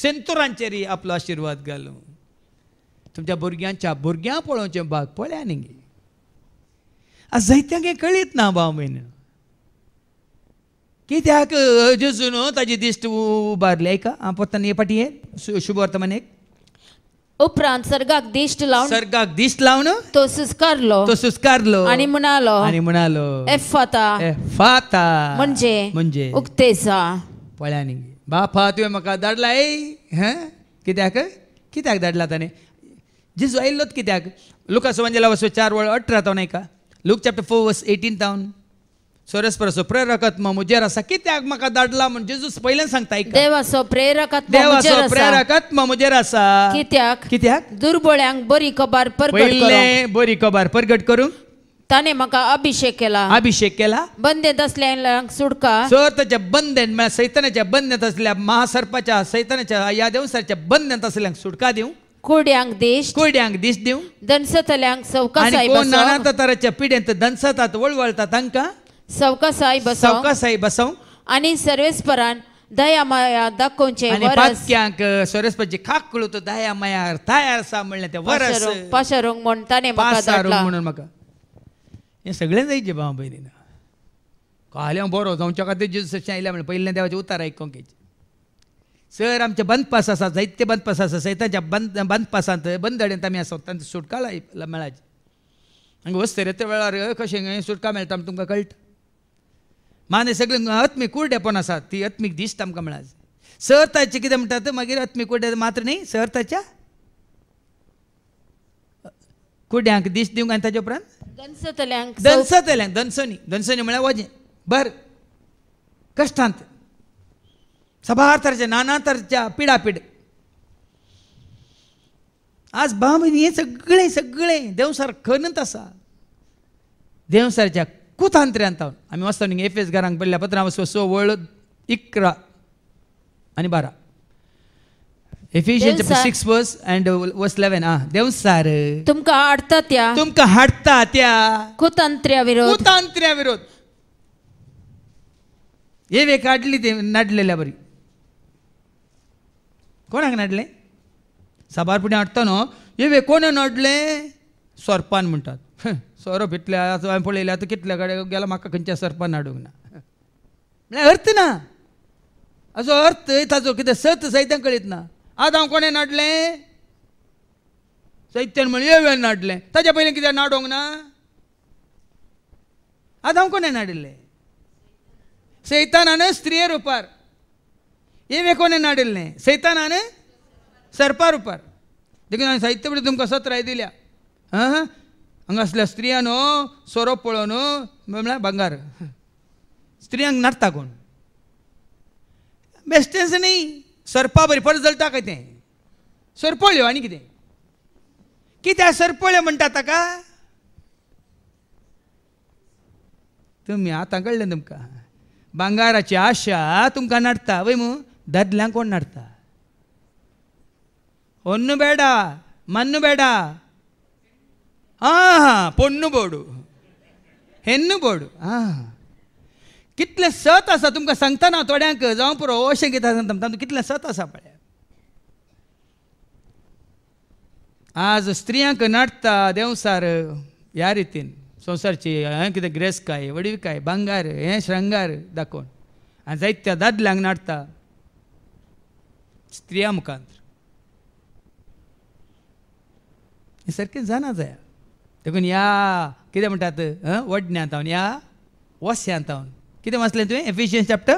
S3: सेंतुरांचेर आपलो आशिर्वाद घालूं तुमच्या भुरग्यां पळोवचें भाग पळया न्ही आज जायत्यांक हें कळीत ना भाव भयण कित्याक जेजून ताजी दिश्ट उबारली ऐका हांव पोत्तान हे पाटी हे शुभ वर्तमान एक
S6: उपरांत सर्गाक दिश्ट लावन तो सुस्कारलो आनी म्हणालो एफाता म्हणजे उक्तेसा
S3: पळया न्ही बापा तुवें म्हाका धाडलाय कित्याक धाडला ताणें जेजू आयिल्लोच कित्याक लुकास एवांजेला 4:18 ऐका लूक चॅप्टर 4:18 सोरेस्पराचो प्रेरकात्मा मुजेर आसा कित्याक म्हाका धाडला म्हण जेजूस पयलें सांगता
S6: देवाचो प्रेरकात्मा
S3: मुजेर आसा कित्याक
S6: दुर्बळ्यांक बरी खबर
S3: प्रगट करूंक
S6: ताणें म्हाका अभिषेक केला बंदेत असल्यांक सुटका
S3: ताच्या बंदेन म्हळ्यार सैतानाच्या बंदेत असल्या महासर्पाच्या सैतानाच्या या देवसाच्या बंदेत असल्यांक सुटका दिवं
S6: कोड्यांक दिश्ट
S3: दिवं
S6: दंसतल्यांक सवकासाई
S3: नाना तराच्या पिढ्यांत दंसतात वळवळतात तांकां सवकासाई बसव
S6: आनी सर्वेस्परान दया माया दाखोवचे
S3: पातक्यांक सोरेस्पराची खाकळू तो दया मायार तयार आसा म्हणलें तें वरस
S6: पाशारूंक म्हण ताणें म्हाका धाडला
S3: म्हणून म्हाका हें सगळें जायचें भाव भयणीन काल हांव बरो जावच्या खातीर जेजूस आयल्या म्हणलें पयलें देवाचें उतार आयकोंक सर आमचे बंदपास आसा जायते बंदपास आसा सैताच्या बंदपासांत बंदडेंत आमी आसा तांची सुटका मेळाची हांगा वस्तेर ते वेळार कशें सुटका मेळटा तुमकां कळटा माने सगळें आत्मीक कुर्डेपण आसा ती आत्मीक दिश्ट आमकां मेळाची सर ताचे कितें म्हणटात मागीर आत्मीक कुर्डे मात्र न्ही सर ताच्या कुड्यांक दिश्ट दिवंक आनी ताचे उपरांत दंसनी म्हळ्यार वजें भर कश्टांत सबार तरेच्या नाना तरेच्या पिडापीड आज बाबीन हे सगळें देवसार खरंच आसा देवसारच्या कुतांत्र्यांत आमी वचता न्ही एफएस घरांक पडल्या पत्रां 6:11 आनी 12 Ephesians chapter
S6: Dev
S3: 6 verse and verse 11. Devsar
S6: तुमकां हाडता त्या
S3: तुमकां हाडता त्या
S6: कुतंत्र्या विरोध
S3: कुतांत्र्या विरोध. हे वे काढली ते नाडलेल्या बरी. कोणाक नाडले? साबारपुणी हाडटा न्हू. हे वे कोण नडले? सरपान म्हणटात. सोरो फिटले हांवें पळयले आतां कितल्या कडेन गेला म्हाका खंयच्या सरपान हाडूंक ना. म्हळ्यार अर्थ ना. असो अर्थ ताचो कितें सत सैत्याक कळीत ना. आतां हांव कोणें नाडलें? सैत्यान म्हण येवें नाडलें. ताच्या पयलीं कित्याक नाडोंक ना? आतां हांव कोणें नाडिल्लें? सैतानान स्त्रिये रुपार. येवें कोणें नाडिल्लें? सैतानान सर्पा रुपार. देखून हांवें साहित्य बी तुमकां सत्राय दिल्या. हांगा असल्या स्त्रियान सोरो पळोवन म्हळ्यार भांगार. स्त्रियांक नाडटा कोण? बेस्टेंच न्ही. सर्पा बरी परत जळटा काय तें? सरपळ्यो आनी कितें? कित्याक सरपळ्यो म्हणटा ताका? तुमी आतां कळ्ळें तुमकां. भांगाराची आशा तुमकां नाडटा वय मू. दादल्यांक कोण नाडटा? ಹೊನ್ನು ಬೇಡ ಮಣ್ಣು ಬೇಡ ಪೊಣ್ಣು ಬೋಡು ಹೆಣ್ಣು ಬೋಡು. कितले सत आसा तुमकां सांगता ना थोड्यांक जावं पुरो अशें कितें सांगता कितले सत आसा पळय. आज स्त्रियांक नाडटा देवसार ह्या रितीन संवसारची कितें ग्रेसकाय वडीलकाय भांगार हें श्रंगार दाखोवन आनी जायत्या दादल्यांक नाडटा स्त्रिया मुखांत. हे सारकें जाना जाय. देखून ह्या कितें म्हणटात वडण्यांत हांव ह्या वस्यांत हांव कितें वाचलें तुवें? एफिशियन्स चॅप्टर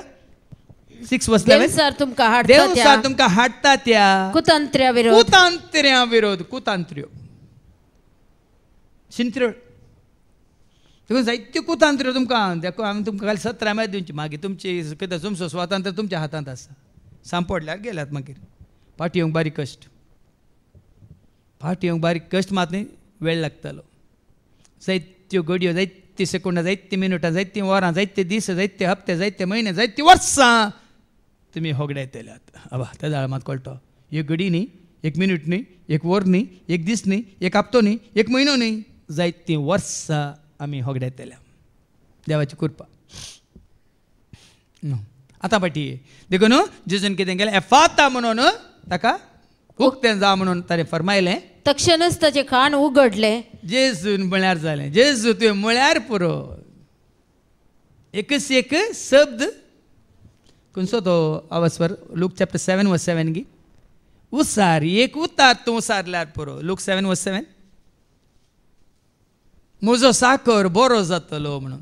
S3: 6 verse 11.
S6: देवसार तुमकां हाडता
S3: देवसार
S6: त्या
S3: तुमकां हाडटा त्या
S6: कुतंत्र्या विरोध
S3: कुतांत्र्या विरोध. कुतांत्र्यो शिंत्र्यो. देखून जायत्यो कुतांत्र्यो तुमकां देखून हांवें तुमकां काल 17 मेळ दिवची. मागीर तुमची कितें तुमचो स्वातंत्र्य तुमच्या हातांत आसा. सांपडल्यार गेल्यात मागीर. फाटी येवंक बारीक कश्ट. फाटी येवंक बारीक कश्ट मात न्ही वेळ लागतलो. जायत्यो घडयो जायत्यो सेकंडां जायत्यो मिनटां जायतीं वरां जायते दीस जायते हप्ते जायते म्हयने जायतीं वर्सां तुमी होगडायतल्यात. आबा त्या जाळा मात कळटो. एक घडी न्ही, एक मिनट न्ही, एक वर न्ही, एक दीस न्ही, एक हप्तो न्ही, एक म्हयनो न्ही, जायतीं वर्सां आमी होगडायतल्या. देवाची कृपा. आतां फाटी देखून जेजून कितें केलें? एफाता म्हणून ताका उक्तें जा म्हणून ताणें फरमायलें.
S6: तक्षणच ताचे कान उगडले.
S3: जेजून म्हळ्यार जालें. जेजू तुवें म्हळ्यार पुरो. एकच एक शब्द खंयचो तो आवास्वर? लूक चॅप्टर 7 verse 7 गी. उसार एक उतार तूं उसारल्यार पुरो. Look 7 verse 7. म्हजो साकर बरो जातलो म्हणून.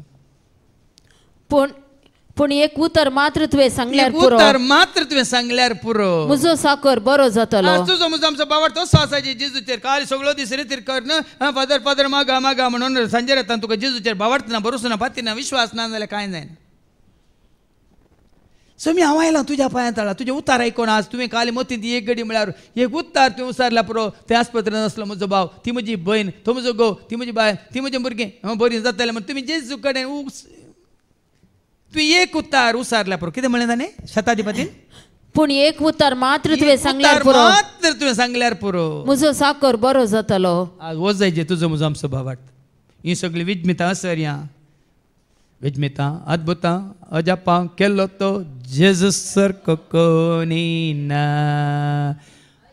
S6: पूण एक उतर मात्र तुवें सांगल्यार
S3: एक
S6: पुरो.
S3: उतार मात्र तुवें सांगल्यार पुरो.
S6: म्हजो साकर बरो जातलो.
S3: तुजो म्हजो आमचो बाबा तसो आसा जेजूचेर. काल सगळो दीस रितीर कर ना फादर फादर मागा मागा म्हणून सांजे येता तुका जेजूचेर बावडतना भरोसो ना पाती ना विश्वास ना जाल्यार कांय जायना. सो मी हांव आयलां तुज्या पांयांत आला. तुजें उतार आयकोन आज तुवें काल मतींत एक घडी म्हळ्यार एक उतार तुवें उसारल्या पुरो. ते आस्पत्रांत आसलो म्हजो भाव, ती म्हजी भयण, तो म्हजो घोव, ती म्हजी बायल, ती म्हजें भुरगें बरीं जातालें म्हणून तुमी जेजू कडेन तुवें एक उतार उसारल्या पुरो. कितें म्हणलें ताणें शताधिपतीन?
S6: पूण एक उतार मात्र तुवें सांगल्यार पुरो.
S3: मात्र तुवें सांगल्यार पुरो.
S6: म्हजो साकर बरो जातलो.
S3: आज वजाय जे तुजो म्हजो आमचो भावार्थ. ही सगळी विज्मितां आसर्यां विज्मितां अद्भुतां अजापां केल्लो तो जेजू सारको कोणी ना.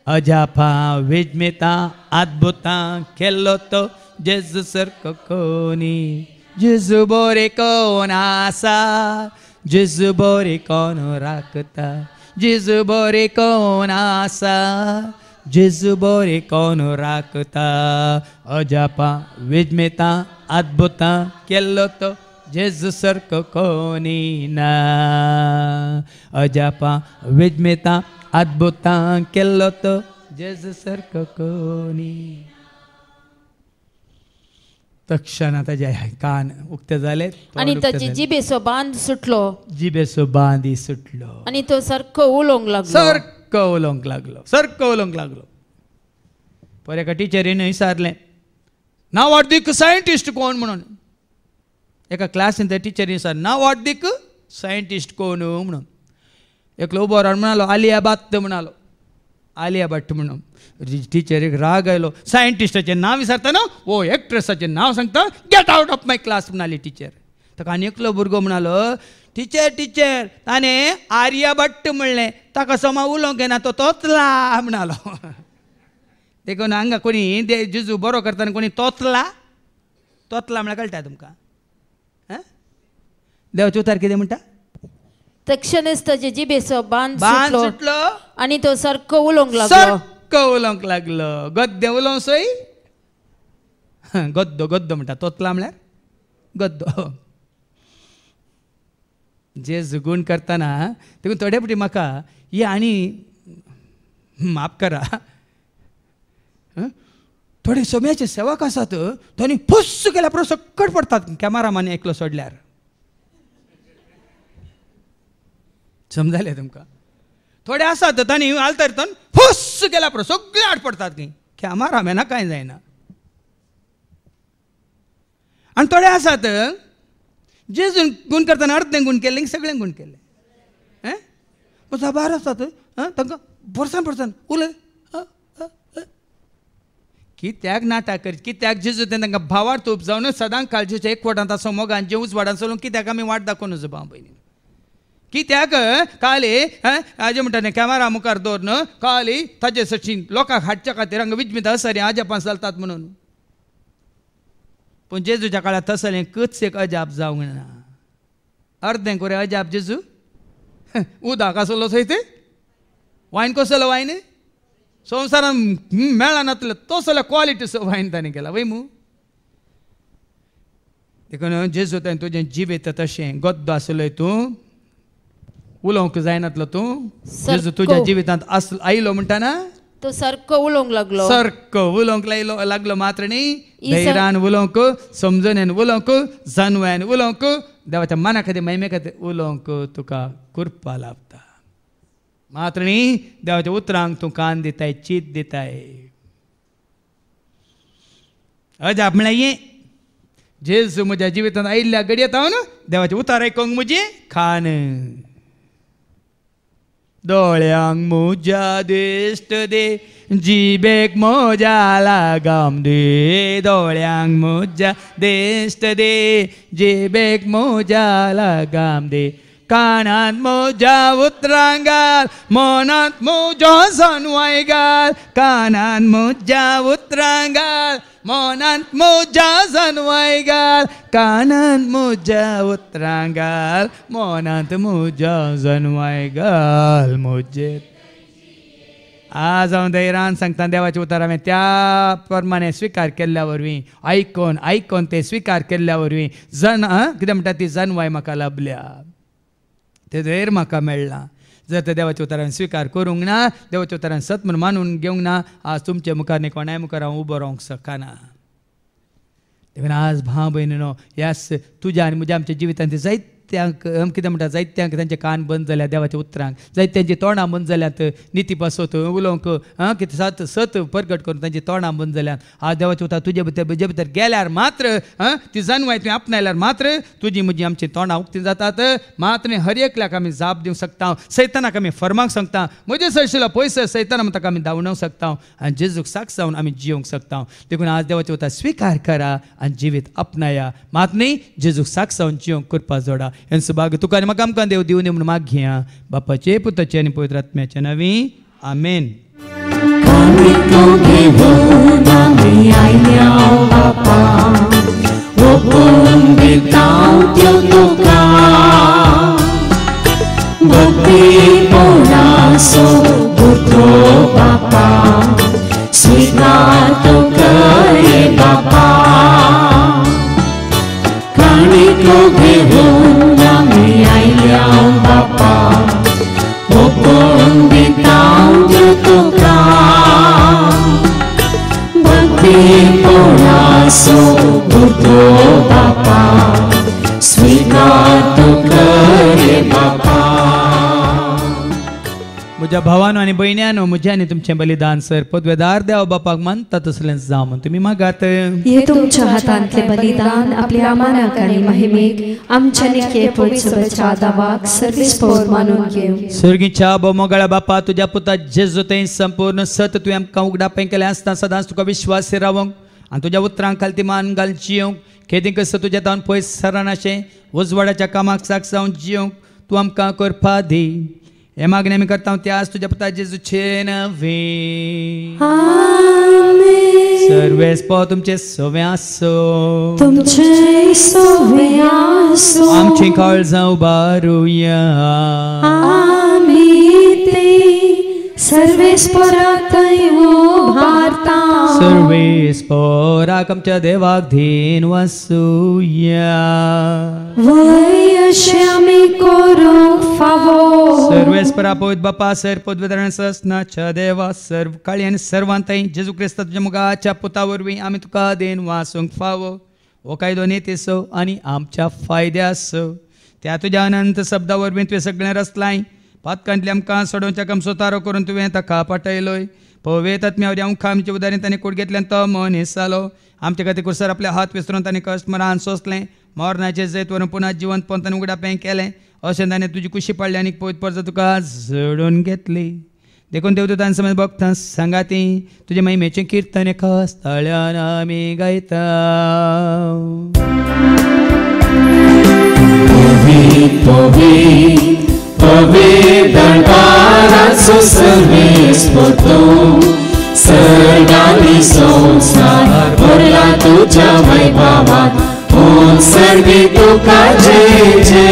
S3: अजापां विज्मितां अद्भुतां केल्लो तो जेजू सारको कोणी. जेजू बरे कोण आसा, जेजू बरे कोण राखता, जेजू बरे कोण आसा, जेजू बरे कोण राखता. अजापां विज्मितां अद्भुतां केल्लो तो जेजू सारको कोणी ना. अजापां विज्मितां अद्भुतां केल्लो तो जेजू सारको कोणी. तक्षण ताजे कान उक्ते जाले
S6: आनी ताची जिबेचो बांद सुटलो.
S3: जिबेचो बांदी सुटलो
S6: आनी तो सारको उलोवंक लागलो.
S3: सारको उलोवंक लागलो. सारको उलोवंक लागलो. पर एका टिचरीन विचारलें नांव वाडदीक सायंटिस्ट कोण म्हणून. एका क्लासीन त्या टिचरीन विचारलें नांव वाडदीक सायंटिस्ट कोण म्हणून. एकलो उबो रावन म्हणालो आलिया बात म्हणालो. आलिया भट्ट म्हणून टिचरीक राग आयलो सायंटिस्टाचें नांव विचारतना वो एक्ट्रेसाचें नांव सांगता get out of my class म्हणाली टीचर. ताका आनी एकलो भुरगो म्हणालो टिचर टिचर ताणें आर्या भट्ट म्हणलें ताका समा उलोवंक येना तो तोतला म्हणालो. देखून हांगा कोणी जेजू बरो करतना कोणी तोतला तोतला म्हळ्यार कळटा तुमकां. देवाचे उतार कितें म्हणटा
S6: तक्षणच ताचे जिबेचो बांद
S3: बांद
S6: सुटलो
S3: सुटलो
S6: आणि तो सारको उलोवंक लागलो.
S3: सारको उलोवंक लागलो. गद्दे उलोवं सय गद्दो गद्दो म्हणटा तोतला म्हळ्यार गद्दो. जेजू गूण करतना देखून थोडे फावटी म्हाका हे आनी माफ करा थोडे सोम्याचे सेवक आसात तांणी फुस्स केल्या परस सकट पडटात कॅमेरामॅन एकलो सोडल्यार. समजालें तुमकां. थोडे आसात तांणी आलतर फुस्स केल्या परस सगळे आड पडटात खंय कॅमेरामॅनाक कांय जायना. आनी थोडे आसात जेजून गूण करतना अर्दें गूण केलें सगळें गूण केलें. भार आसात तांकां परसान परसान उलय कित्याक नाटक करीत कित्याक जेजू तांकां भावार तोप जावन सदांच काळजीच्या एकवटांत आसो मोगान जेवूच वाडान चलून कित्याक आमी वाट दाखोवन नजो भाव भयणी. कित्याक काली हाजे म्हणटा कॅमेरा मुखार दवरन काली ताजे सचिन लोकांक हाडच्या खातीर हांगा विजमीत हसरी आजापां चलतात म्हणून. पूण जेजूच्या काळार तसलें कच एक अजाप जावंक ना. अर्दें कोरे अजाप जेजू उदक आसलो थंय ते वायन कसलो वायन संवसारान मेळनातलो तसलो क्वॉलिटीचो वायन ताणें केला वय मू. देखून जेजू ताणें तुजें जिबेत तशें गद्दो आसलोय तूं उलोवंक जायनातलो तूं जेजू तुज्या जिवितांत आयलो म्हणटाना
S6: तो सारको उलोवंक लागलो.
S3: सारको उलोवंक लागलो मात्र न्ही धैर्यान उलोवंक समजून उलोवंक जानवान उलोवंक देवाच्या मना खातीर महिमे खातीर उलोवंक तुका कृपा लाभता. मात्र न्ही देवाच्या उतरांक तूं कान दिताय चीत दिताय. अजाप म्हळ्यार हें जेजू म्हज्या जिवितांत आयिल्ल्या घडयेंत हांव देवाचे उतार आयकोंक म्हजी खान. दोळ्यांक म्हज्या दिश्ट दे जिबेक म्हज्या लागाम दे. दोळ्यांक म्हज्या दिश्ट दे जिबेक म्हज्या लागाम दे. कानांत म्हज्या उतरांक घाल मनांत म्हज्या जानवाय घाल. कानांत म्हज्या उतरांक घाल मनांत म्हज्या जानवाय घाल. कानांत म्हज्या उतरांक घाल मनांत म्हज्या जानवाय घाल. म्हजे आज हांव धैर्यान सांगता देवाचे उतार हांवें त्या प्रमाणे स्विकार केल्ल्या वरवीं आयकोन ते स्विकार केल्ल्या वरवीं कितें म्हणटा ती जानवाय म्हाका लाभल्या. ते धैर्य म्हाका मेळ्ळां. जर ते देवाच्या उतारान स्विकार करूंक ना देवाच्या उतारान सत म्हूण मानून घेवंक ना आज तुमचे मुखार न्ही कोणाय मुखार हांव उबो रावंक शकना. देखून आज भाव भयणीनो ह्यास तुज्या आनी म्हज्या आमच्या जिवितांत जायत्यांक कितें म्हणटा जायत्यांक तांचे कान बंद जाल्यात देवाच्या उतरांक. जायत्यांची तोंडां बंद जाल्यात निती पासत उलोवंक कितें सत परगट करून तांची तोंडां बंद जाल्यात. आज देवाचे उतार तुजे भितर गेल्यार मात्र ती जानवाय तुवें आपणायल्यार मात्र तुजी म्हजी आमची तोंडां उक्ती जातात. मात्र हर एकल्याक आमी जाप दिवंक शकता. सैतानाक आमी फर्मांक सांगता म्हजे सयशिल्लो पयसो सैताना ताका आमी धांवडावंक शकता आनी जेजूक साक्ष जावन आमी जियोंक शकता. देखून आज देवाचे उतार स्विकार करा आनी जिवीत आपणाया. मात न्ही जेजूक साक्ष जावन जियोंक करपा जोडा. हें सुभाग तुका आनी म्हाका आमकां देव दिवं म्हूण मागया बापाचे पुताचे आनी पवित्र आत्म्याचे नांवी आमेन. तुझ्या भावानो आणि बहिण्यानो म्हजे आणि तुमचे बलिदान सर पदवेदार देव बापाक मानता तसलेच जावं म्हणून तुम्ही मागात.
S2: हे तुमच्या हातांतले बलिदान आपल्या अमानाक आणि महिमेक आमच्या निके पोचवच्या आदावाक सर्वेस्पोर मानून घेऊ.
S3: स्वर्गीच्या मोगळ्या बापा तुझ्या पुता जेजू ते संपूर्ण सत तुवें आमकां उगडापण केलें आसता सदांच तुका विश्वास रावंक आनी तुज्या उतरां खाल ती मान घाल जियोंक खेदीक कस तुज्या तावन पयस सरानाशें उजवाडाच्या कामाक साक जावन जियोंक तूं आमकां करपा दी. हे मागणी आमी करता त्याच तुज्या पुता जेजूचे नवे. सर्वेस्पो तुमचे सवे आसो.
S2: तुमचे सवे आसो.
S3: आमची काळजां उबारुया.
S2: आमी ते सर्वेस्पराक उबारता.
S3: सर्वेस्पराक आमच्या देवाक धीन वासुया.
S2: वय अशें आमी करूंक फावो.
S3: सर्वेस्परा पवित्र बापा सर पदवेदारान ससनाच्या देवा सर्व काळी आनी सर्वांतय जेजू क्रिस्ता तुज्या मुगाच्या पुता वरवीं आमी तुका देन वासूंक फावो. हो कायदो नेतेसो आनी आमच्या फायद्यासो. त्या तुज्या अनंत शब्दा वरवीं तुवें सगळें रचलाय. पातकांतली आमकां सोडोवच्या काम सुतारो करून तुवें ताका पाठयलोय. पवेत आत्म्यावरी आमकां आमच्या उदारीन ताणें कुडगेंतल्यान तो मनीस जालो. आमच्या खातीर कुसर आपले हात विसरून ताणें कश्ट मरान सोंसलें. मरणाचें जैत व्हरून पुन्हा जिवंत पंतान उगडापें केलें. अशें ताणें तुजी कुशी पडली आनी पवित्र परजा तुका जडून घेतली. देखून देवदूतान समज भक्तां सांगाती तुजे महिमेचें कीर्तन एका स्थळान आमी गायता.
S4: दरबाराचो सर्वेस्पो तूं सर्वांनी संसार भरला तुज्या वैभवान. ओम सर्वे तुका जय जय.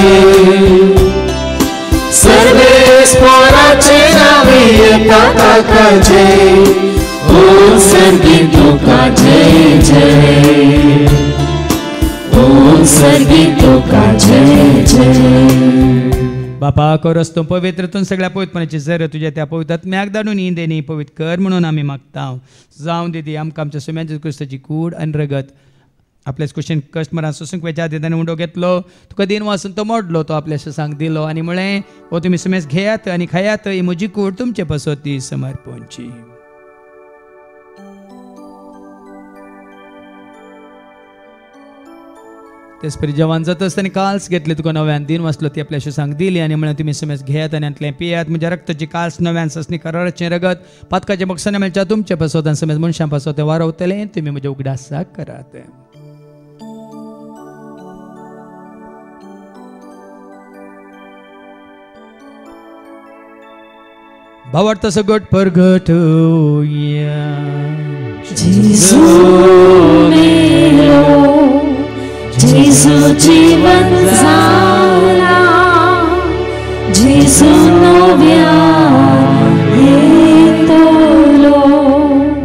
S4: सर्वेस्पराचे नावे येता ताका जय. ओम सर्वे तुका जय जय. ओम सर्वे तुका जय जय.
S3: बापा करस तूं पवित्रतून सगळ्या पवित्रपणाची जर तुझ्या त्या पवित्रात्म्याक धाडून ही देणी पवित्र कर म्हणून आमी मागता. जावं दिदी आमकां आमच्या सुम्याच्या क्रिस्ताची कूड आनी रगत आपल्याच कुशीन कस्टमरां सोसूंक वेच्या आदी उंडो घेतलो तुका दिन वाचून तो मोडलो तो आपल्या सांग दिलो आनी म्हळें हो तुमी सुमेस घेयात आनी खायात ही म्हजी कूड तुमचे पसोती समर्पणची. तेच परी जवान जाता आसतना काल्स घेतले तुका नव्यान दिन वाचलो ती आपल्याशी सांग दिली आनी म्हळें तुमी सुमेस घेयात आनी आतलें पियात म्हज्या रक्ताची काल्स नव्यान ससनी कराराचें रगत पातकाचें बक्षांनी मेळच्या तुमचे पसोत आनी सुमेस मनशां पसोत तें वारवतलें तुमी म्हज्या उगडासाक करात. भावार्थ सगट परगटुया.
S2: जेजू मेलो. जेजू जीवन जाला. जेजू नव्यान येतलो.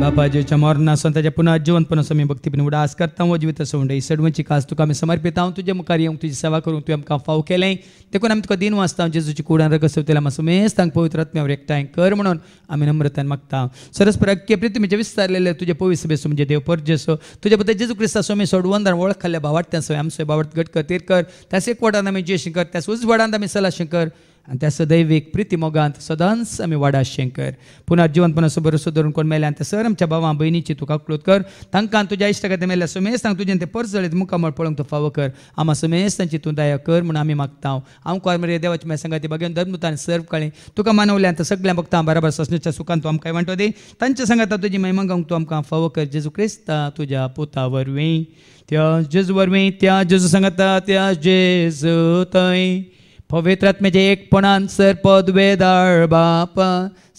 S3: बापाजीच्या मरणासून ताच्या पुन्हा जिवंतपणासून आमी भक्तीपणी उडास करता. हो जिवीत सोंड ही सडवंची कास तुका आमी समर्पित हांव तुजे मुखार येवंक तुजी सेवा करूंक तुवें आमकां फाव केलें. देखून आमी तुका दिन वाचता जेजूची कुडान रगत सेवतले आमी सुमेस्त तांक पवित्र आत्म्यावर एकठांय कर म्हणून आमी नम्रतान मागता. सरस्पर अख्खे प्रितीमेचे विस्तारलेले तुजे पवित्र सभेसो म्हणजे देव परजेसो तुजे बद्दल जेजू क्रिस्ता सोमी सोडवंदार वळख खाल्ल्या भावार्थ्यांसो आमचो भावार्थ घट कर तीर कर. त्याच एकवटान आमी जेशी कर त्याच उजवाडांत आमी सलाशें कर आनी त्या सदैवीक प्रिती मोगांत सदांच आमी वाडाशें कर. पुन्हा जिवंतपणाचो भरोसो धरून कोण मेल्यान ते सर आमच्या भावां भयणीची तुका क्लोत कर. तांकां तुज्या इश्टागती मेल्या सुमेस्त तांकां तुजें ते परजळीत मुखामळ पळोवंक तूं फावो कर. आमा सुमेस्त तांची तूं दया कर म्हणून आमी मागता. हांव कोरमरे देवाची म्हाज्या संगाती बगेन धर्मतान सर्व काळी तुका मानवल्यान तर सगळ्या भक्तां बराबर ससणेच्या सुखान तूं आमकां वांटो दी. तांच्या संगाता तुजी महिमा गावंक तूं आमकां फावो कर. जेजू क्रिस्ता तुज्या पुता वरवीं त्या जेजू वरवीं त्या जेजू सांगता त्या जेजू थंय पवित्र आत्म्याचे एकपणान सर पदवेदार बापा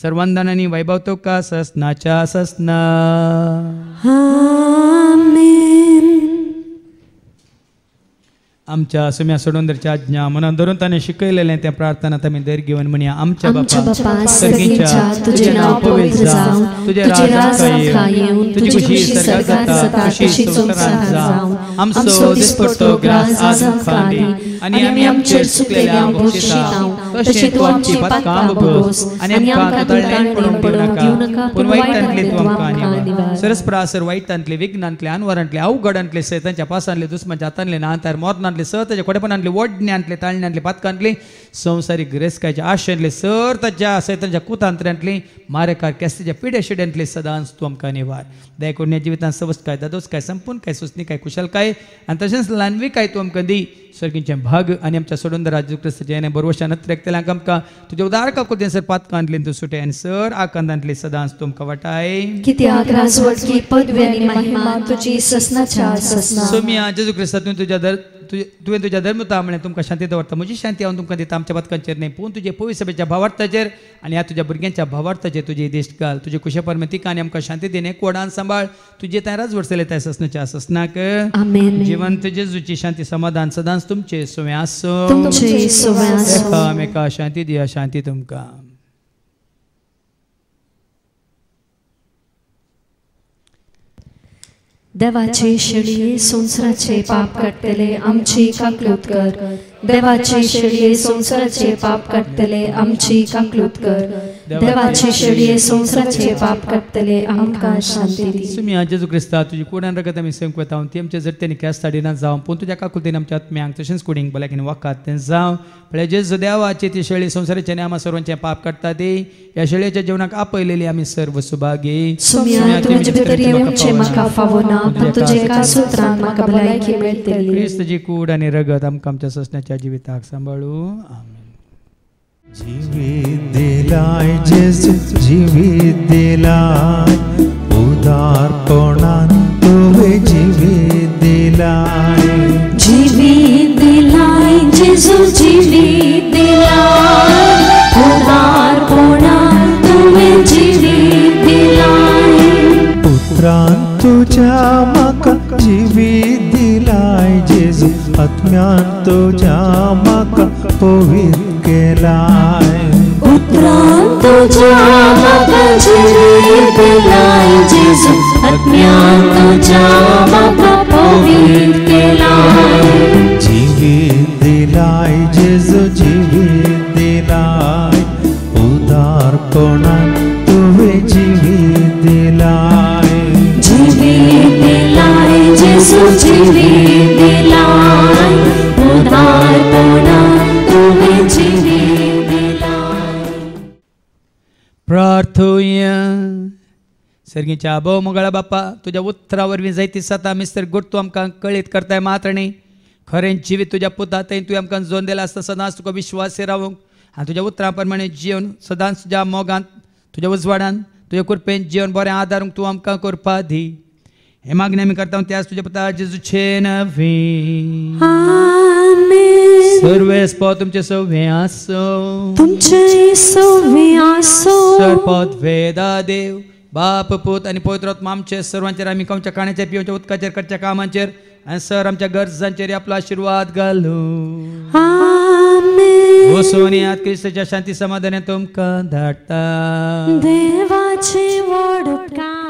S3: सर्वांदानांनी वैभव तुका ससनाच्या ससना. आमच्या सुम्या सोडूंदरच्या आज्ञा मनान धरून ताणें शिकयलेलें तें प्रार्थना आमी दर घेवन म्हणया. आमच्या बापा सर्गीच्या तुजें नांव पवित्र जावं. तुजें राज येवं. तुजी खुशी सर्गात जाता तशी संवसारांत जावं. आमचो दिसपट्टो ग्रास आज आमकां दी आनी आमी आमचेर चुकलेल्यांक बक्षिता तशें तूं आमची पातकां बगोस आनी आमकां तळ्यान पडूंक दिवं नाका पूण वायटांतले तूं आमकां निवार. सरस्परासर वायटांतले विघ्नांतले अनवरांतले अवघडांतले सैतांच्या पासांतले दुस्माच्या हातांतले नांतार मोरणांतले कामांतले ताच्या खोटेपणांतले वडण्यांतले ताळण्यांतले पातकांतली संवसारीक गिरेस्कायच्या आशेंतले ताच्या सैतांच्या कुतांत्र्यांतली मारेकार केस्तीच्या पिड्या शिड्यांतले सदांच तूं आमकां निवार दया करून ह्या जिवितांत सवस्त काय दादोस काय संपूर्ण काय सुस्नी काय कुशलकाय आनी तशेंच ल्हानवी काय तूं आमकां दी सर्गींचें भाग आनी आमच्या सोडून राजू क्रिस्ताचे येणे बरोवशा नत्रेकतेल्यांक आमकां तुज्या उदार काकुतेन सर पातकांतली तूं सुटे आनी सर आकांतांतली सदांच तूं आमकां वाटाय
S2: कित्याक राजवटकी पदवी आनी महिमा तुजी ससनाच्या ससना
S3: सोम्या जेजू क्रिस्ता तुवें तुज्या धर्मता म्हळें तुमकां शांती दवरता म्हजी शांती हांव तुमकां दिता आमच्या बदकांचेर न्ही पूण तुजे पवित्र सभेच्या भावार्थाचेर आनी ह्या तुज्या भुरग्यांच्या भावार्थाचेर तुजी दिश्ट घाल तुजे कुशे परमेतिका आनी आमकां शांती दिने कोडान सांबाळ तुजे तांय राजवट चलयताय ससनाच्या ससनाक
S2: आमेन
S3: जिवंत जेजूची शांती समाधान सदांच तुमचे सोवे आसो
S2: तुमचे सोवे आसो
S3: एकामेका शांती दिया शांती तुमकां
S2: देवाचे शेळये संसाराचे पाप काडटले आमची काकलूत कर देवाचे शेळये संसाराचे पाप काडटले आमची काकलूत कर देवाचे शेळये संसाराचे पाप काडटले आमकां शांती दी
S3: सुम्या जेजू क्रिस्ता तुजी कोडान रगत आमी संक वता ती आमच्या जरतेनी कॅस ताडिना जावं पूण तुज्या काकुलतेन आमच्या आत्म्यांक तशेंच कुडींक भलायकेन वाकात तें जावं म्हळ्यार जेजू देवाचे ती शेळी संसाराचे आनी आमा सर्वांचे पाप काडटा ती ह्या शेळयेच्या जिवनाक आपयलेली आमी सर्व सुभागी
S2: सुम्या तुजे भितर येवचें म्हाका फावना पूण तुजे एका सुत्रांत म्हाका भलायकी मेळटली
S3: क्रिस्तची कूड आनी रगत आमकां आमच्या ससण्याच्या जिविताक सांबाळू आमेन
S1: जीवित दिलाय जेजू जीवित दिलाय उदारपणान तुवें जीवित दिलाय
S2: जीवित दिलाय जेजू जीवित दिलाय उदारपणान तुवें जीवित दिलाय
S1: पुत्रान तुज्या म्हाका जीवित दिलाय जेजू आत्म्यान तुज्या म्हाका पवित्र केलाय
S2: पुत्रान तुज्या म्हाका जीवित दिलाय जेजू आत्म्यान तुज्या म्हाका पवित्र केलाय
S1: जीवित दिलाय जेजू जीवित दिलाय उदारपणान तुवें जीवित दिलाय
S2: जीवित दिलाय जेजू जीवित दिलाय उदारपणान तुवें जीवित दिलाय
S3: प्रार्थूया सर्गीच्या आबो मोगळा बापा तुज्या उतरा वरवीं जायती सता मिस्तर गुट तूं आमकां कळीत करताय मात्रणी खरें जिवीत तुज्या पुता थंय तुवें आमकां जोन दिला आसता सदांच तुका विश्वास रावूंक आनी तुज्या उतरा प्रमाणे जीवन सदांच तुज्या मोगांत तुज्या उजवाडान तुज्या कृपेन जीवन बरें आदारूंक तूं आमकां करपा दी हे मागणी आमी करता त्याच तुज्या पुता जेजूचे नवी
S2: आमेन
S3: सर्वेस्पो तुमचे सव्वे आसो
S2: तुमचे सव्वे आसो
S3: सरपद वेदा देव बाप पूत आनी पवित्र आत्मा आमचे सर्वांचेर आमी आमच्या खाण्याच्या पिवच्या उदकाचेर करच्या कामांचेर आनी सर आमच्या गरजांचेर आपलो आशिर्वाद घालू
S2: आमेन
S3: वचून यात क्रिस्ताच्या शांती समाधानान तुमकां धाडटा
S2: देवाचे वडकाय